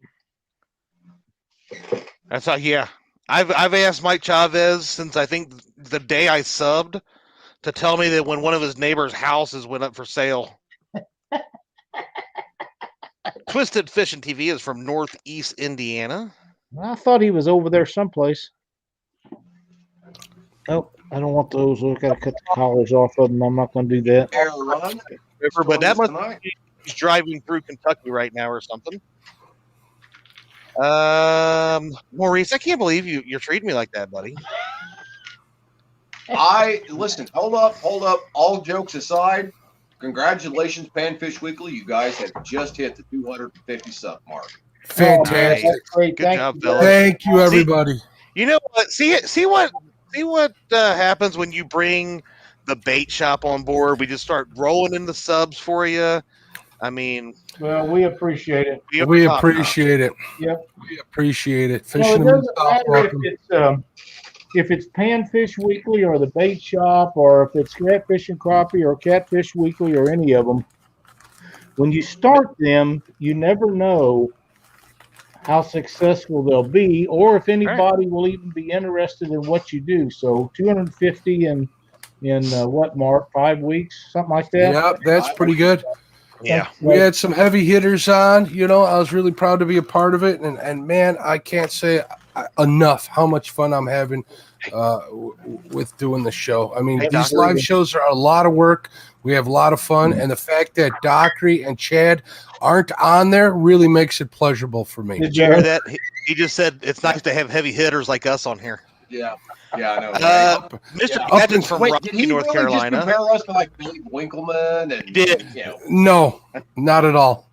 That's how. Yeah, I've asked Mike Chavez since I think the day I subbed to tell me that when one of his neighbors' houses went up for sale. Twisted Fishing TV is from Northeast Indiana. I thought he was over there someplace. Oh, I don't want those. I've got to cut the collars off of them. I'm not going to do that. But that must be he's driving through Kentucky right now or something. Maurice, I can't believe you're treating me like that, buddy. Listen, hold up. All jokes aside, congratulations, Panfish Weekly. You guys have just hit the 250 sub mark. Fantastic. Great. Good job, fellas. Thank you, everybody. You know what? See what happens when you bring the bait shop on board. We just start rolling in the subs for you. I mean, well, we appreciate it. We appreciate it. Yep, we appreciate it. Fishing it doesn't matter if it's Panfish Weekly or the Bait Shop, or if it's Catfish and Crappie or Catfish Weekly or any of them. When you start them, you never know how successful they'll be, or if anybody will even be interested in what you do. So 250 in what, Mark, 5 weeks, something like that? Yep, that's pretty good. Yeah. We had some heavy hitters on, I was really proud to be a part of it. And man, I can't say enough how much fun I'm having with doing the show. I mean, these live shows are a lot of work. We have a lot of fun. And the fact that Dockery and Chad aren't on there really makes it pleasurable for me. Did you hear that? He just said it's nice to have heavy hitters like us on here. Yeah, I know. Mr. Gadget's from Rocky, North Carolina. Just compare us to like Babe Winkleman and did. No, not at all.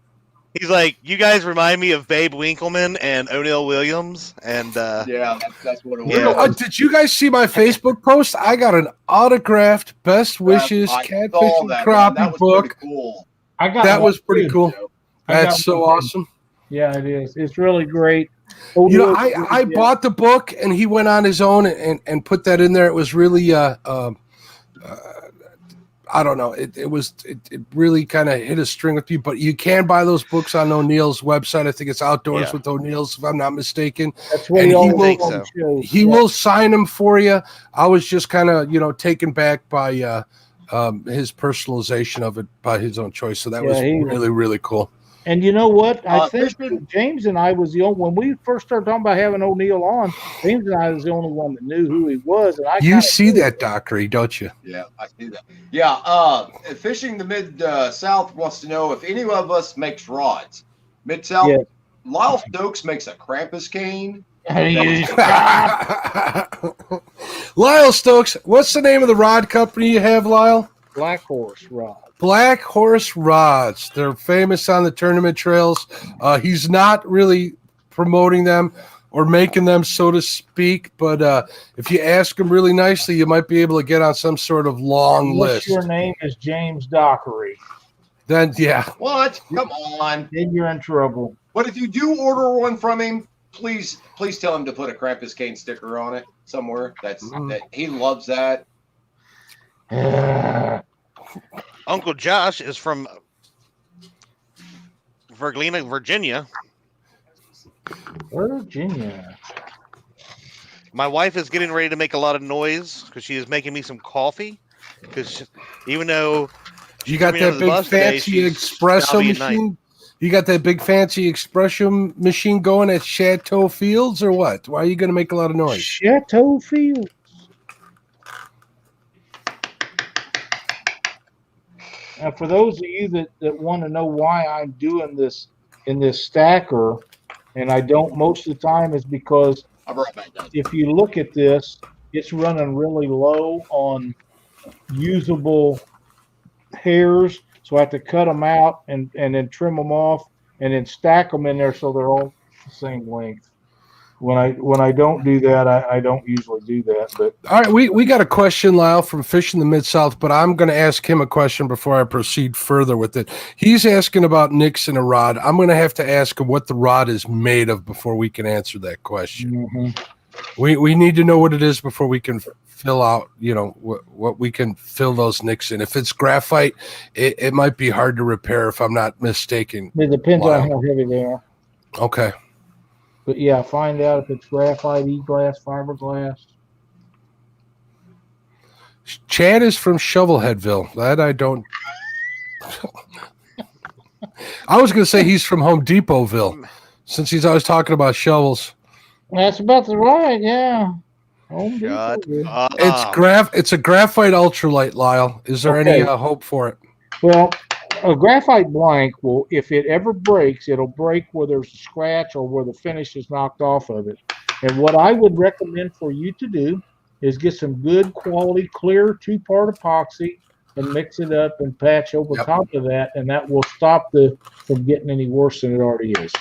He's like, you guys remind me of Babe Winkleman and O'Neill Williams, and that's what it was. Did you guys see my Facebook post? I got an autographed Best Wishes Catfish and Crappie book. Cool. That was pretty cool. That's so awesome. Yeah, it is. It's really great. I bought the book, and he went on his own and put that in there. It was really I don't know. It really kind of hit a string with people. But you can buy those books on O'Neill's website. I think it's Outdoors with O'Neill's, if I'm not mistaken. That's what he will sign them for you. I was just kind of taken back by his personalization of it by his own choice. So that was really, really cool. And you know what? I think James and I was the only, when we first started talking about having O'Neill on, James and I was the only one that knew who he was. And you see that, Dockery, don't you? Yeah, I see that. Yeah, Fishing the Mid-South wants to know if any of us makes rods. Mid-South, Lyle Stokes makes a Krampus cane. You stop. Lyle Stokes, what's the name of the rod company you have, Lyle? Black Horse Rod. Black Horse Rods. They're famous on the tournament trails. He's not really promoting them or making them, so to speak, but if you ask him really nicely, you might be able to get on some sort of long Unless list. your name is James Dockery. Then, yeah. What? Come on. Then you're in trouble. But if you do order one from him, please tell him to put a Krampus cane sticker on it somewhere. That he loves that. Uncle Josh is from Virginia, Virginia. Virginia. My wife is getting ready to make a lot of noise because she is making me some coffee. Because even though you got that big fancy espresso machine, you got that big fancy espresso machine going at Chateau Fields or what? Why are you going to make a lot of noise? Chateau Fields. Now, for those of you that want to know why I'm doing this in this stacker, and I don't most of the time, is because if you look at this, it's running really low on usable hairs, so I have to cut them out and then trim them off and then stack them in there so they're all the same length. When I don't do that, I don't usually do that. But all right, we got a question, Lyle, from Fish in the Mid-South, but I'm going to ask him a question before I proceed further with it. He's asking about nicks in a rod. I'm going to have to ask him what the rod is made of before we can answer that question. Mm-hmm. We need to know what it is before we can fill out, what we can fill those nicks in. If it's graphite, it might be hard to repair if I'm not mistaken. It depends on how heavy they are. Okay. But yeah, find out if it's graphite, e-glass, fiberglass. Chad is from Shovelheadville. That I don't. I was going to say he's from Home Depotville, since he's always talking about shovels. That's about the right, yeah. It's a graphite ultralight, Lyle. Is there any hope for it? Well, a graphite blank will, if it ever breaks, it'll break where there's a scratch or where the finish is knocked off of it. And what I would recommend for you to do is get some good quality clear 2-part epoxy and mix it up and patch over top of that, and that will stop from getting any worse than it already is.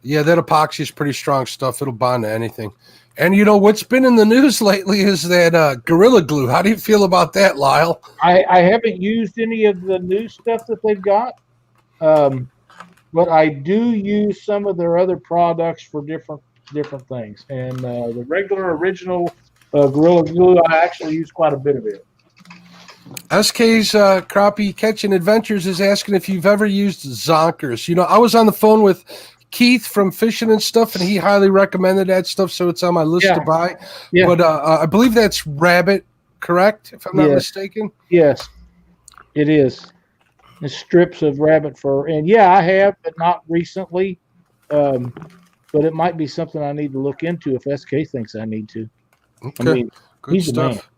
Yeah, that epoxy is pretty strong stuff. It'll bond to anything. And what's been in the news lately is that Gorilla Glue. How do you feel about that, Lyle? I haven't used any of the new stuff that they've got, but I do use some of their other products for different things. And the regular original Gorilla Glue, I actually use quite a bit of it. SK's Crappie Catching Adventures is asking if you've ever used Zonkers. I was on the phone with Keith from Fishing and Stuff, and he highly recommended that stuff, so it's on my list to buy. Yeah. But I believe that's rabbit, correct? If I'm not mistaken. Yes, it is. It's strips of rabbit fur, and I have, but not recently. But it might be something I need to look into if SK thinks I need to. Okay, good stuff.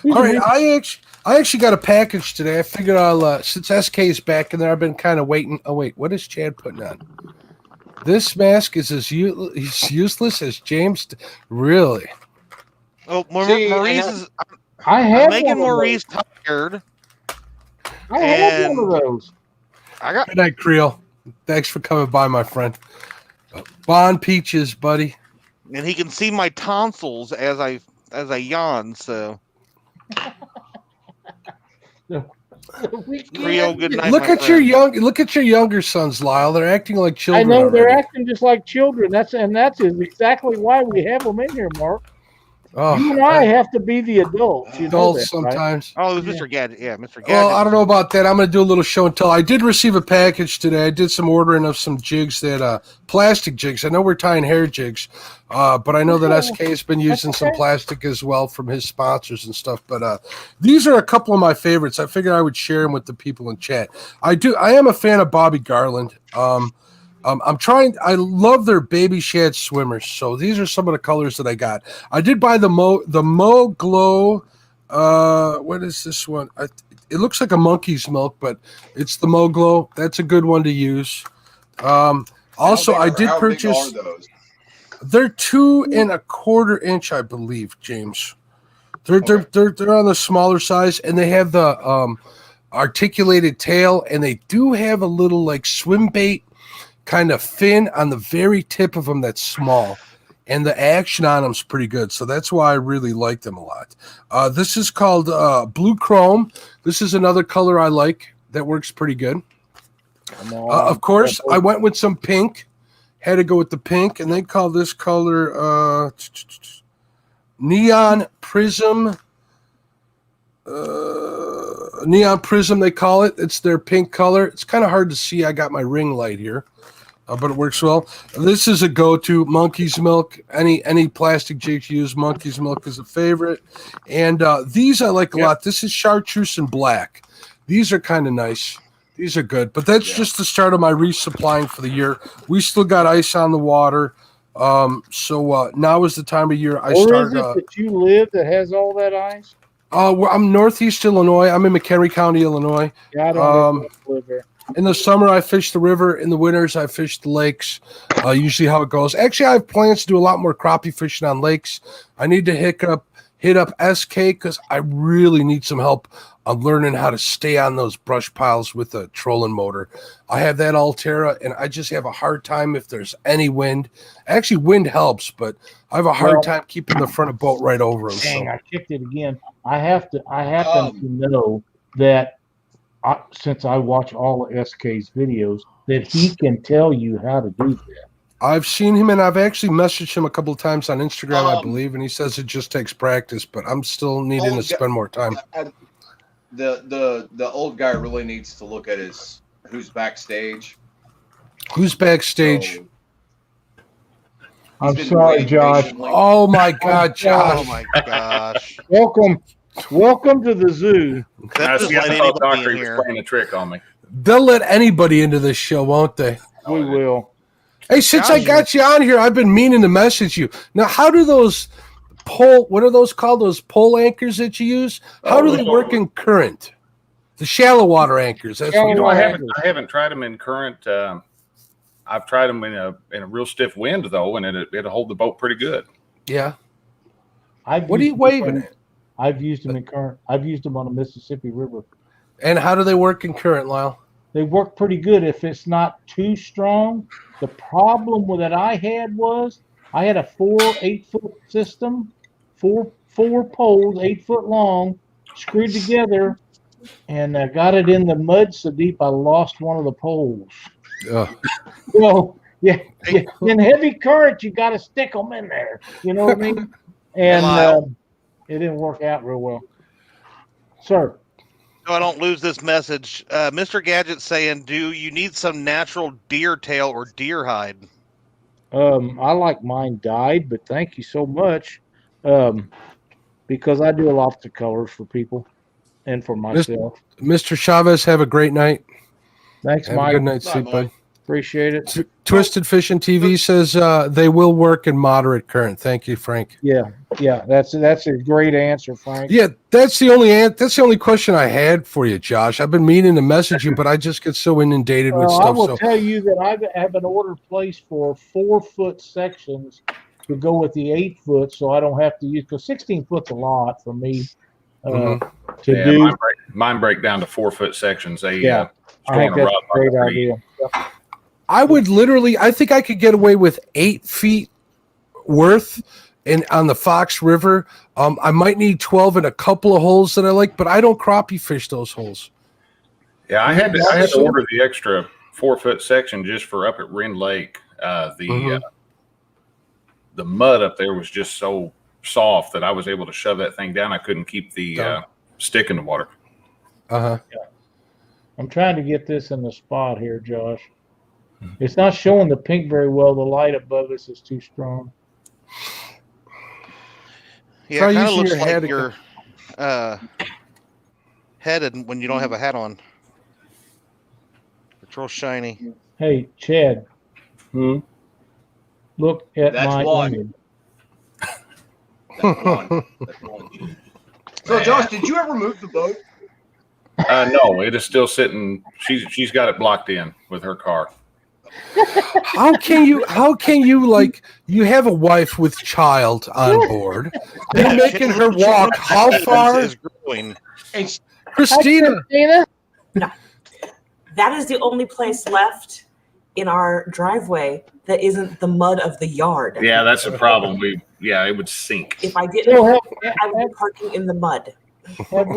All right, I actually got a package today. I figured I'll since SK is back in there, I've been kind of waiting. Oh wait, what is Chad putting on? This mask is as useless as James. Really? Oh, Maurice is. I'm making Maurice tired. I have one of those. Good night, Creel. Thanks for coming by, my friend. Bon Peaches, buddy. And he can see my tonsils as I yawn. So. Creel, good night. Look at your younger sons, Lyle. They're acting like children. I know already. They're acting just like children. That's exactly why we have them in here, Mark. Oh, you and I have to be the adults. Adults sometimes. Right? Oh, it was Mr. Gadget. Yeah, Mr. Gadget. Well, I don't know about that. I'm going to do a little show and tell. I did receive a package today. I did some ordering of some jigs plastic jigs. I know we're tying hair jigs, but I know that SK has been using some plastic as well from his sponsors and stuff. But these are a couple of my favorites. I figured I would share them with the people in chat. I am a fan of Bobby Garland. I love their baby shad swimmers. So these are some of the colors that I got. I did buy the Mo Glow. What is this one? It looks like a monkey's milk, but it's the Mo Glow. That's a good one to use. Also, I did purchase. They're 2 1/4 inch, I believe, James. They're on the smaller size, and they have the articulated tail, and they do have a little like swim bait kind of fin on the very tip of them that's small, and the action on them is pretty good. So that's why I really like them a lot. This is called blue chrome. This is another color I like that works pretty good. Of course, I went with some pink. Had to go with the pink, and they call this color neon prism. Neon prism, they call it. It's their pink color. It's kind of hard to see. I got my ring light here, but it works well. This is a go-to. Monkey's milk. Any plastic jigs you use, monkey's milk is a favorite. And these I like a lot. This is chartreuse and black. These are kind of nice. These are good, but that's just the start of my resupplying for the year. We still got ice on the water, so now is the time of year I start. Where is it that you live that has all that ice? I'm northeast Illinois. I'm in McHenry County, Illinois. Yeah, I don't live there. In the summer, I fish the river. In the winters, I fish the lakes. Usually, how it goes. Actually, I have plans to do a lot more crappie fishing on lakes. I need to hit up SK because I really need some help on learning how to stay on those brush piles with a trolling motor. I have that Altera, and I just have a hard time if there's any wind. Actually, wind helps, but I have a hard time keeping the front of boat right over them. Dang, I kicked it again. I happen to know that since I watch all of SK's videos, that he can tell you how to do that. I've seen him, and I've actually messaged him a couple of times on Instagram, I believe, and he says it just takes practice, but I'm still needing to spend more time. The old guy really needs to look at who's backstage. Who's backstage? So, I'm sorry, Josh. Oh my God, Josh! Oh my gosh! Welcome to the zoo. That just let anybody in here. Playing a trick on me. They'll let anybody into this show, won't they? We will. Hey, since I got you on here, I've been meaning to message you. Now, how do those what are those called? Those pole anchors that you use? How do they work in current? The shallow water anchors. That's I haven't tried them in current. I've tried them in a real stiff wind though, and it'll hold the boat pretty good. Yeah. What are you waving at? I've used them in current. I've used them on the Mississippi River. And how do they work in current, Lyle? They work pretty good if it's not too strong. The problem that I had was I had a 8-foot system, four poles, 8 foot long, screwed together, and I got it in the mud so deep I lost one of the poles. Well, yeah. In heavy current, you got to stick them in there. You know what I mean? And it didn't work out real well, sir. So I don't lose this message. Mr. Gadget's saying, do you need some natural deer tail or deer hide? I like mine dyed, but thank you so much. Because I do a lot of colors for people and for myself. Mr. Chavez, have a great night. Thanks, Mike. Mike. Good night, sleep, bud. Appreciate it. Twisted Fishing TV says they will work in moderate current. Thank you, Frank. Yeah, that's a great answer, Frank. Yeah, that's the only question I had for you, Josh. I've been meaning to message you, but I just get so inundated with stuff. I will tell you that I have an order placed for 4-foot sections to go with the 8 foot, so I don't have to use, because 16 foot's a lot for me to do. Mine break down to 4-foot sections. I think that's a great idea. I would I think I could get away with 8 feet worth on the Fox River. I might need 12 in a couple of holes that I like, but I don't crappie fish those holes. Yeah, I had to order the extra 4-foot section just for up at Wren Lake. The mud up there was just so soft that I was able to shove that thing down. I couldn't keep the stick in the water. Yeah. I'm trying to get this in the spot here, Josh. It's not showing the pink very well. The light above us is too strong. Yeah, it kind of looks like you're headed when you don't have a hat on. It's real shiny. Hey, Chad. Look at my image. That's one. So, Josh, did you ever move the boat? No, it is still sitting. She's got it blocked in with her car. How can you like you have a wife with child on board? You're making her walk how far? Is growing. And Christina. Christina? No. That is the only place left in our driveway that isn't the mud of the yard. Yeah, that's a problem. It would sink. If I didn't, So I would be parking in the mud. have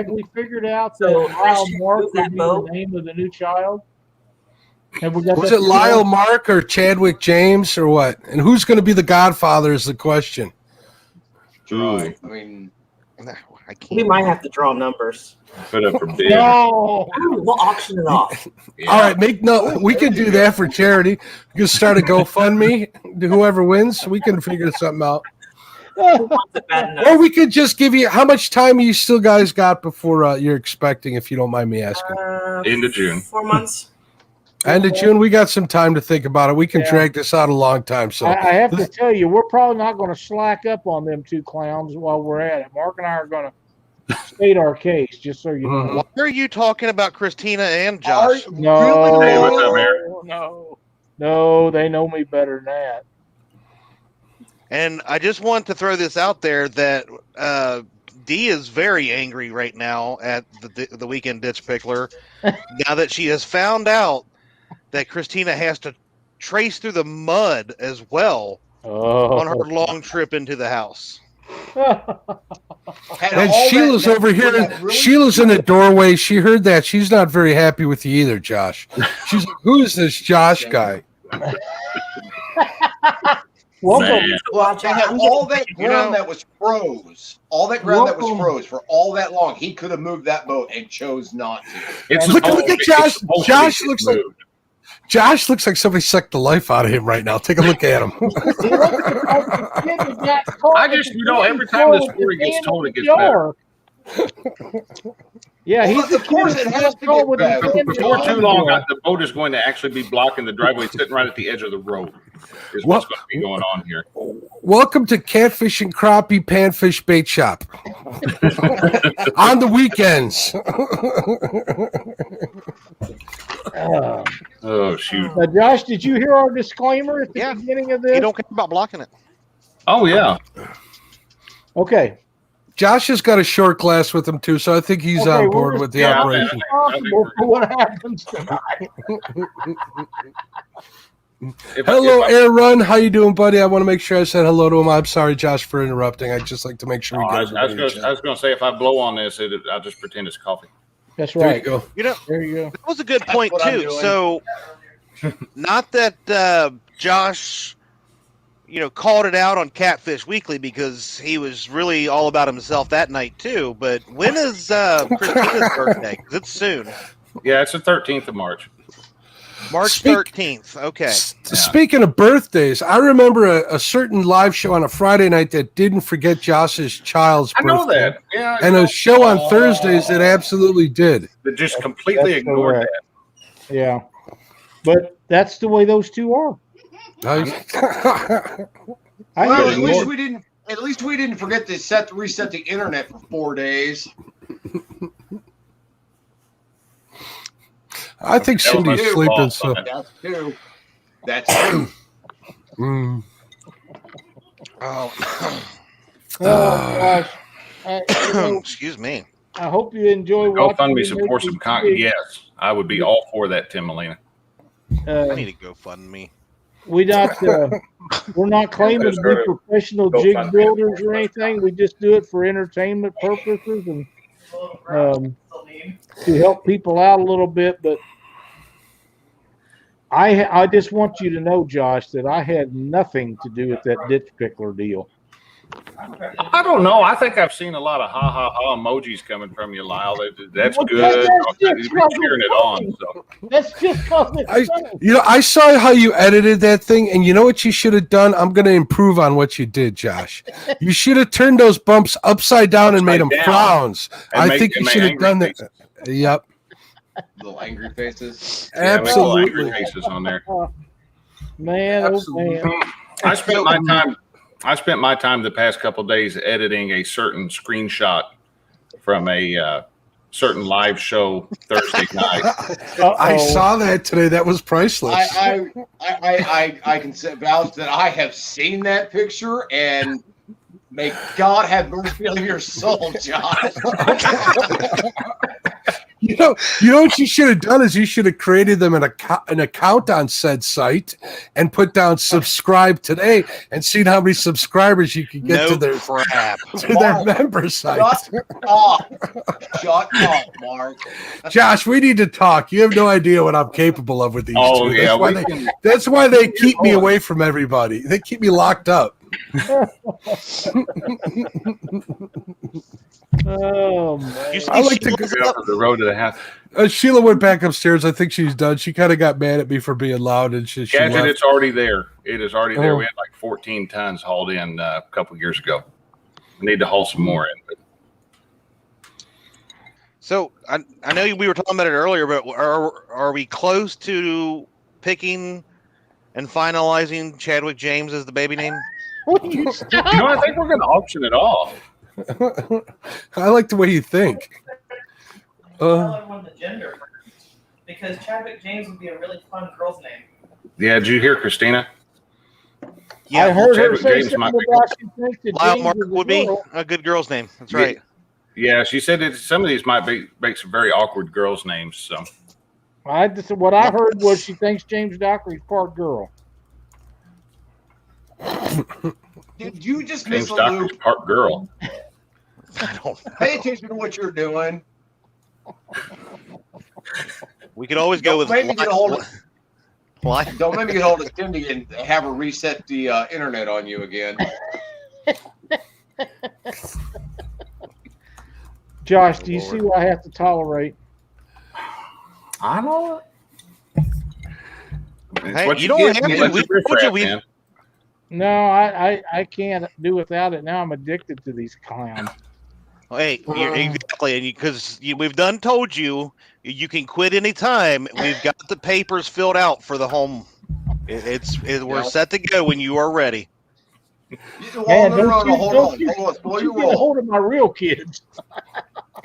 we figured out that So, Lyle let's Mark move will that be boat. the name of the new child? Have we got Was that it Lyle Mark or Chadwick James or what? And who's going to be the godfather is the question. I mean, I can't. We might have to draw numbers. Put up for bid. No. We'll auction it off. All right, we can do that for charity. We can start a GoFundMe. Whoever wins, we can figure something out. Or we could just give you how much time you still guys got before you're expecting, if you don't mind me asking. End of June. 4 months. End of June, we got some time to think about it. We can drag this out a long time. So I have to tell you, we're probably not going to slack up on them two clowns while we're at it. Mark and I are going to state our case, just so you know. Why are you talking about Christina and Josh? No, Hey, what's up, Aaron? no, they know me better than that. And I just want to throw this out there that Dee is very angry right now at the Weekend Ditch Pickler now that she has found out that Christina has to trace through the mud as well on her long trip into the house. and Sheila's over here. Sheila's in the doorway. She heard that. She's not very happy with you either, Josh. She's like, "Who is this Josh guy?" Welcome. They had all that ground that was froze. All that ground that was froze for all that long. He could have moved that boat and chose not to. Look at Josh. Josh looks like somebody sucked the life out of him right now. Take a look at him. I just, every time this story gets told, it gets better. Yeah, of course it has to get better. Before too long, the boat is going to actually be blocking the driveway, sitting right at the edge of the road. Is what's going to be going on here. Welcome to Catfish and Crappie Panfish Bait Shop. On the weekends. Oh, shoot. Josh, did you hear our disclaimer at the beginning of this? You don't care about blocking it. Oh, yeah. Okay. Josh has got a short glass with him, too, so I think he's on board with the operation. For what happens tonight. Hello, Aaron. How you doing, buddy? I want to make sure I said hello to him. I'm sorry, Josh, for interrupting. I'd just like to make sure you guys I was going to say, if I blow on this, I'll just pretend it's coffee. That's right. There you go. There you go. That was a good point, too. So, not that Josh, called it out on Catfish Weekly because he was really all about himself that night, too. But when is Christina's birthday? Because it's soon. Yeah, it's the 13th of March. March 13th. Okay. Speaking of birthdays, I remember a certain live show on a Friday night that didn't forget Josh's child's birthday. I know that. Yeah. And a show on Thursdays that absolutely did. That just completely ignored that. Yeah. But that's the way those two are. Well, at least we didn't forget to reset the internet for 4 days. I think Cindy's sleeping. So that's true. Oh. Gosh. Excuse me. I hope you enjoy watching. GoFundMe support some content. Yes, I would be all for that, Tim Molina. I need to GoFundMe. We're not claiming to be professional jig builders or anything. We just do it for entertainment purposes and to help people out a little bit. But I just want you to know, Josh, that I had nothing to do with that ditch pickler deal. I don't know. I think I've seen a lot of ha ha ha emojis coming from you, Lyle. That's good. You're cheering it on. So. That's just because it's funny. I saw how you edited that thing, and you know what you should have done? I'm going to improve on what you did, Josh. You should have turned those bumps upside down and made them frowns. I think you should have done that. Yep. Little angry faces. Absolutely. Angry faces on there. Man, absolutely. Oh man. I spent my time the past couple of days editing a certain screenshot from a certain live show Thursday night. I saw that today. That was priceless. I can vouch that I have seen that picture, and may God have mercy on your soul, Josh. You know what you should have done is you should have created them an account on said site and put down subscribe today and seen how many subscribers you could get to their member site. Shut up, Mark. Josh, we need to talk. You have no idea what I'm capable of with these two. Yeah, that's why they keep me away from everybody. They keep me locked up. Oh man! I like to go up the road to the house. Sheila went back upstairs. I think she's done. She kind of got mad at me for being loud, and she Gadget, left. it's already there. It is already there. We had like 14 tons hauled in a couple years ago. We need to haul some more in. But. So I know we were talking about it earlier, but are we close to picking and finalizing Chadwick James as the baby name? I think we're going to auction it off. I like the way you think. Tell everyone the gender because Chadwick James would be a really fun girl's name. Yeah, did you hear Christina? Yeah, I heard her Chadwick say James something might be about she thinks that Lyle James Mark is a would be girl. a good girl's name. That's right. Yeah, she said that some of these might make some very awkward girls' names. So What I heard was she thinks James Dockery's part girl. Did you just James miss a Docker's loop? part girl. I don't know. Pay attention to what you're doing. We could always go with Don't make me get a hold of why? Don't let me get hold of Cindy and have her reset the internet on you again. Josh, do you see what I have to tolerate? I know. Hey, you don't have to. We told you we. No, I can't do without it. Now I'm addicted to these clowns. Hey, exactly, and because we've done told you you can quit anytime. We've got the papers filled out for the home. We're set to go when you are ready. Man, Hold on. Slow your roll. Hold of my real kids.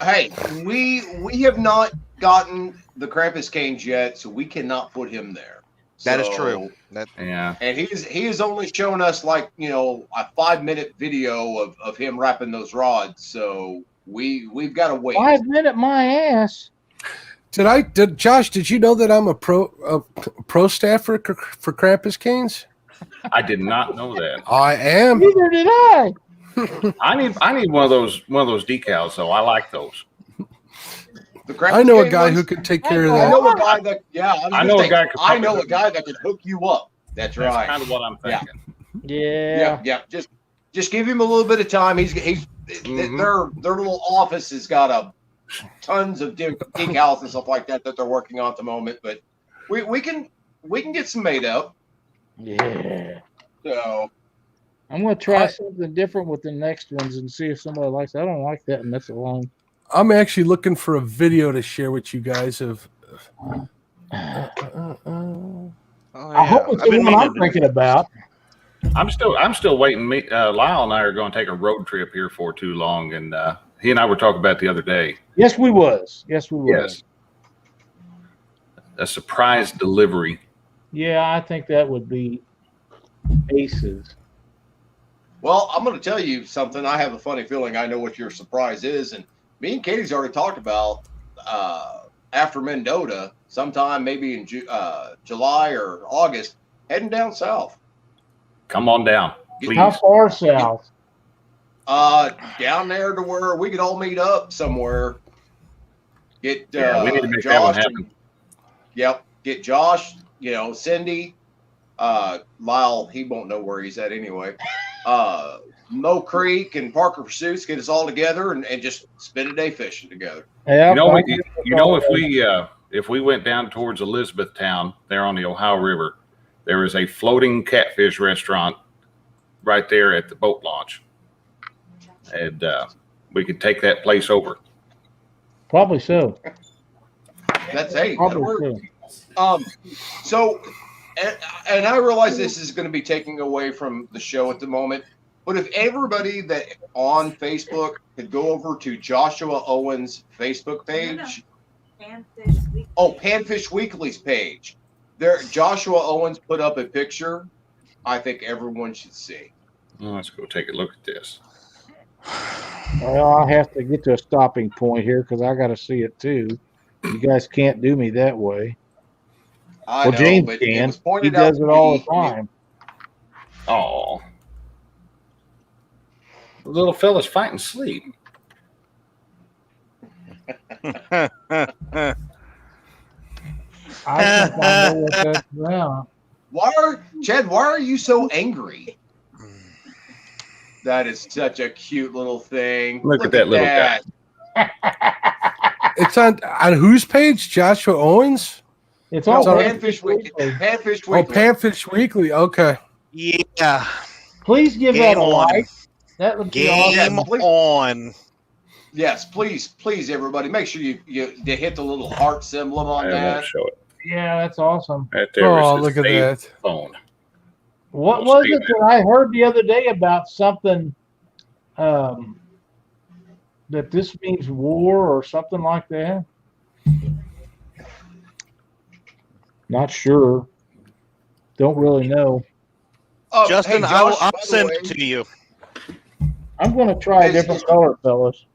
Hey, we have not gotten the Krampus canes yet, so we cannot put him there. That is true. Yeah. And he has only shown us like, a 5-minute video of him wrapping those rods. So we've got to wait. 5 minute my ass. Josh, did you know that I'm a pro staffer for Krampus canes? I did not know that. I am. Neither did I. I need one of those decals though. I like those. I know a guy who could take care of that. I know a guy that I know a guy that could hook you up. That's right. That's kind of what I'm thinking. Yeah. Just give him a little bit of time. Their little office has got tons of decals and stuff like that they're working on at the moment. But we can get some made up. Yeah. So I'm gonna try something different with the next ones and see if somebody likes it. I don't like that and that's alone. I'm actually looking for a video to share with you guys of. I hope it's the one I'm thinking about. I'm still waiting. Lyle and I are going to take a road trip here for too long, and he and I were talking about it the other day. Yes, we was. Yes. A surprise delivery. Yeah, I think that would be aces. Well, I'm going to tell you something. I have a funny feeling I know what your surprise is, and me and Katie's already talked about after Mendota, sometime maybe in July or August, heading down south. Come on down, please. How far south? Down there to where we could all meet up somewhere. Get we need to make that one happen. Get Josh, Cindy, Lyle. He won't know where he's at anyway. Mo Creek and Parker Pursuits, get us all together and just spend a day fishing together. Yeah, if we went down towards Elizabethtown there on the Ohio River, there is a floating catfish restaurant right there at the boat launch, and we could take that place over. Probably so. That's So, and I realize this is going to be taking away from the show at the moment. But if everybody that on Facebook could go over to Joshua Owens' Facebook page. Panfish Weekly's page. There, Joshua Owens put up a picture I think everyone should see. Well, let's go take a look at this. Well, I'll have to get to a stopping point here because I got to see it too. You guys can't do me that way. I know, James but can. it was pointed He does out it to all me. the time. Oh, the little fella's fighting sleep. I think I know what that's about. Chad, why are you so angry? That is such a cute little thing. Look at that little guy. It's on whose page? Joshua Owens? It's all Panfish Weekly. Panfish Weekly. Oh, Panfish Weekly. Okay. Yeah. Please give Game that a on. like. That would be awesome. Game on. Yes, please, everybody, make sure you hit the little heart symbol on I that. won't show it. Yeah, that's awesome. Right there. Oh, it says look at save that. phone. What We'll was see it that I heard the other day about something that this means war or something like that? Not sure. Don't really know. Justin, hey, I'll Josh, by the send way- it to you. I'm going to try a Is- different color, fellas.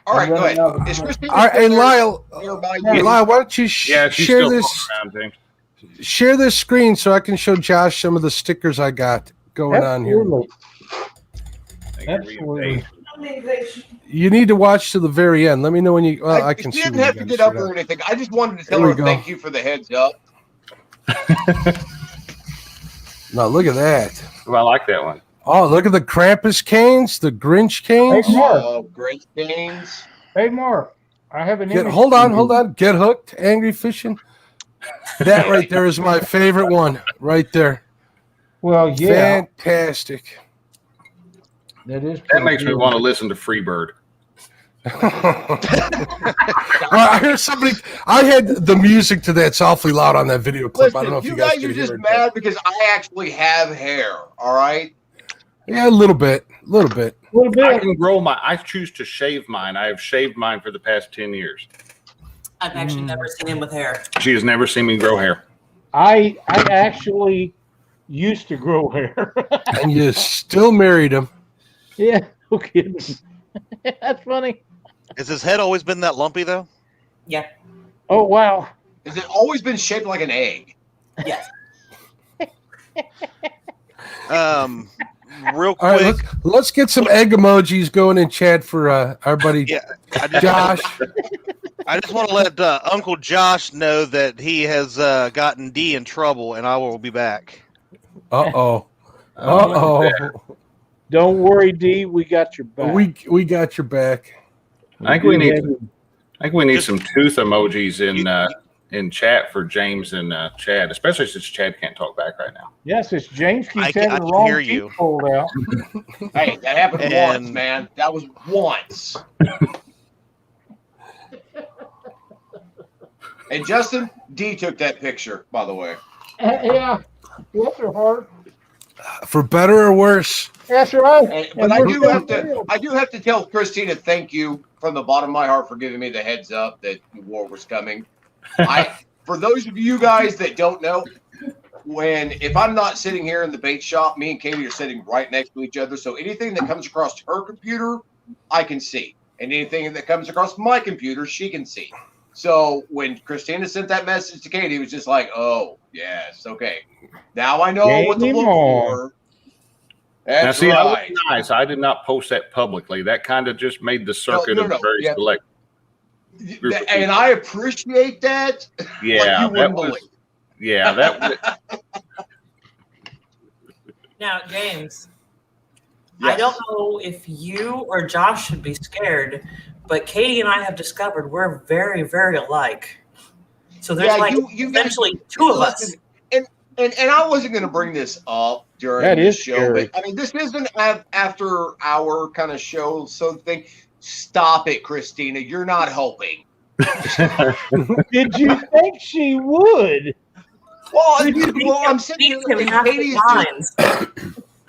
All right, I'm go ahead. running out of Is time. Christine All right, hey there Lyle. nearby Hey, you? Lyle, why don't you Yeah, she's share still this? around, James. Share this screen so I can show Josh some of the stickers I got going on here. Absolutely. Thank you, Absolutely. Reed. You need to watch to the very end. Let me know when you. Well, I can She see. didn't when you have to got get it up straight or anything. I just wanted to tell There we her go. thank you for the heads up. No, look at that. Well, I like that one. Oh, look at the Krampus canes, the Grinch canes. Hey, Mark. Great things. Hey, Mark. I have an image. Hold on. Get hooked. Angry fishing. That right there is my favorite one. Right there. Well, yeah. Fantastic. That is. That makes me want to listen to Freebird. Well, I hear somebody. I had the music to that's awfully loud on that video clip. I don't know Listen, if you you guys guys are could just hear it. mad because I actually have hair. All right. Yeah, a little bit. A little I bit. can grow my. I choose to shave mine. I have shaved mine for the past 10 years. I've actually never seen him with hair. She has never seen me grow hair. I actually used to grow hair. And you still married him. Yeah. No kidding. That's funny. Has his head always been that lumpy, though? Yeah. Oh wow. Has it always been shaped like an egg? Yes. Real All right, quick. let's get some egg emojis going in chat for our buddy Yeah, I just, Josh. I just want to let Uncle Josh know that he has gotten D in trouble, and I will be back. Uh-oh. Uh-oh. Don't worry, D. We got your back. We got your back. I think we need some tooth emojis in chat for James and Chad, especially since Chad can't talk back right now. Yes, it's James I keeps can having the wrong hear teeth you. pulled out. Hey, that happened And- once, man. That was once. And Justin, D took that picture, by the way. Yeah. Bless her heart. For better or worse. That's right. But I do have to tell Christina thank you from the bottom of my heart for giving me the heads up that war was coming. For those of you guys that don't know, if I'm not sitting here in the bait shop, me and Katie are sitting right next to each other. So anything that comes across her computer, I can see. And anything that comes across my computer, she can see. So when Christina sent that message to Katie, it was just like, oh, yes, okay. Now I know what to look for. Now, That's see, I right. was nice. I did not post that publicly. That kind of just made the circuit of a very Yeah. select group of And people. I appreciate that. Yeah, like you that wouldn't was. believe. Yeah, that was. Now, James, Yes. I don't know if you or Josh should be scared, but Katie and I have discovered we're very, very alike. So there's you guys- essentially two of us. listen, And I wasn't going to bring this up during That the is show, scary. but I mean, this isn't after our kind of show. So thing. Stop it, Christina. You're not helping. Did you think she would? Well, I'm sitting here Speak him and half the Katie's times.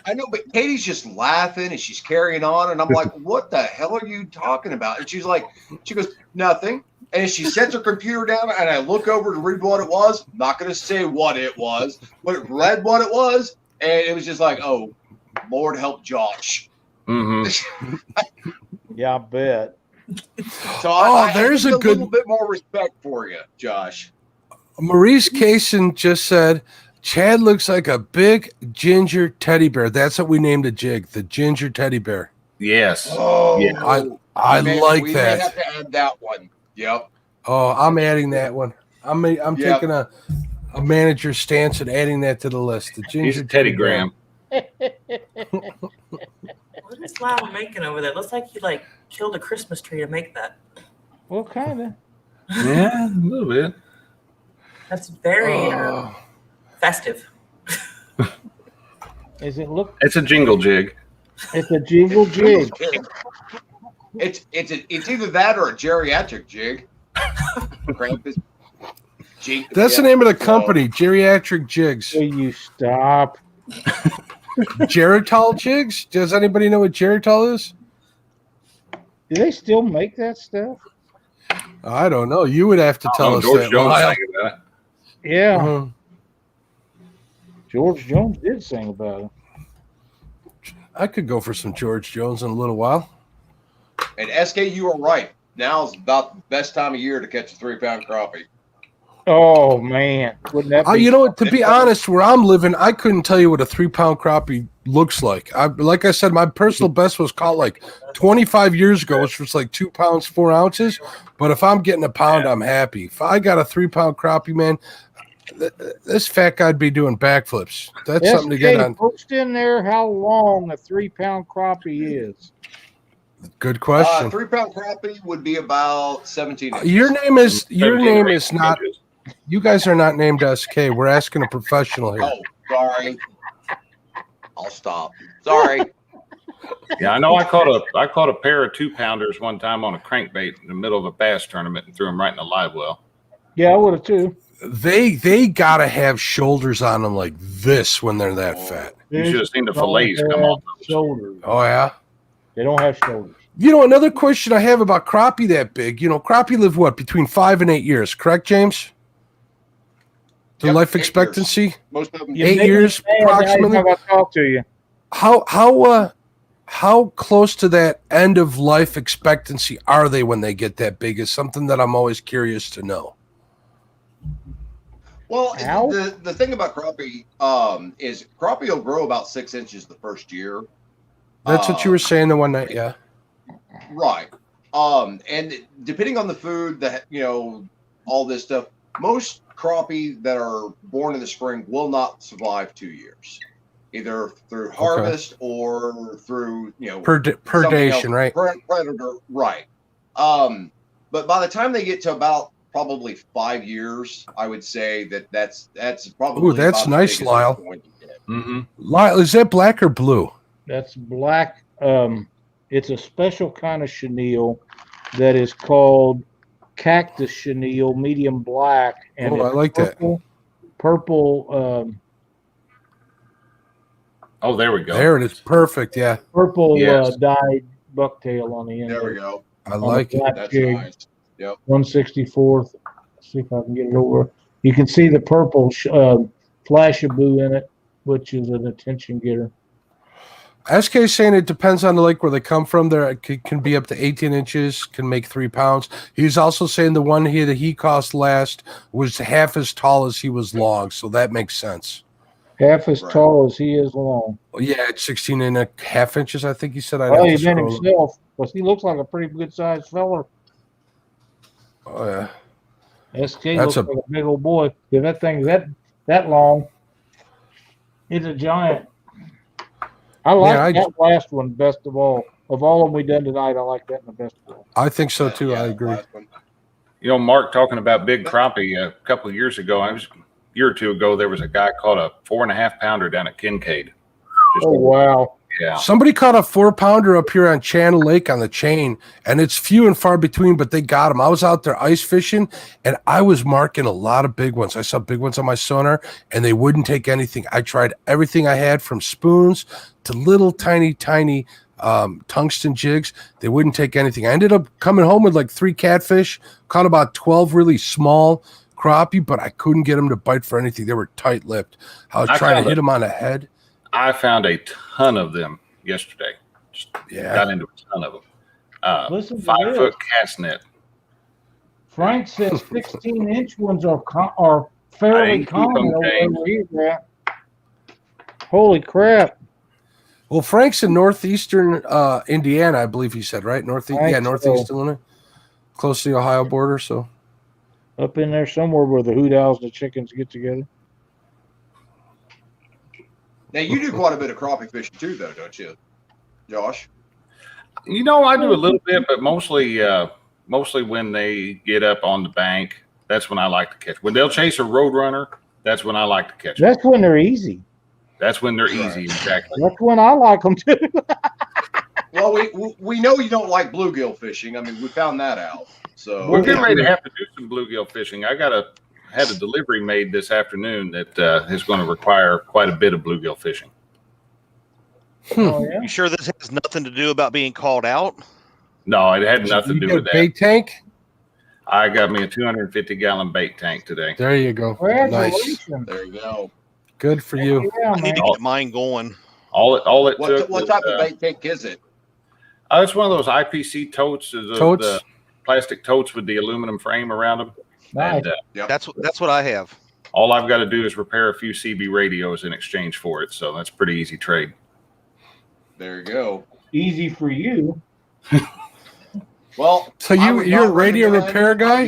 I know, but Katie's just laughing and she's carrying on, and I'm like, "What the hell are you talking about?" And she goes, "Nothing." And she sets her computer down, and I look over to read what it was. I'm not going to say what it was, but it read what it was, and it was just like, "Oh, Lord help Josh." Mm-hmm. Yeah, I bet. So I there's need a good little bit more respect for you, Josh. Maurice Kaysen just said, Chad looks like a big ginger teddy bear. That's what we named the jig, the ginger teddy bear. Yes. Oh, Yeah. I like we that. may have to add that one. Yep. Oh, I'm adding that one. I'm taking a manager's stance and adding that to the list. The ginger He's Teddy Graham. What is Lyle making over there? Looks like he killed a Christmas tree to make that. Well, kind of. Yeah, a little bit. That's very festive. Is it look? It's a jingle jig. It's a jingle jig. It's either that or a geriatric jig. Krampus. Jig. That's the name of the company, Geriatric Jigs. Will you stop? Geritol Jigs? Does anybody know what Geritol is? Do they still make that stuff? I don't know. You would have to tell us George that. Jones Lyle. sang about it. Yeah. Uh-huh. George Jones did sing about it. I could go for some George Jones in a little while. And SK, you are right. Now is about the best time of year to catch a 3-pound crappie. Oh man, wouldn't that be? You know what? To be honest, where I'm living, I couldn't tell you what a 3-pound crappie looks like. Like I said, my personal best was caught like 25 years ago, which was like 2 pounds 4 ounces. But if I'm getting a pound, I'm happy. If I got a 3-pound crappie, man, this fat guy'd be doing backflips. That's something to get on. Post in there how long a 3-pound crappie is. Good question. 3-pound crappie would be about 17 inches. Your name is not. Inches. You guys are not named SK. We're asking a professional here. Oh, sorry. I'll stop. Sorry. Yeah, I know. I caught a pair of 2-pounders one time on a crankbait in the middle of a bass tournament and threw them right in the live well. Yeah, I would have too. They gotta have shoulders on them like this when they're that fat. You should have seen the fillets come off. Shoulders. Oh yeah. They don't have shoulders. You know, another question I have about crappie that big. You know, crappie live what, between 5 and 8 years, correct, James? The life 8 expectancy? years. Most of them. 8 years approximately. I'll talk to you. How close to that end of life expectancy are they when they get that big? Is something that I'm always curious to know. Well, the thing about crappie is crappie will grow about 6 inches the first year. That's what you were saying the one night, yeah. Right. And depending on the food, all this stuff, most crappie that are born in the spring will not survive 2 years, either through harvest or through predation, right? Predator, right. But by the time they get to about probably 5 years, I would say that's probably. Ooh, that's nice, Lyle. Mm-hmm. Lyle, is that black or blue? That's black. It's a special kind of chenille that is called cactus chenille, medium black. And I like purple, that. Purple. Oh, there we go. There it is. Perfect. Yeah. Purple dyed bucktail on the end. There we go. I like it. That's nice. Yep. 1/64. See if I can get it over. You can see the purple flashaboo in it, which is an attention getter. SK is saying it depends on the lake where they come from. There can be up to 18 inches, can make 3 pounds. He's also saying the one here that he caught last was half as tall as he was long, so that makes sense. Half as tall as he is long. Yeah, it's 16.5 inches, I think he said. He meant himself, because he looks like a pretty good-sized fella. Oh, yeah. SK looks like a big old boy. If that thing's that long, he's a giant. I like that last one best of all. Of all of them we done tonight, I like that one the best of all. I think so too. I agree. You know, Mark, talking about big crappie a couple of years ago, a year or two ago, there was a guy caught a 4.5 pounder down at Kincaid. Oh wow! Yeah. Somebody caught a 4-pounder up here on Channel Lake on the chain, and it's few and far between, but they got them. I was out there ice fishing, and I was marking a lot of big ones. I saw big ones on my sonar, and they wouldn't take anything. I tried everything I had, from spoons to little tiny tungsten jigs. They wouldn't take anything. I ended up coming home with like 3 catfish, caught about 12 really small crappie, but I couldn't get them to bite for anything. They were tight-lipped. I was trying to hit them on the head. I found a ton of them yesterday. Just got into a ton of them. Listen to 5-foot cast net. Frank says 16-inch ones are fairly common over here. Holy crap. Well, Frank's in northeastern Indiana, I believe he said, right? Northeast Illinois, close to the Ohio border. So up in there somewhere where the hoot owls and the chickens get together. Now you do quite a bit of crappie fishing too, though, don't you, Josh? You know, I do a little bit, but mostly when they get up on the bank, that's when I like to catch. When they'll chase a roadrunner, that's when I like to catch. That's when they're easy. That's when they're easy, exactly. That's when I like them too. Well, we know you don't like bluegill fishing. I mean, we found that out. So we're getting ready to have to do some bluegill fishing. I had a delivery made this afternoon that is going to require quite a bit of bluegill fishing. Oh, yeah? You sure this has nothing to do about being called out? No, it had nothing to do with that. Bait tank? I got me a 250-gallon bait tank today. There you go. Nice. There you go. Good for you. Yeah, I need to get mine going. All it took. What type of bait tank is it? It's one of those IPC totes. The plastic totes with the aluminum frame around them. Nice. And, That's what I have. all I've got to do is repair a few CB radios in exchange for it. So that's a pretty easy trade. There you go. Easy for you. Well, so you're a radio repair guy?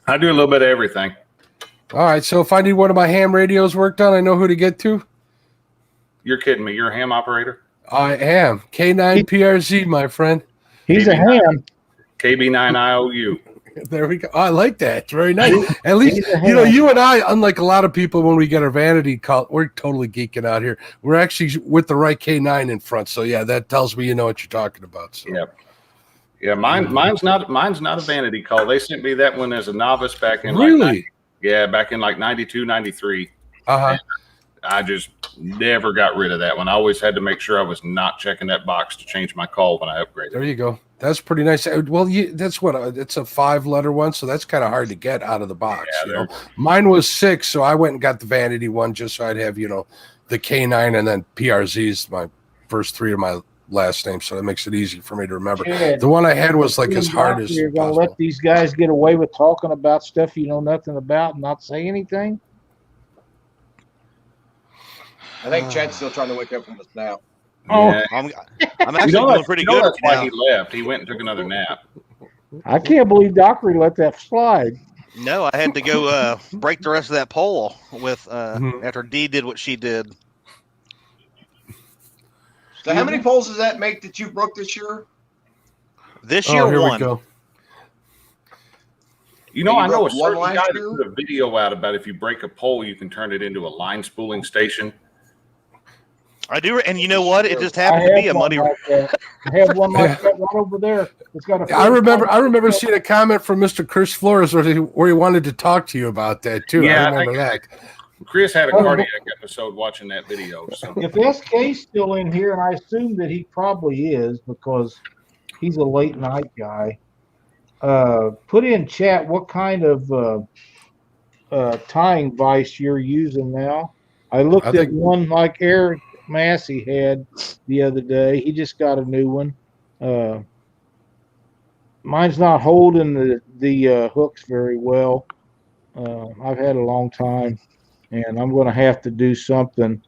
I do a little bit of everything. All right. So if I need one of my ham radios worked on, I know who to get to. You're kidding me. You're a ham operator? I am. K9PRZ, my friend. He's a ham. KB9IOU. There we go. I like that. It's very nice. At least, you and I, unlike a lot of people, when we get our vanity call, we're totally geeking out here. We're actually with the right K9 in front. So, yeah, that tells me you know what you're talking about. So. Yep. Yeah, mine's not a vanity call. They sent me that one as a novice back in back in like 92, 93. Uh-huh. I just never got rid of that one. I always had to make sure I was not checking that box to change my call when I upgraded. There you go. That's pretty nice. Well, that's what it's a 5-letter one, so that's kind of hard to get out of the box. Yeah, Mine was 6, so I went and got the vanity one just so I'd have the K9 and then PRZ's my first 3 of my last name, so that makes it easy for me to remember. Yeah. The one I had was like as hard as you're gonna let these guys get away with talking about stuff you know nothing about and not say anything. I think Chad's still trying to wake up from his nap. Yeah. I'm actually doing pretty good. That's why he left. He went and took another nap. I can't believe Dockery let that slide. No, I had to go break the rest of that pole with after Dee did what she did. So how many poles does that make that you broke this year? This year, here one. we go. I know a certain guy that put a video out about if you break a pole, you can turn it into a line spooling station. I do, and you know what? It just happened to be a muddy. I have one like that right over there. It's got a. I remember seeing a comment from Mr. Chris Flores where he wanted to talk to you about that too. Yeah, I remember that. Chris had a cardiac episode watching that video. So. If SK's still in here, and I assume that he probably is because he's a late night guy, put in chat what kind of tying vise you're using now. I looked at one like Eric Massey had the other day. He just got a new one. Mine's not holding the hooks very well. I've had a long time, and I'm going to have to do something.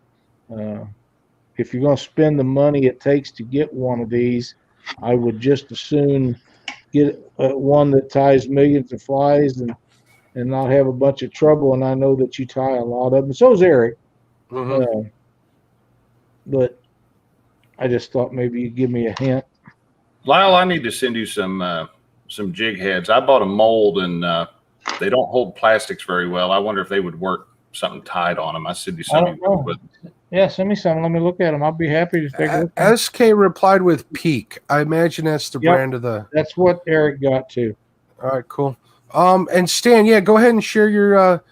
If you're going to spend the money it takes to get one of these, I would just as soon get one that ties millions of flies and not have a bunch of trouble. And I know that you tie a lot of them. So is Eric. Mm-hmm. But I just thought maybe you'd give me a hint. Lyle, I need to send you some jig heads. I bought a mold, and they don't hold plastics very well. I wonder if they would work something tied on them. I send you something. Yeah, send me some. Let me look at them. I'll be happy to take a look. SK replied with Peak. I imagine that's the brand of the. That's what Eric got too. All right, cool. And Stan, yeah, go ahead and share your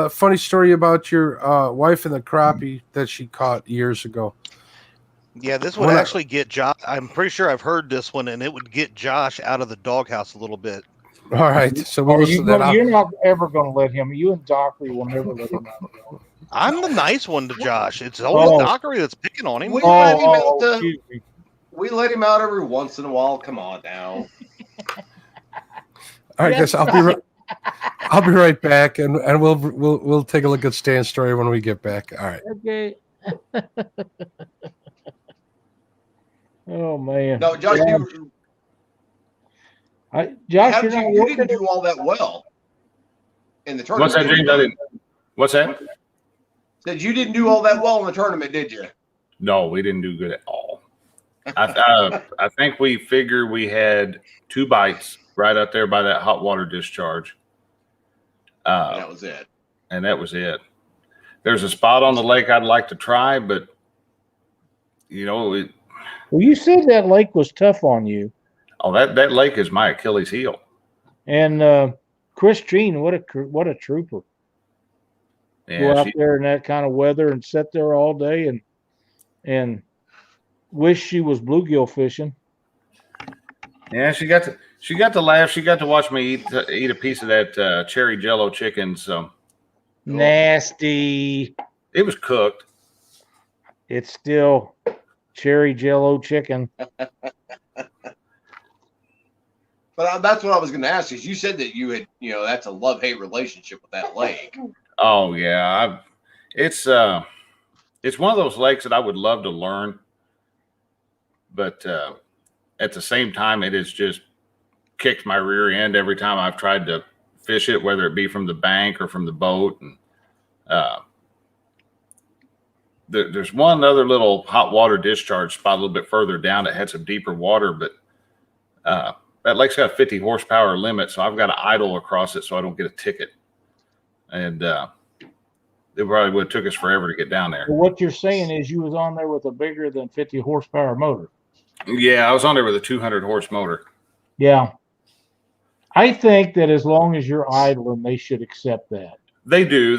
funny story about your wife and the crappie that she caught years ago. Yeah, this would actually get Josh. I'm pretty sure I've heard this one, and it would get Josh out of the doghouse a little bit. All right, so we'll listen to that. You're not ever going to let him. You and Dockery will never let him out. I'm the nice one to Josh. It's always Dockery that's picking on him. We let him out every once in a while. Come on now. All right, guys, I'll be right back, and we'll take a look at Stan's story when we get back. All right. Okay. Oh man. No, Josh, you didn't do all that well in the tournament. What's that, James? I didn't. What's that? Said you didn't do all that well in the tournament, did you? No, we didn't do good at all. I think we figured we had 2 bites right out there by that hot water discharge. That was it. And that was it. There's a spot on the lake I'd like to try, but well, you said that lake was tough on you. Oh, that lake is my Achilles heel. And Chris Jean, what a trooper. Yeah, go out there in that kind of weather and sit there all day and wish she was bluegill fishing. Yeah, she got to laugh. She got to watch me eat a piece of that cherry jello chicken. So nasty. It was cooked. It's still cherry jello chicken. But that's what I was going to ask. Is you said that you had, that's a love-hate relationship with that lake. Oh yeah, it's one of those lakes that I would love to learn, but at the same time, it has just kicked my rear end every time I've tried to fish it, whether it be from the bank or from the boat. And there's one other little hot water discharge spot a little bit further down that had some deeper water, but that lake's got a 50 horsepower limit, so I've got to idle across it so I don't get a ticket. And it probably would have took us forever to get down there. Well, what you're saying is you was on there with a bigger than 50 horsepower motor. Yeah, I was on there with a 200 horse motor. Yeah. I think that as long as you're idling, they should accept that. They do.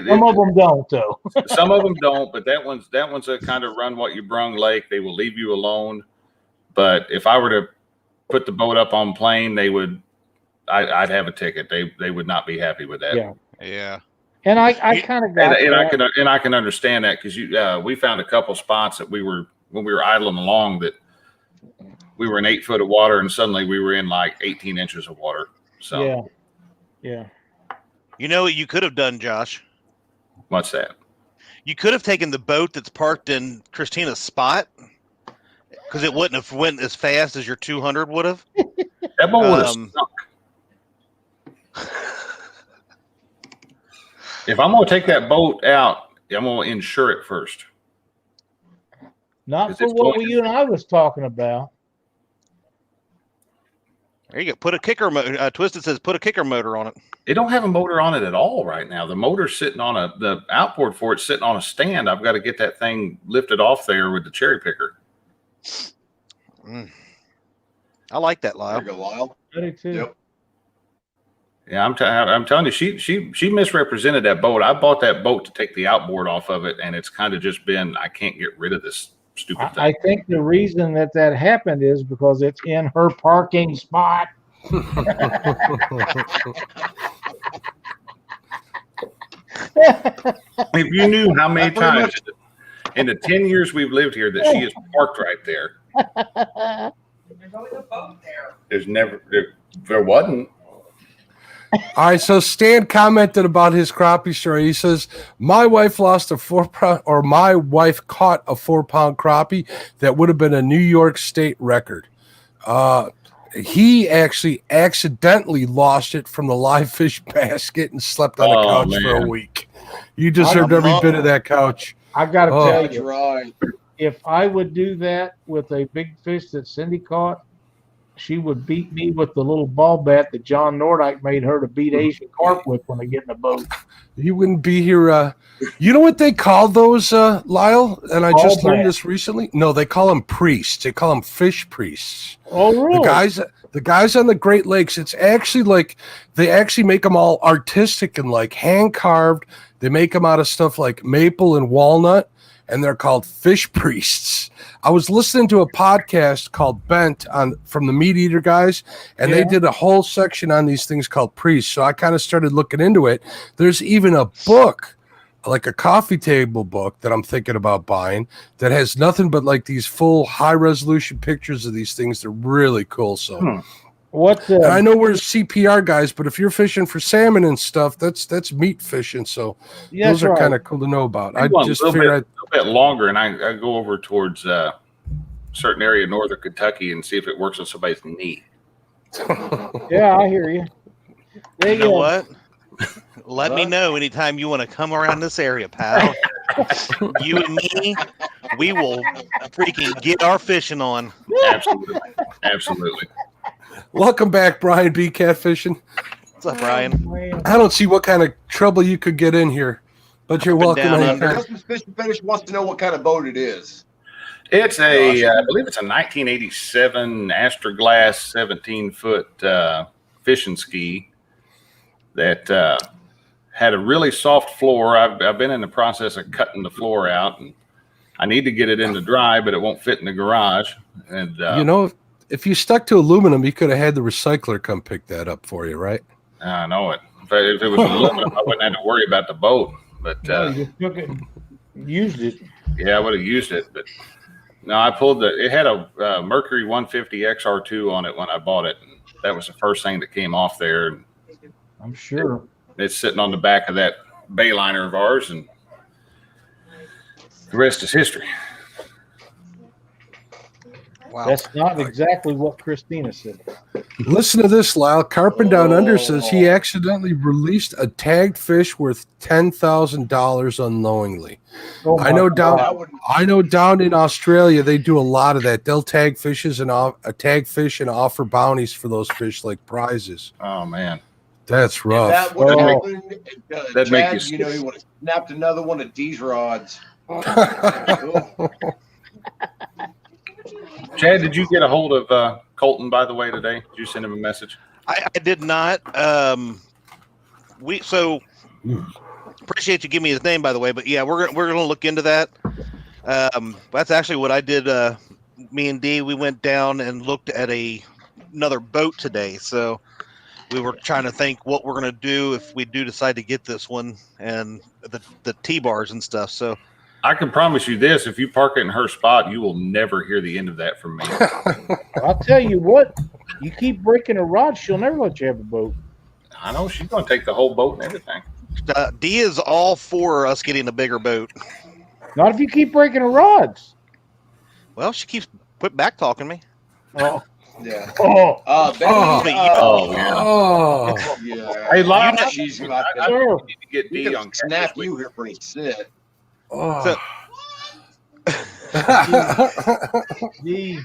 Some of them don't, though. Some of them don't, but that one's a kind of run what you brung lake. They will leave you alone. But if I were to put the boat up on plane, I'd have a ticket. They would not be happy with that. Yeah. And I kind of got and I can understand that because we found a couple spots that when we were idling along that we were in 8 foot of water and suddenly we were in like 18 inches of water. So yeah. You know what you could have done, Josh? What's that? You could have taken the boat that's parked in Christina's spot because it wouldn't have went as fast as your 200 would have. That boat would have sunk. If I'm going to take that boat out, I'm going to insure it first. Not for what you and I was talking about. There you go. Put a kicker motor. Twisted says put a kicker motor on it. It don't have a motor on it at all right now. The motor's sitting on the outboard for it's sitting on a stand. I've got to get that thing lifted off there with the cherry picker. I like that, Lyle. There you go, Lyle. I do too. Yep. Yeah, I'm telling you, she misrepresented that boat. I bought that boat to take the outboard off of it, and it's kind of just been I can't get rid of this stupid thing. I think the reason that happened is because it's in her parking spot. If you knew how many times in the 10 years we've lived here that she is parked right there. There's always a boat there. There wasn't. All right, so Stan commented about his crappie story. He says, my wife caught a 4-pound crappie that would have been a New York State record. He actually accidentally lost it from the live fish basket and slept on the couch for a week. You deserved every bit of that couch. I got to tell you, right. If I would do that with a big fish that Cindy caught, she would beat me with the little ball bat that John Nordyke made her to beat Asian carp with when they get in the boat. You wouldn't be here. You know what they call those, Lyle? And I just learned this recently. No, they call them priests. They call them fish priests. Oh, really? The guys on the Great Lakes. It's actually like they actually make them all artistic and like hand carved. They make them out of stuff like maple and walnut, and they're called fish priests. I was listening to a podcast called Bent from the Meat Eater guys, and they did a whole section on these things called priests. So I kind of started looking into it. There's even a book, like a coffee table book that I'm thinking about buying that has nothing but like these full high resolution pictures of these things. They're really cool. So I know we're CPR guys, but if you're fishing for salmon and stuff, that's meat fishing. So those are kind of cool to know about. I just figured a bit longer, and I go over towards a certain area of northern Kentucky and see if it works on somebody's knee. Yeah, I hear you. You know what? Let me know anytime you want to come around this area, pal. You and me, we will freaking get our fishing on. Absolutely. Welcome back, Brian B. Catfishing. What's up, Brian? I don't see what kind of trouble you could get in here, but you're welcome. Christmas Fishing Fetish wants to know what kind of boat it is. It's I believe it's a 1987 Astroglass 17-foot fishing ski that had a really soft floor. I've been in the process of cutting the floor out, and I need to get it in the dry, but it won't fit in the garage. And if you stuck to aluminum, you could have had the recycler come pick that up for you, right? I know it. If it was aluminum, I wouldn't have to worry about the boat. But you just took it and used it. Yeah, I would have used it, but no, I pulled it had a Mercury 150 XR2 on it when I bought it, and that was the first thing that came off there. I'm sure it's sitting on the back of that Bayliner of ours, and the rest is history. Wow. That's not exactly what Christina said. Listen to this, Lyle. Carpin Down Under says he accidentally released a tagged fish worth $10,000 unknowingly. I know down in Australia they do a lot of that. They'll tag fishes and tag fish and offer bounties for those fish like prizes. Oh man, that's rough. That would happen. That make you he would have snapped another one of D's rods. Chad, did you get a hold of Colton, by the way, today? Did you send him a message? I did not. So appreciate you giving me his name, by the way. But yeah, we're gonna look into that. That's actually what I did. Me and Dee, we went down and looked at another boat today. So we were trying to think what we're gonna do if we do decide to get this one and the T-bars and stuff. So I can promise you this: if you park it in her spot, you will never hear the end of that from me. I'll tell you what, you keep breaking her rod, she'll never let you have a boat. I know she's going to take the whole boat and everything. Dee is all for us getting a bigger boat. Not if you keep breaking her rods. Well, she keeps back talking me. Oh. Yeah. Yeah. Hey, Lyle, she's I need to get Dee on snap you here pretty sit. So, Dee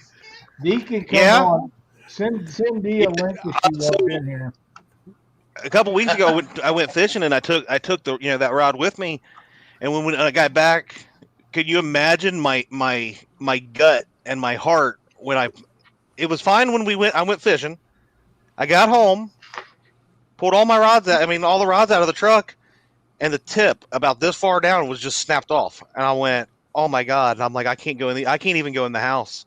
can come on. Send Dee a link if she walks in here. A couple weeks ago, I went fishing and I took the that rod with me, and when I got back, could you imagine my gut and my heart when it was fine when I went fishing. I got home, pulled all my rods out. I mean, all the rods out of the truck. And the tip about this far down was just snapped off, and I went, "Oh my god!" And I'm like, I can't even go in the house.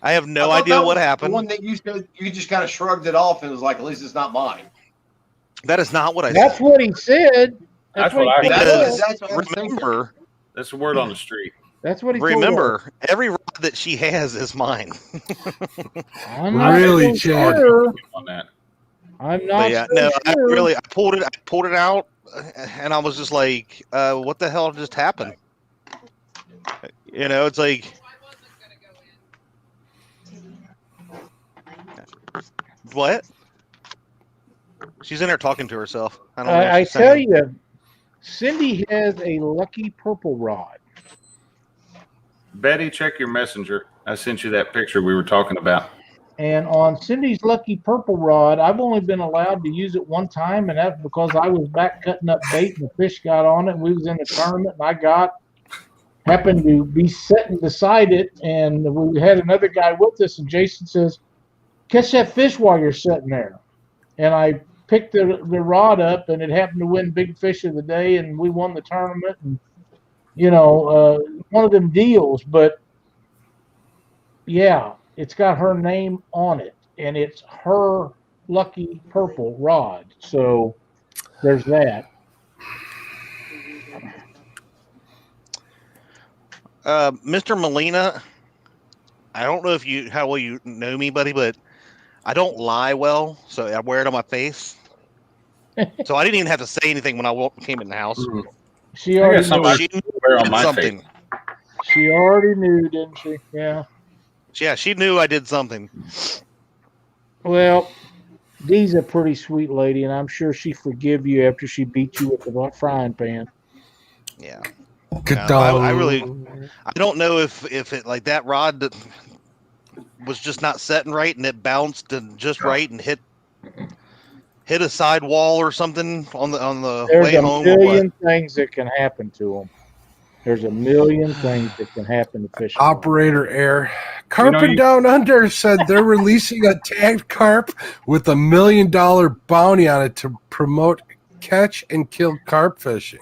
I have no idea what happened. The one that you just kind of shrugged it off and was like, "At least it's not mine." That is not what I said. That's what he said. That's what I said. Remember, that's the word on the street. That's what he remember. Told every rod that she has is mine. I'm not really, Chad. Sure. On that. I'm not. Yeah, so sure. I pulled it out. And I was just like, what the hell just happened? It's like, what? She's in there talking to herself. I don't know. I tell you, Cindy has a lucky purple rod. Betty, check your messenger. I sent you that picture we were talking about. And on Cindy's Lucky Purple rod, I've only been allowed to use it one time, and that's because I was back cutting up bait and the fish got on it. And we was in the tournament, and I happened to be sitting beside it, and we had another guy with us, and Jason says, "Catch that fish while you're sitting there." And I picked the rod up, and it happened to win Big Fish of the Day, and we won the tournament. And one of them deals, but yeah, it's got her name on it, and it's her Lucky Purple rod. So there's that. Mr. Molina, I don't know how well you know me, buddy, but I don't lie well, so I wear it on my face. So I didn't even have to say anything when I came in the house. She already knew. She wear on did my something. face. She already knew, didn't she? Yeah. Yeah, she knew I did something. Well, Dee's a pretty sweet lady, and I'm sure she forgive you after she beat you with the frying pan. Yeah. Good I don't know if it like that rod was just not setting right and it bounced and just right and hit a side wall or something on the way home. There's a million things that can happen to them. There's a million things that can happen to fish. Operator error. Carpet Down Under said they're releasing a tagged carp with $1 million bounty on it to promote catch and kill carp fishing.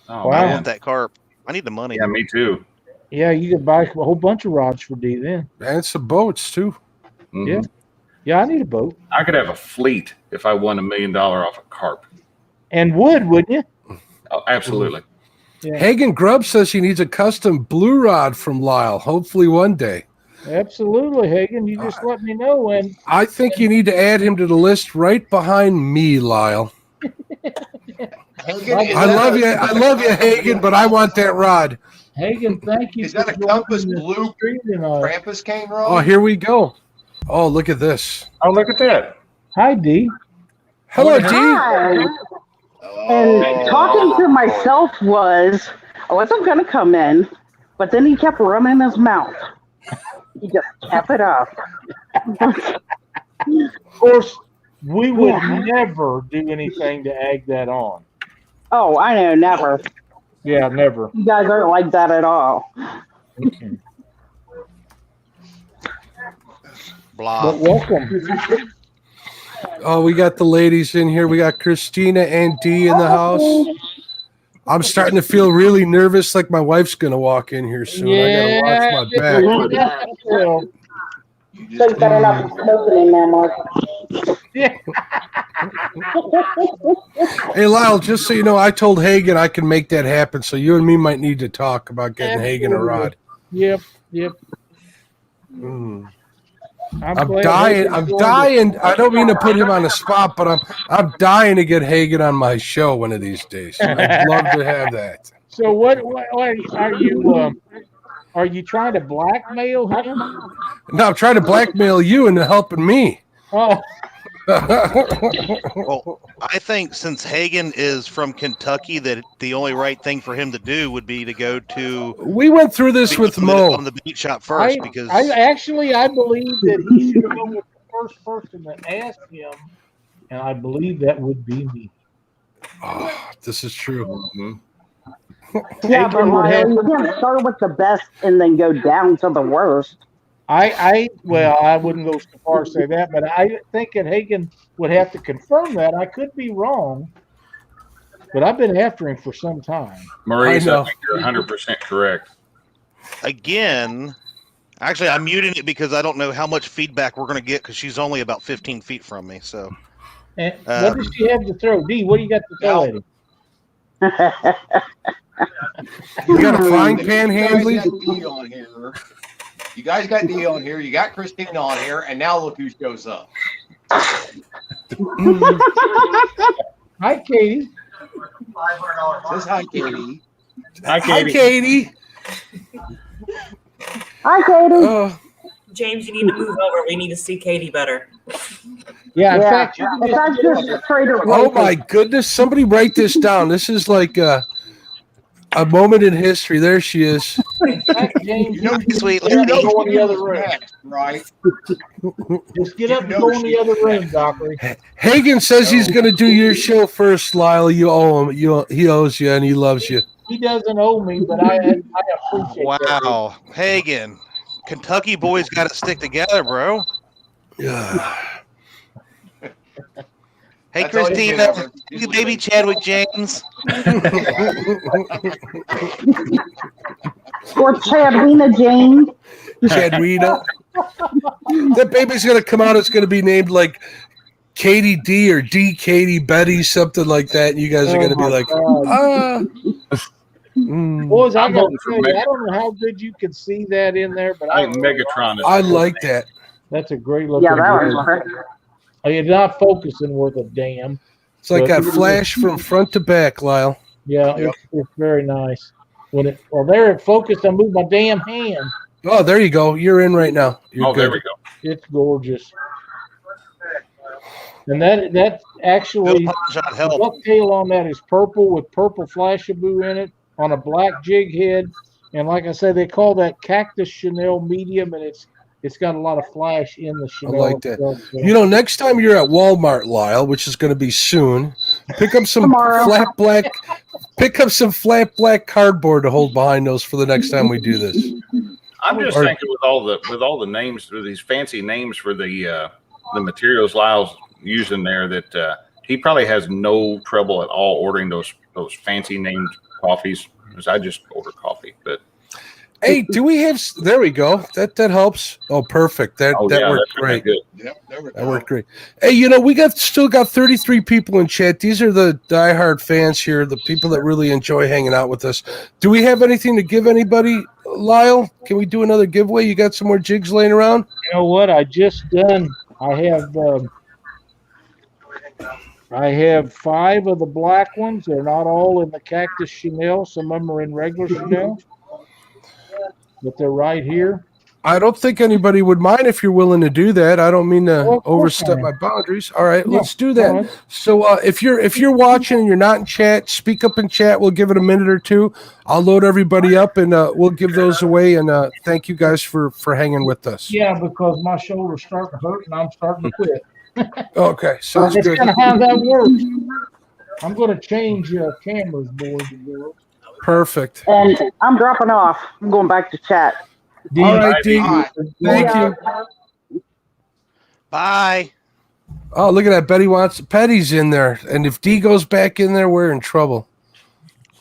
Oh, I man. want that carp. I need the money. Yeah, me too. Yeah, you could buy a whole bunch of rods for D then. And some boats too. Mhm. Yeah, I need a boat. I could have a fleet if I won $1 million off a carp. And wood, wouldn't you? Oh, absolutely. Yeah. Hagen Grubb says he needs a custom blue rod from Lyle. Hopefully one day. Absolutely, Hagen. You just let me know when. I think you need to add him to the list right behind me, Lyle. Hagen, I love you, Hagen, but I want that rod. Hagen, thank you. Is that a Compass Blue Krampus cane rod? Oh, here we go. Oh, look at this. Oh, look at that. Hi, D. Hello, D. Hi. And talking to myself was, I wasn't going to come in, but then he kept running his mouth. He just kept it up. Of course, we would never do anything to egg that on. Oh, I know, never. Yeah, never. You guys aren't like that at all. Blah. But welcome. Oh, we got the ladies in here. We got Christina and Dee in the house. I'm starting to feel really nervous, like my wife's going to walk in here soon. I got to watch my back. So you better not be smoking in there, Mark. Hey, Lyle, just so you know, I told Hagen I can make that happen, so you and me might need to talk about getting Hagen a rod. Yep. I'm dying. I don't mean to put him on the spot, but I'm dying to get Hagen on my show one of these days. I'd love to have that. So what are you? Are you trying to blackmail him? No, I'm trying to blackmail you into helping me. Oh. Well, I think since Hagen is from Kentucky, that the only right thing for him to do would be to go to. We went through this with Mo on the beach shop first because I believe that he should go with the first person that asked him, and I believe that would be me. Oh, this is true. Mm-hmm. Yeah, but Lyle, you can't start with the best and then go down to the worst. I wouldn't go so far as say that, but I think that Hagen would have to confirm that. I could be wrong, but I've been after him for some time. Maurice, I think you're 100% correct. Again, actually, I'm muting it because I don't know how much feedback we're going to get because she's only about 15 feet from me. So, and what does she have to throw? D, what do you got to throw at him? You got a frying pan handy? You guys got D on here. You got Christina on here, and now look who shows up. Hi, Katie. Says hi, Katie. Hi, Katie. Hi, Katie. James, you need to move over. We need to see Katie better. Yeah, in fact, just straight up. Oh my goodness! Somebody write this down. This is like A moment in history. There she is. James, Sweet You know lady. go in the other what's room. next, right? Just get up and go in the other room, Dockery. Hagen says he's going to do your show first, Lyle. You owe him. He owes you, and he loves you. He doesn't owe me, but I appreciate that. Wow, Hagen, Kentucky boys got to stick together, bro. Yeah. Hey, That's all you Christina, get, Albert. you baby Chadwick James. Or Chadwina Jane. Chadwina. That baby's going to come out. It's going to be named like Katie D or D Katie Betty, something like that. And you guys are going to be like, Boys, I I'm got to voting for tell you, I Megatron. don't know how good you can see that in there, but I think Megatron is. I like that. that's a great looking. Yeah, that bird. was her. You're not focusing worth a damn. It's like But- that flash from front to back, Lyle. Yeah, Yep. it's very nice. There it focused. I moved my damn hand. Oh, there you go. You're in right now. You're Oh, good. there we go. It's gorgeous. And that actually, Bill Shot the help. bucktail on that is purple with purple flashaboo in it on a black jig head. And like I said, they call that Cactus Chanel medium, and it's got a lot of flash in the Chanel. like that. itself, so. You know, next time you're at Walmart, Lyle, which is going to be soon, pick up some Tomorrow. flat black cardboard to hold behind those for the next time we do this. I'm just Or- thinking with all the names, or these fancy names for the materials Lyle's using there, that he probably has no trouble at all ordering those fancy named coffees. Because I just order coffee, but Hey, do we have? There we go. That helps. Oh, perfect. That worked that's great. good. Yep, there we That go. worked great. Hey, we still got 33 people in chat. These are the diehard fans here, the people that really enjoy hanging out with us. Do we have anything to give anybody, Lyle? Can we do another giveaway? You got some more jigs laying around? You know what? I have 5 of the black ones. They're not all in the Cactus Chanel. Some of them are in regular Chanel, but they're right here. I don't think anybody would mind if you're willing to do that. I don't mean to Well, of course overstep I am. my boundaries. All right, Yeah, let's do that. all right. So if you're watching and you're not in chat, speak up in chat. We'll give it a minute or two. I'll load everybody up and we'll give those away. And thank you guys for hanging with us. Yeah, because my shoulder's starting to hurt and I'm starting to quit. Okay, sounds That's good. kind of how that works. I'm going to change cameras, boys and girls. Perfect. And I'm dropping off. I'm going back to chat. All right, D. All right. Thank Yeah. you. Bye. Oh, look at that. Petty's in there. And if D goes back in there, we're in trouble.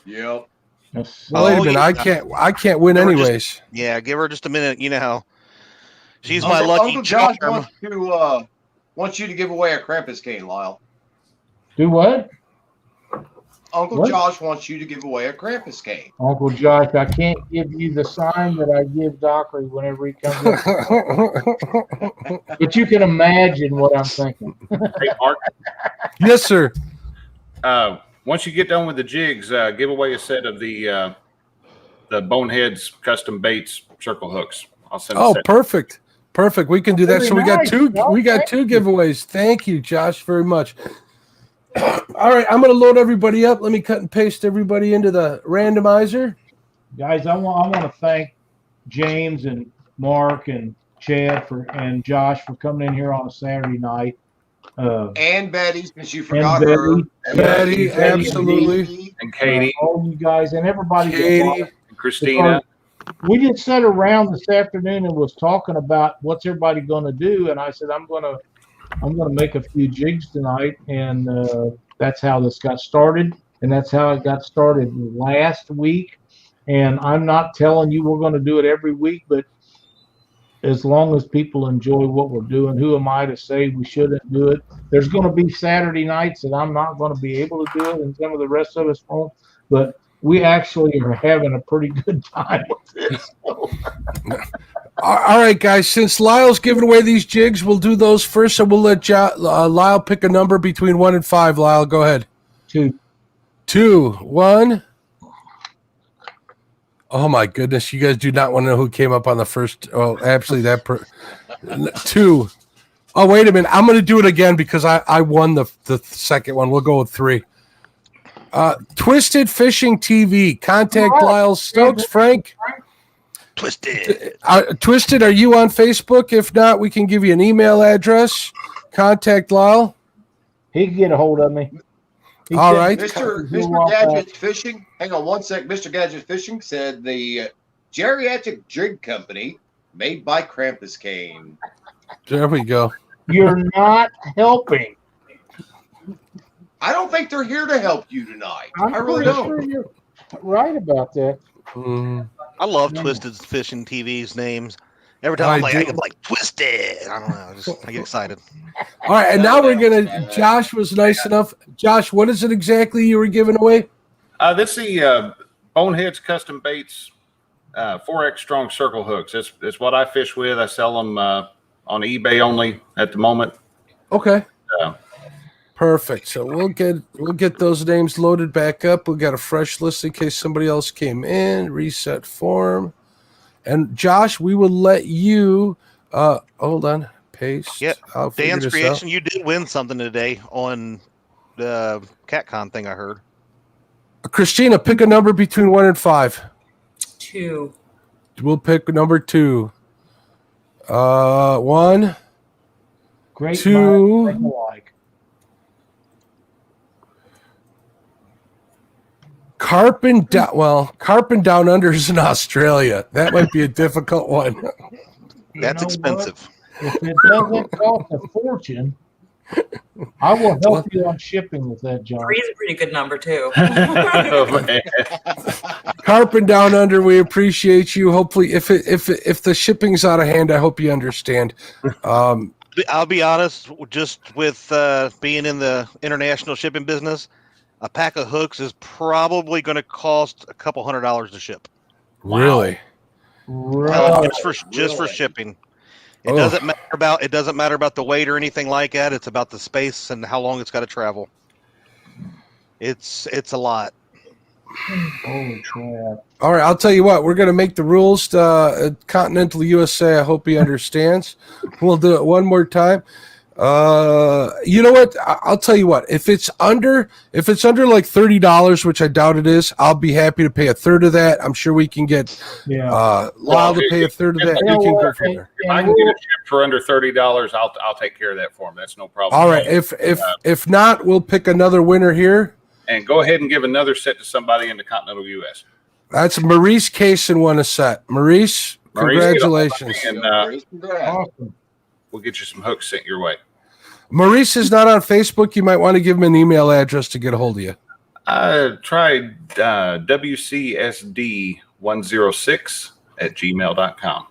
Yep. Yes. Well, wait a Oh, minute. yeah. I can't win We're just- anyways. Yeah, give her just a minute. You know how she's my Uncle, lucky Uncle Josh charm. wants you to give away a Krampus cane, Lyle. Do what? Uncle What? Josh wants you to give away a Krampus cane. Uncle Josh, I can't give you the sign that I give Dockery whenever he comes up. But you can imagine what I'm thinking. Hey, Mark, Yes, sir. once you get done with the jigs, give away a set of the Boneheads custom baits circle hooks. I'll send a Oh, set. perfect. Perfect. We can do that. Very So we got nice. two. Well, We got thank two giveaways. Thank you, Josh, very much. All right, I'm going to load everybody up. Let me cut and paste everybody into the randomizer. Guys, I want to thank James and Mark and Chad and Josh for coming in here on a Saturday night. And Betty, since you forgot Betty. her. Betty, absolutely. And Katie, all you guys and everybody. that Katie. watched. and Christina. We just sat around this afternoon and was talking about what's everybody going to do, and I said I'm going to make a few jigs tonight, and that's how this got started, and that's how it got started last week. And I'm not telling you we're going to do it every week, but as long as people enjoy what we're doing, who am I to say we shouldn't do it? There's going to be Saturday nights that I'm not going to be able to do it, and some of the rest of us won't. But we actually are having a pretty good time with this. So. All right, guys. Since Lyle's giving away these jigs, we'll do those first. So we'll let Lyle pick a number between 1 and 5. Lyle, go ahead. 2. 2, 1. Oh my goodness! You guys do not want to know who came up on the first. Oh, actually, 2. Oh, wait a minute. I'm going to do it again because I won the second one. We'll go with 3. Twisted Fishing TV. Contact All right. Lyle Stokes. Frank. Twisted. Twisted, are you on Facebook? If not, we can give you an email address. Contact Lyle. He can get a hold of me. All right. Mr. Gadget Fishing. Hang on one sec. Mr. Gadget Fishing said the geriatric jig company made by Krampus Cane. There we go. You're not helping. I don't think they're here to help you tonight. I really pretty don't. sure you're right about that. I love Twisted Fishing TV's names. Every time I get like Twisted. I don't know. I get excited. All right, and now we're gonna. Josh was nice enough. Josh, what is it exactly you were giving away? This is the Boneheads Custom Baits 4X Strong Circle Hooks. It's what I fish with. I sell them on eBay only at the moment. Okay. Perfect. So we'll get those names loaded back up. We've got a fresh list in case somebody else came in. Reset form. And Josh, we will let you hold on. Paste. Yep. Dan's this creation. out. You did win something today on the CatCon thing, I heard. Christina, pick a number between 1 and 5. 2. We'll pick number 2. 1. Great 2. minds think alike. Carping Down Under is in Australia. That might be a difficult one. That's expensive. If it doesn't cost a fortune, I will help you on shipping with that, John. 3 is a pretty good number too. Carping Down Under, we appreciate you. Hopefully, if the shipping's out of hand, I hope you understand. I'll be honest, just with being in the international shipping business, a pack of hooks is probably going to cost a couple $100 to ship. Really? Just for shipping. It doesn't matter about the weight or anything like that. It's about the space and how long it's got to travel. It's a lot. Holy crap. All right, I'll tell you what. We're going to make the rules to Continental USA. I hope he understands. We'll do it one more time. You know what? I'll tell you what. If it's under like $30, which I doubt it is, I'll be happy to pay a third of that. I'm sure we can get Lyle to pay a third of that. We can go from there. If I can get a chip for under $30, I'll take care of that for him. That's no problem. All right. If not, we'll pick another winner here. And go ahead and give another set to somebody in the continental U.S. That's Maurice Kaysen won a set. Maurice, congratulations. And Awesome. we'll get you some hooks sent your way. Maurice is not on Facebook. You might want to give him an email address to get a hold of you. I tried WCSD106@gmail.com.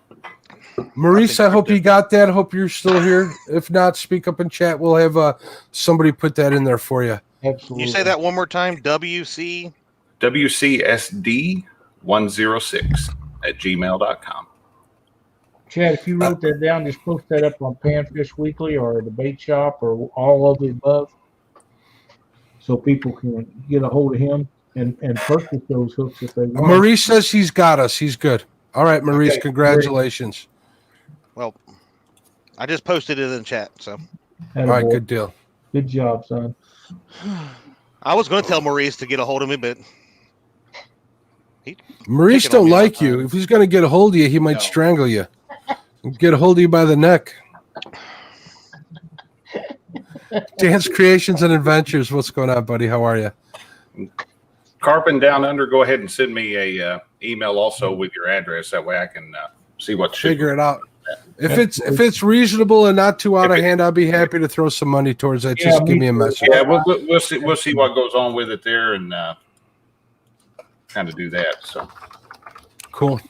Maurice, I hope you got that. I hope you're still here. If not, speak up in chat. We'll have somebody put that in there for you. Absolutely. You say that one more time? WCSD106 at gmail.com. Chad, if you wrote that down, just post that up on Panfish Weekly or the Bait Shop or all of the above so people can get a hold of him and purchase those hooks if they want. Maurice says he's got us. He's good. All right, Maurice, Okay, congratulations. Well, I just posted it in the chat, so. All right, good deal. Good job, son. I was going to tell Maurice to get a hold of me, but Maurice don't like you. If he's going to get a hold of you, he might strangle you. Get a hold of you by the neck. Dan's Creations and Adventures. What's going on, buddy? How are you? Carping Down Under, go ahead and send me a email also with your address. That way I can see what figure it out. If it's reasonable and not too out of hand, I'll be happy to throw some money towards that. Just give me a message. Yeah, we'll see what goes on with it there and kind of do that. So cool.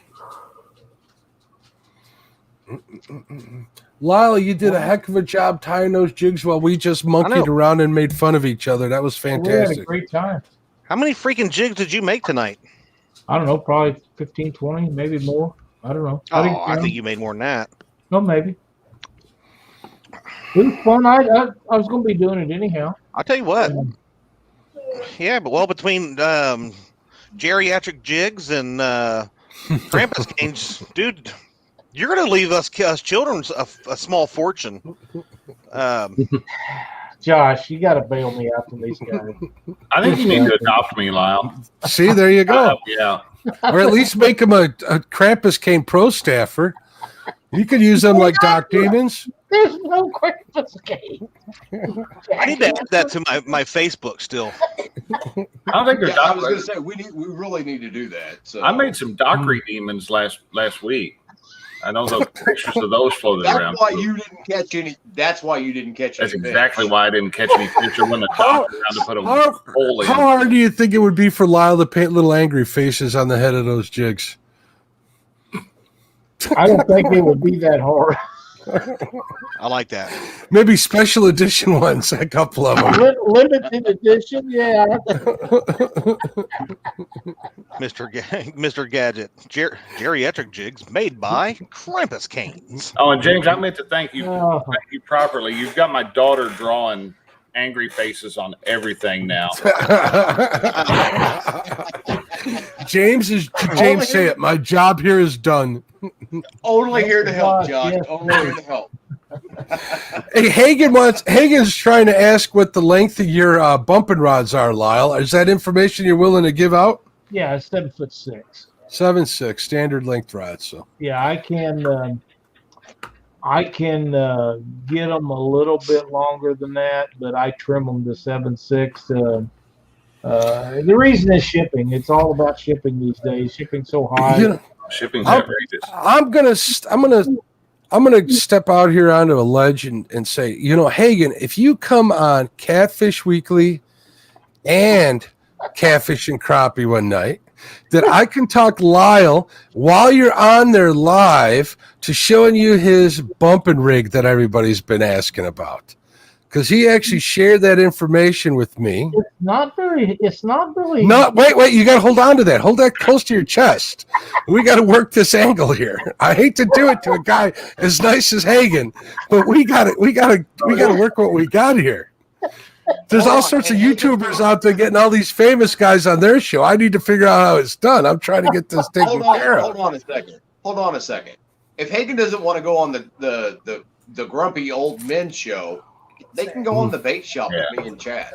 Lyle, you did a heck of a job tying those jigs while we just monkeyed around and made fun of each other. That was fantastic. We had a great time. How many freaking jigs did you make tonight? I don't know, probably 15, 20, maybe more. I don't know. I think you made more than that. No, maybe. It was fun. I was going to be doing it anyhow. I'll tell you what. Yeah, but between geriatric jigs and Krampus canes, dude, you're going to leave us children a small fortune. Josh, you got to bail me out from these guys. I think you need to adopt me, Lyle. See, there you go. Yeah. Or at least make him a Krampus Cane pro staffer. You could use them like Doc Demons. There's no Krampus Cane. I need to add that to my Facebook still. I don't think there's. I was going to say we really need to do that. So I made some Dockery demons last week. I know those pictures of those floated around. That's why you didn't catch any. That's why you didn't catch any. That's exactly why I didn't catch any fish. Or when the doctor around to put a hole in. How hard do you think it would be for Lyle to paint little angry faces on the head of those jigs? I don't think it would be that hard. I like that. Maybe special edition ones, a couple of them. Limited edition, yeah. Mr. Gadget, geriatric jigs made by Krampus Canes. Oh, and James, I meant to thank you properly. You've got my daughter drawing angry faces on everything now. James say it. My job here is done. Only here to help, Josh. Only here to help. Hey, Hagen's trying to ask what the length of your bumping rods are, Lyle. Is that information you're willing to give out? Yeah, it's 7'6". 7'6", standard length rods. So yeah, I can get them a little bit longer than that, but I trim them to 7'6". The reason is shipping. It's all about shipping these days. Shipping's so high. Shipping's outrageous. I'm gonna step out here onto a ledge and say, Hagen, if you come on Catfish Weekly and Catfish and Crappie one night, that I can talk Lyle while you're on there live to showing you his bumping rig that everybody's been asking about. Because he actually shared that information with me. It's not really. Wait, you got to hold on to that. Hold that close to your chest. We got to work this angle here. I hate to do it to a guy as nice as Hagen, but we got to work what we got here. There's all sorts of YouTubers out there getting all these famous guys on their show. I need to figure out how it's done. I'm trying to get this taken care of. Hold on a second. If Hagen doesn't want to go on the grumpy old men show, they can go on the bait shop with me and Chad.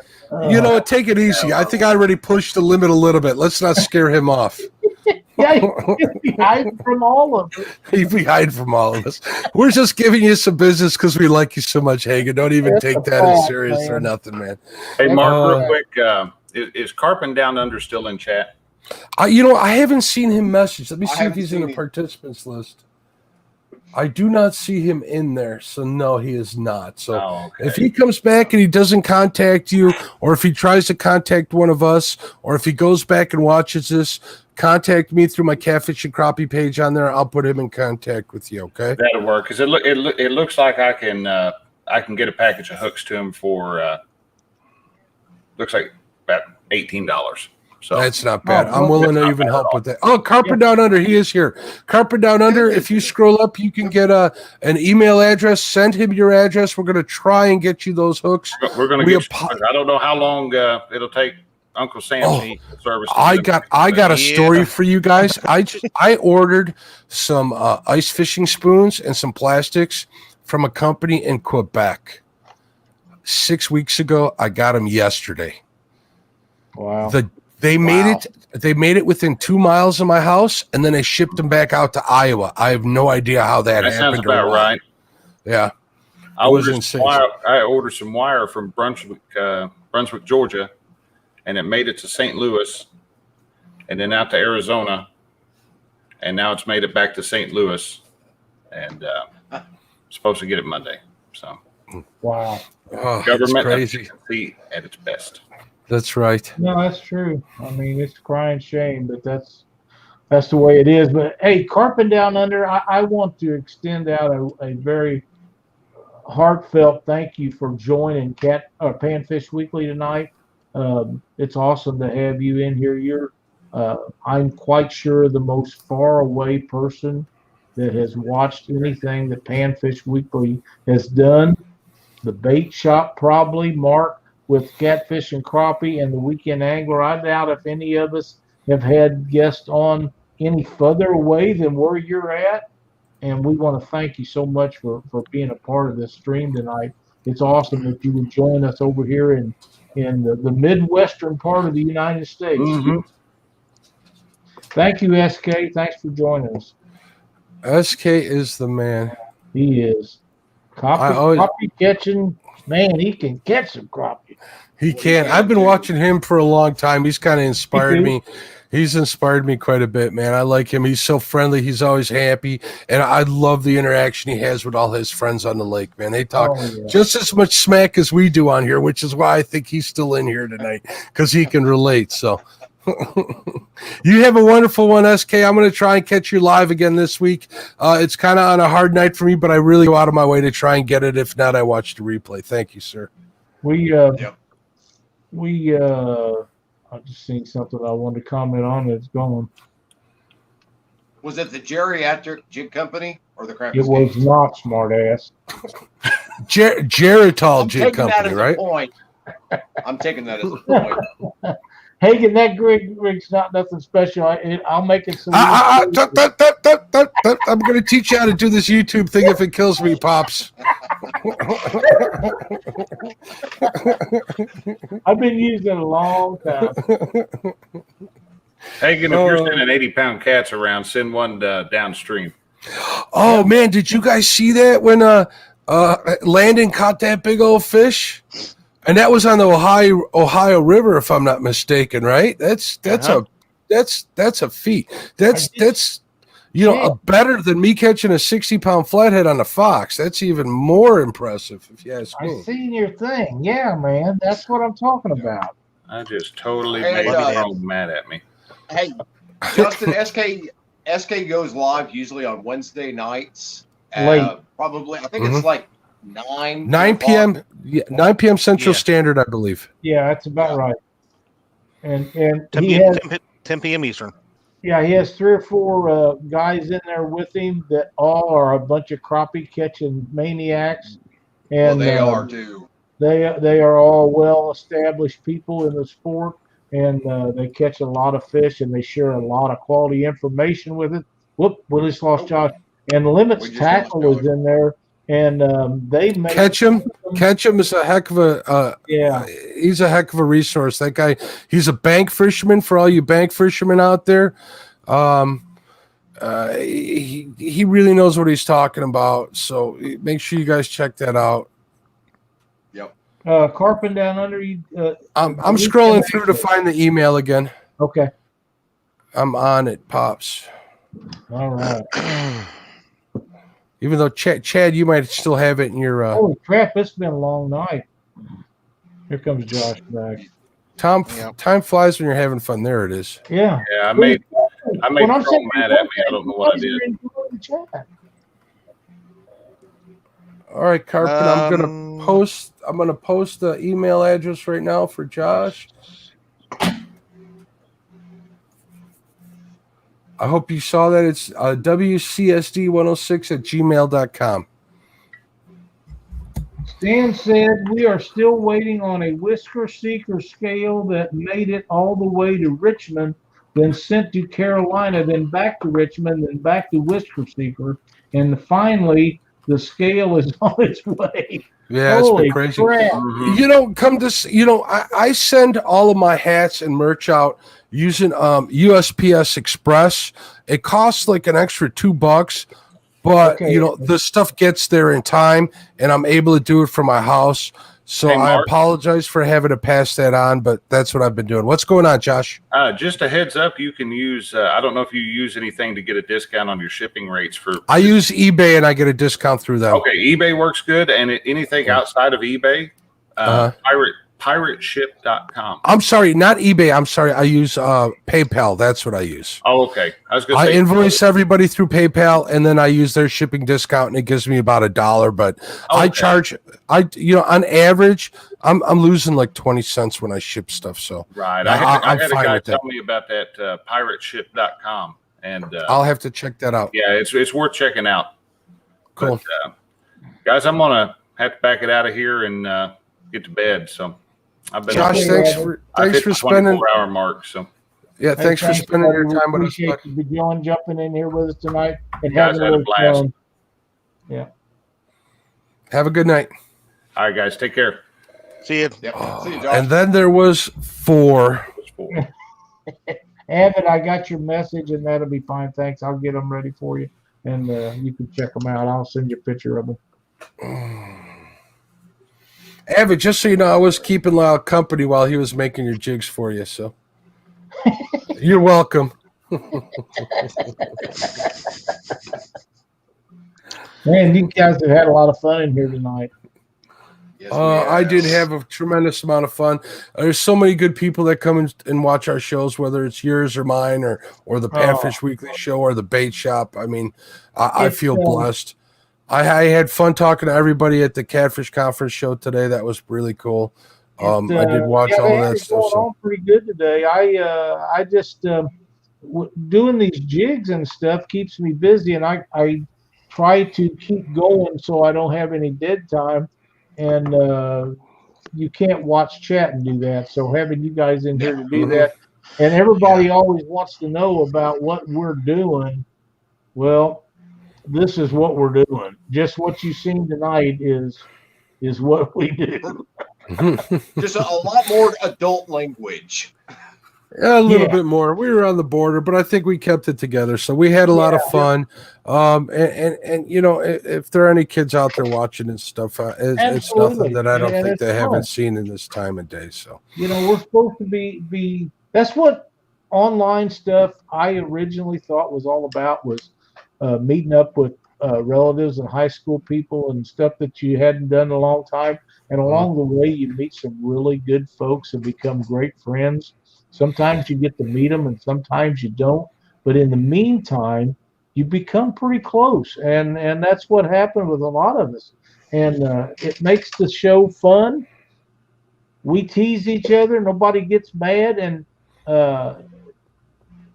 Take it easy. I think I already pushed the limit a little bit. Let's not scare him off. Yeah, he'd be hiding from all of us. He'd be hiding from all of us. We're just giving you some business because we like you so much, Hagen. Don't even take that as serious or nothing, man. Hey, Mark, real quick, is Carpin Down Under still in chat? I haven't seen him message. Let me see if he's in the participants list. I do not see him in there, so no, he is not. So if he comes back and he doesn't contact you, or if he tries to contact one of us, or if he goes back and watches this, contact me through my Catfish and Crappie page on there. I'll put him in contact with you, okay? That'll work, because it looks like I can get a package of hooks to him for looks like about $18. So that's not bad. I'm willing to even help with that. Oh, Carpet Down Under, he is here. Carpet Down Under, if you scroll up, you can get an email address. Send him your address. We're going to try and get you those hooks. We're going to get I don't know how long it'll take Uncle Sam's service. I got a story for you guys. I ordered some ice fishing spoons and some plastics from a company in Quebec. 6 weeks ago, I got them yesterday. Wow. They made it within 2 miles of my house, and then they shipped them back out to Iowa. I have no idea how that happened. Sounds about right. Yeah. I ordered some wire from Brunswick, Georgia, and it made it to St. Louis and then out to Arizona. And now it's made it back to St. Louis, and supposed to get it Monday. So, wow. Government crazy at its best. That's right. No, that's true. I mean, it's a crying shame, but that's the way it is. But hey, Carpet Down Under, I want to extend out a very heartfelt thank you for joining Panfish Weekly tonight. It's awesome to have you in here. You're, I'm quite sure, the most far away person that has watched anything that Panfish Weekly has done. The bait shop, probably, Mark, with Catfish and Crappie and the Weekend Angler. I doubt if any of us have had guests on any further away than where you're at. And we want to thank you so much for being a part of this stream tonight. it's awesome that you would join us over here in the Midwestern part of the United States. Mm-hmm. Thank you, SK. Thanks for joining us. SK is the man. He is. Crappie catching. Man, he can catch some crappie. He can. I've been watching him for a long time. He's kind of inspired me. He's inspired me quite a bit, man. I like him. He's so friendly. He's always happy. And I love the interaction he has with all his friends on the lake, man. They talk just as much smack as we do on here, which is why I think he's still in here tonight, because he can relate. So you have a wonderful one, SK. I'm going to try and catch you live again this week. It's kind of on a hard night for me, but I really go out of my way to try and get it. If not, I watch the replay. Thank you, sir. I just seen something I wanted to comment on that's gone. Was it the geriatric jig company or the crap? It was not, smartass. Geritol jig company, right? I'm taking that as a point. Hagen, that rig's not nothing special. I'll make it some. I'm going to teach you how to do this YouTube thing if it kills me, Pops. I've been using it a long time. Hagen, if you're sending 80-pound cats around, send one downstream. Oh, man, did you guys see that when Landon caught that big old fish? And that was on the Ohio River, if I'm not mistaken, right? That's a feat. That's better than me catching a 60-pound flathead on a fox. That's even more impressive, if you ask me. I seen your thing, yeah, man. That's what I'm talking about. I just totally made Jerome mad at me. Hey, Justin, SK goes live usually on Wednesday nights. Probably, I think it's like 9 p.m. Yeah, 9 p.m. Central Standard, I believe. Yeah, that's about right. And 10 p.m. Eastern. Yeah, he has 3 or 4 guys in there with him that all are a bunch of crappie catching maniacs. And they are too. They are all well-established people in the sport, and they catch a lot of fish, and they share a lot of quality information with it. Whoop, we just lost Josh. And Limits Tackle is in there. And they make Ketchum is a heck of a he's a heck of a resource. That guy, he's a bank fisherman for all you bank fishermen out there. He really knows what he's talking about. So make sure you guys check that out. Yep. Carpin down under you. I'm scrolling through to find the email again. Okay. I'm on it, Pops. All right. Even though Chad, you might still have it in your. Holy crap! It's been a long night. Here comes Josh back. Time flies when you're having fun. There it is. Yeah. Yeah, I made Jerome mad at me. I don't know what I did. All right, Carpin. I'm gonna post the email address right now for Josh. I hope you saw that. It's WCSD106@gmail.com. Stan said, we are still waiting on a Whisker Seeker scale that made it all the way to Richmond, then sent to Carolina, then back to Richmond, then back to Whisker Seeker. And finally, the scale is on its way. Yeah, it's been crazy. Mm-hmm. I send all of my hats and merch out using USPS Express. It costs like an extra $2, but the stuff gets there in time, and I'm able to do it from my house. So I apologize for having to pass that on, but that's what I've been doing. What's going on, Josh? Just a heads up, you can use. I don't know if you use anything to get a discount on your shipping rates for. I use eBay, and I get a discount through them. Okay, eBay works good, and anything outside of eBay, pirateship.com. I'm sorry, not eBay. I'm sorry. I use PayPal. That's what I use. Oh, okay. I invoice everybody through PayPal, and then I use their shipping discount, and it gives me about $1. But I charge. On average, I'm losing like 20 cents when I ship stuff. So right. I had a guy tell me about that pirateship.com, and I'll have to check that out. Yeah, it's worth checking out. Cool, but, guys. I'm gonna have to back it out of here and get to bed. So. I've been Josh, thanks for spending 24-hour mark. So yeah, thanks for spending your time with us. Appreciate you jumping in here with us tonight and guys having a blast. Yeah. Have a good night. All right, guys, take care. See you. Yep. See you, Josh. And then there was 4. Abbott, I got your message, and that'll be fine. Thanks. I'll get them ready for you, and you can check them out. I'll send you a picture of them. Abbott, just so you know, I was keeping Lyle company while he was making your jigs for you, so you're welcome. Man, you guys have had a lot of fun in here tonight. Yes, I did have a tremendous amount of fun. There's so many good people that come and watch our shows, whether it's yours or mine or the Panfish Weekly show or the Bait Shop. I mean, I feel blessed. I had fun talking to everybody at the Catfish Conference show today. That was really cool. I did watch all of that stuff. Going on pretty good today. I just doing these jigs and stuff keeps me busy, and I try to keep going so I don't have any dead time. And you can't watch chat and do that. So having you guys in here to do that, and everybody always wants to know about what we're doing. Well, this is what we're doing. Just what you've seen tonight is what we do. Just a lot more adult language. Yeah, a little bit more. We were on the border, but I think we kept it together. So we had a lot of fun. And you know, if there are any kids out there watching and stuff, it's nothing that I don't think they haven't seen in this time of day. So you know, we're supposed to be. That's what online stuff I originally thought was all about, was meeting up with relatives and high school people and stuff that you hadn't done in a long time. And along the way, you meet some really good folks and become great friends. Sometimes you get to meet them and sometimes you don't. But in the meantime, you become pretty close. And that's what happened with a lot of us. And it makes the show fun. We tease each other. Nobody gets mad. And the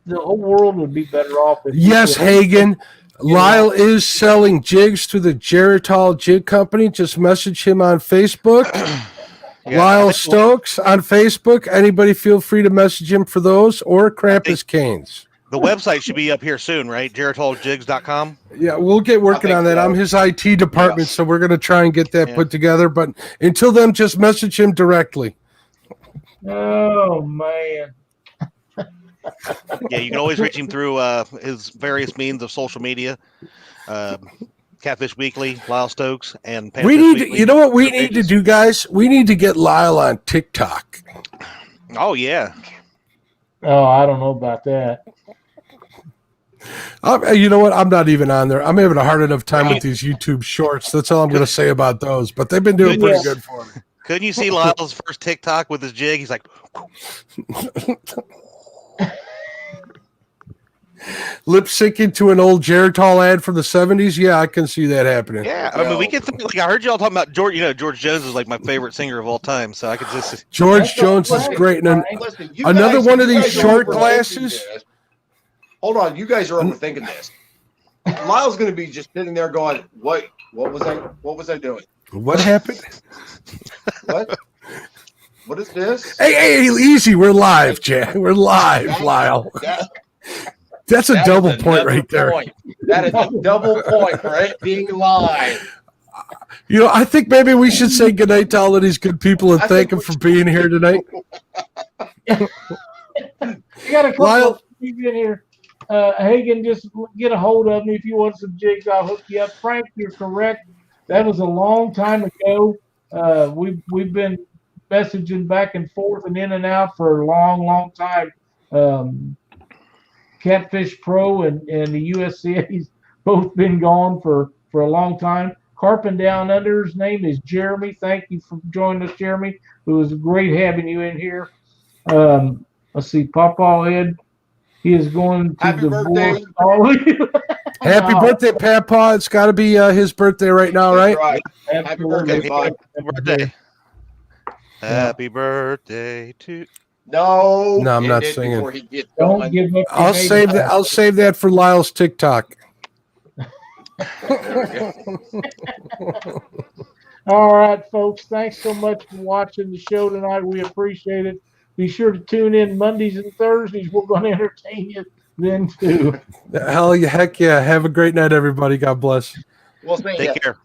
whole world would be better off. Yes, Hagen. Lyle is selling jigs through the Geritol Jig Company. Just message him on Facebook. Lyle Stokes on Facebook. Anybody feel free to message him for those, or Krampus Canes. The website should be up here soon, right? GeritolJigs.com. Yeah, we'll get working on that. So. I'm his IT department, so we're going to try and get that put together. But until then, just message him directly. Oh, man. Yeah, you can always reach him through his various means of social media. Catfish Weekly, Lyle Stokes, and Panfish Weekly. You know what we need to do, guys? We need to get Lyle on TikTok. Oh, yeah. Oh, I don't know about that. You know what? I'm not even on there. I'm having a hard enough time with these YouTube shorts. That's all I'm going to say about those. But they've been doing pretty good for me. Couldn't you see Lyle's first TikTok with his jig? He's like... Lip syncing to an old Geritol ad from the 70s. Yeah, I can see that happening. Yeah, I mean, we get something like I heard y'all talking about George. You know, George Jones is like my favorite singer of all time. So I could just George Jones is great. And Listen, another guys, one of these short glasses. Hold on, you guys are overthinking this. Lyle's going to be just sitting there going, "What was I doing? What happened? What? What is this?" Hey, easy. We're live, Jack. We're live, Lyle. That's a double point right there. That is a double point for it being live. You know, I think maybe we should say goodnight to all of these good people and thank them for being here tonight. You got a couple of people in here. Hagen, just get a hold of me if you want some jigs. I'll hook you up. Frank, you're correct. That was a long time ago. We've been messaging back and forth and in and out for a long time. Catfish Pro and the USCA's both been gone for a long time. Carping Down Under's name is Jeremy. Thank you for joining us, Jeremy. It was great having you in here. Let's see, Papa Ed. He is going to divorce all of you. Happy birthday, Papa. It's got to be his birthday right now, right? Right. Happy birthday, bud. Happy birthday to... No, I'm not singing. Don't give up. I'll save that. I'll save that for Lyle's TikTok. All right, folks. Thanks so much for watching the show tonight. We appreciate it. Be sure to tune in Mondays and Thursdays. We're going to entertain you then too. Heck yeah. Have a great night, everybody. God bless. Well, take care.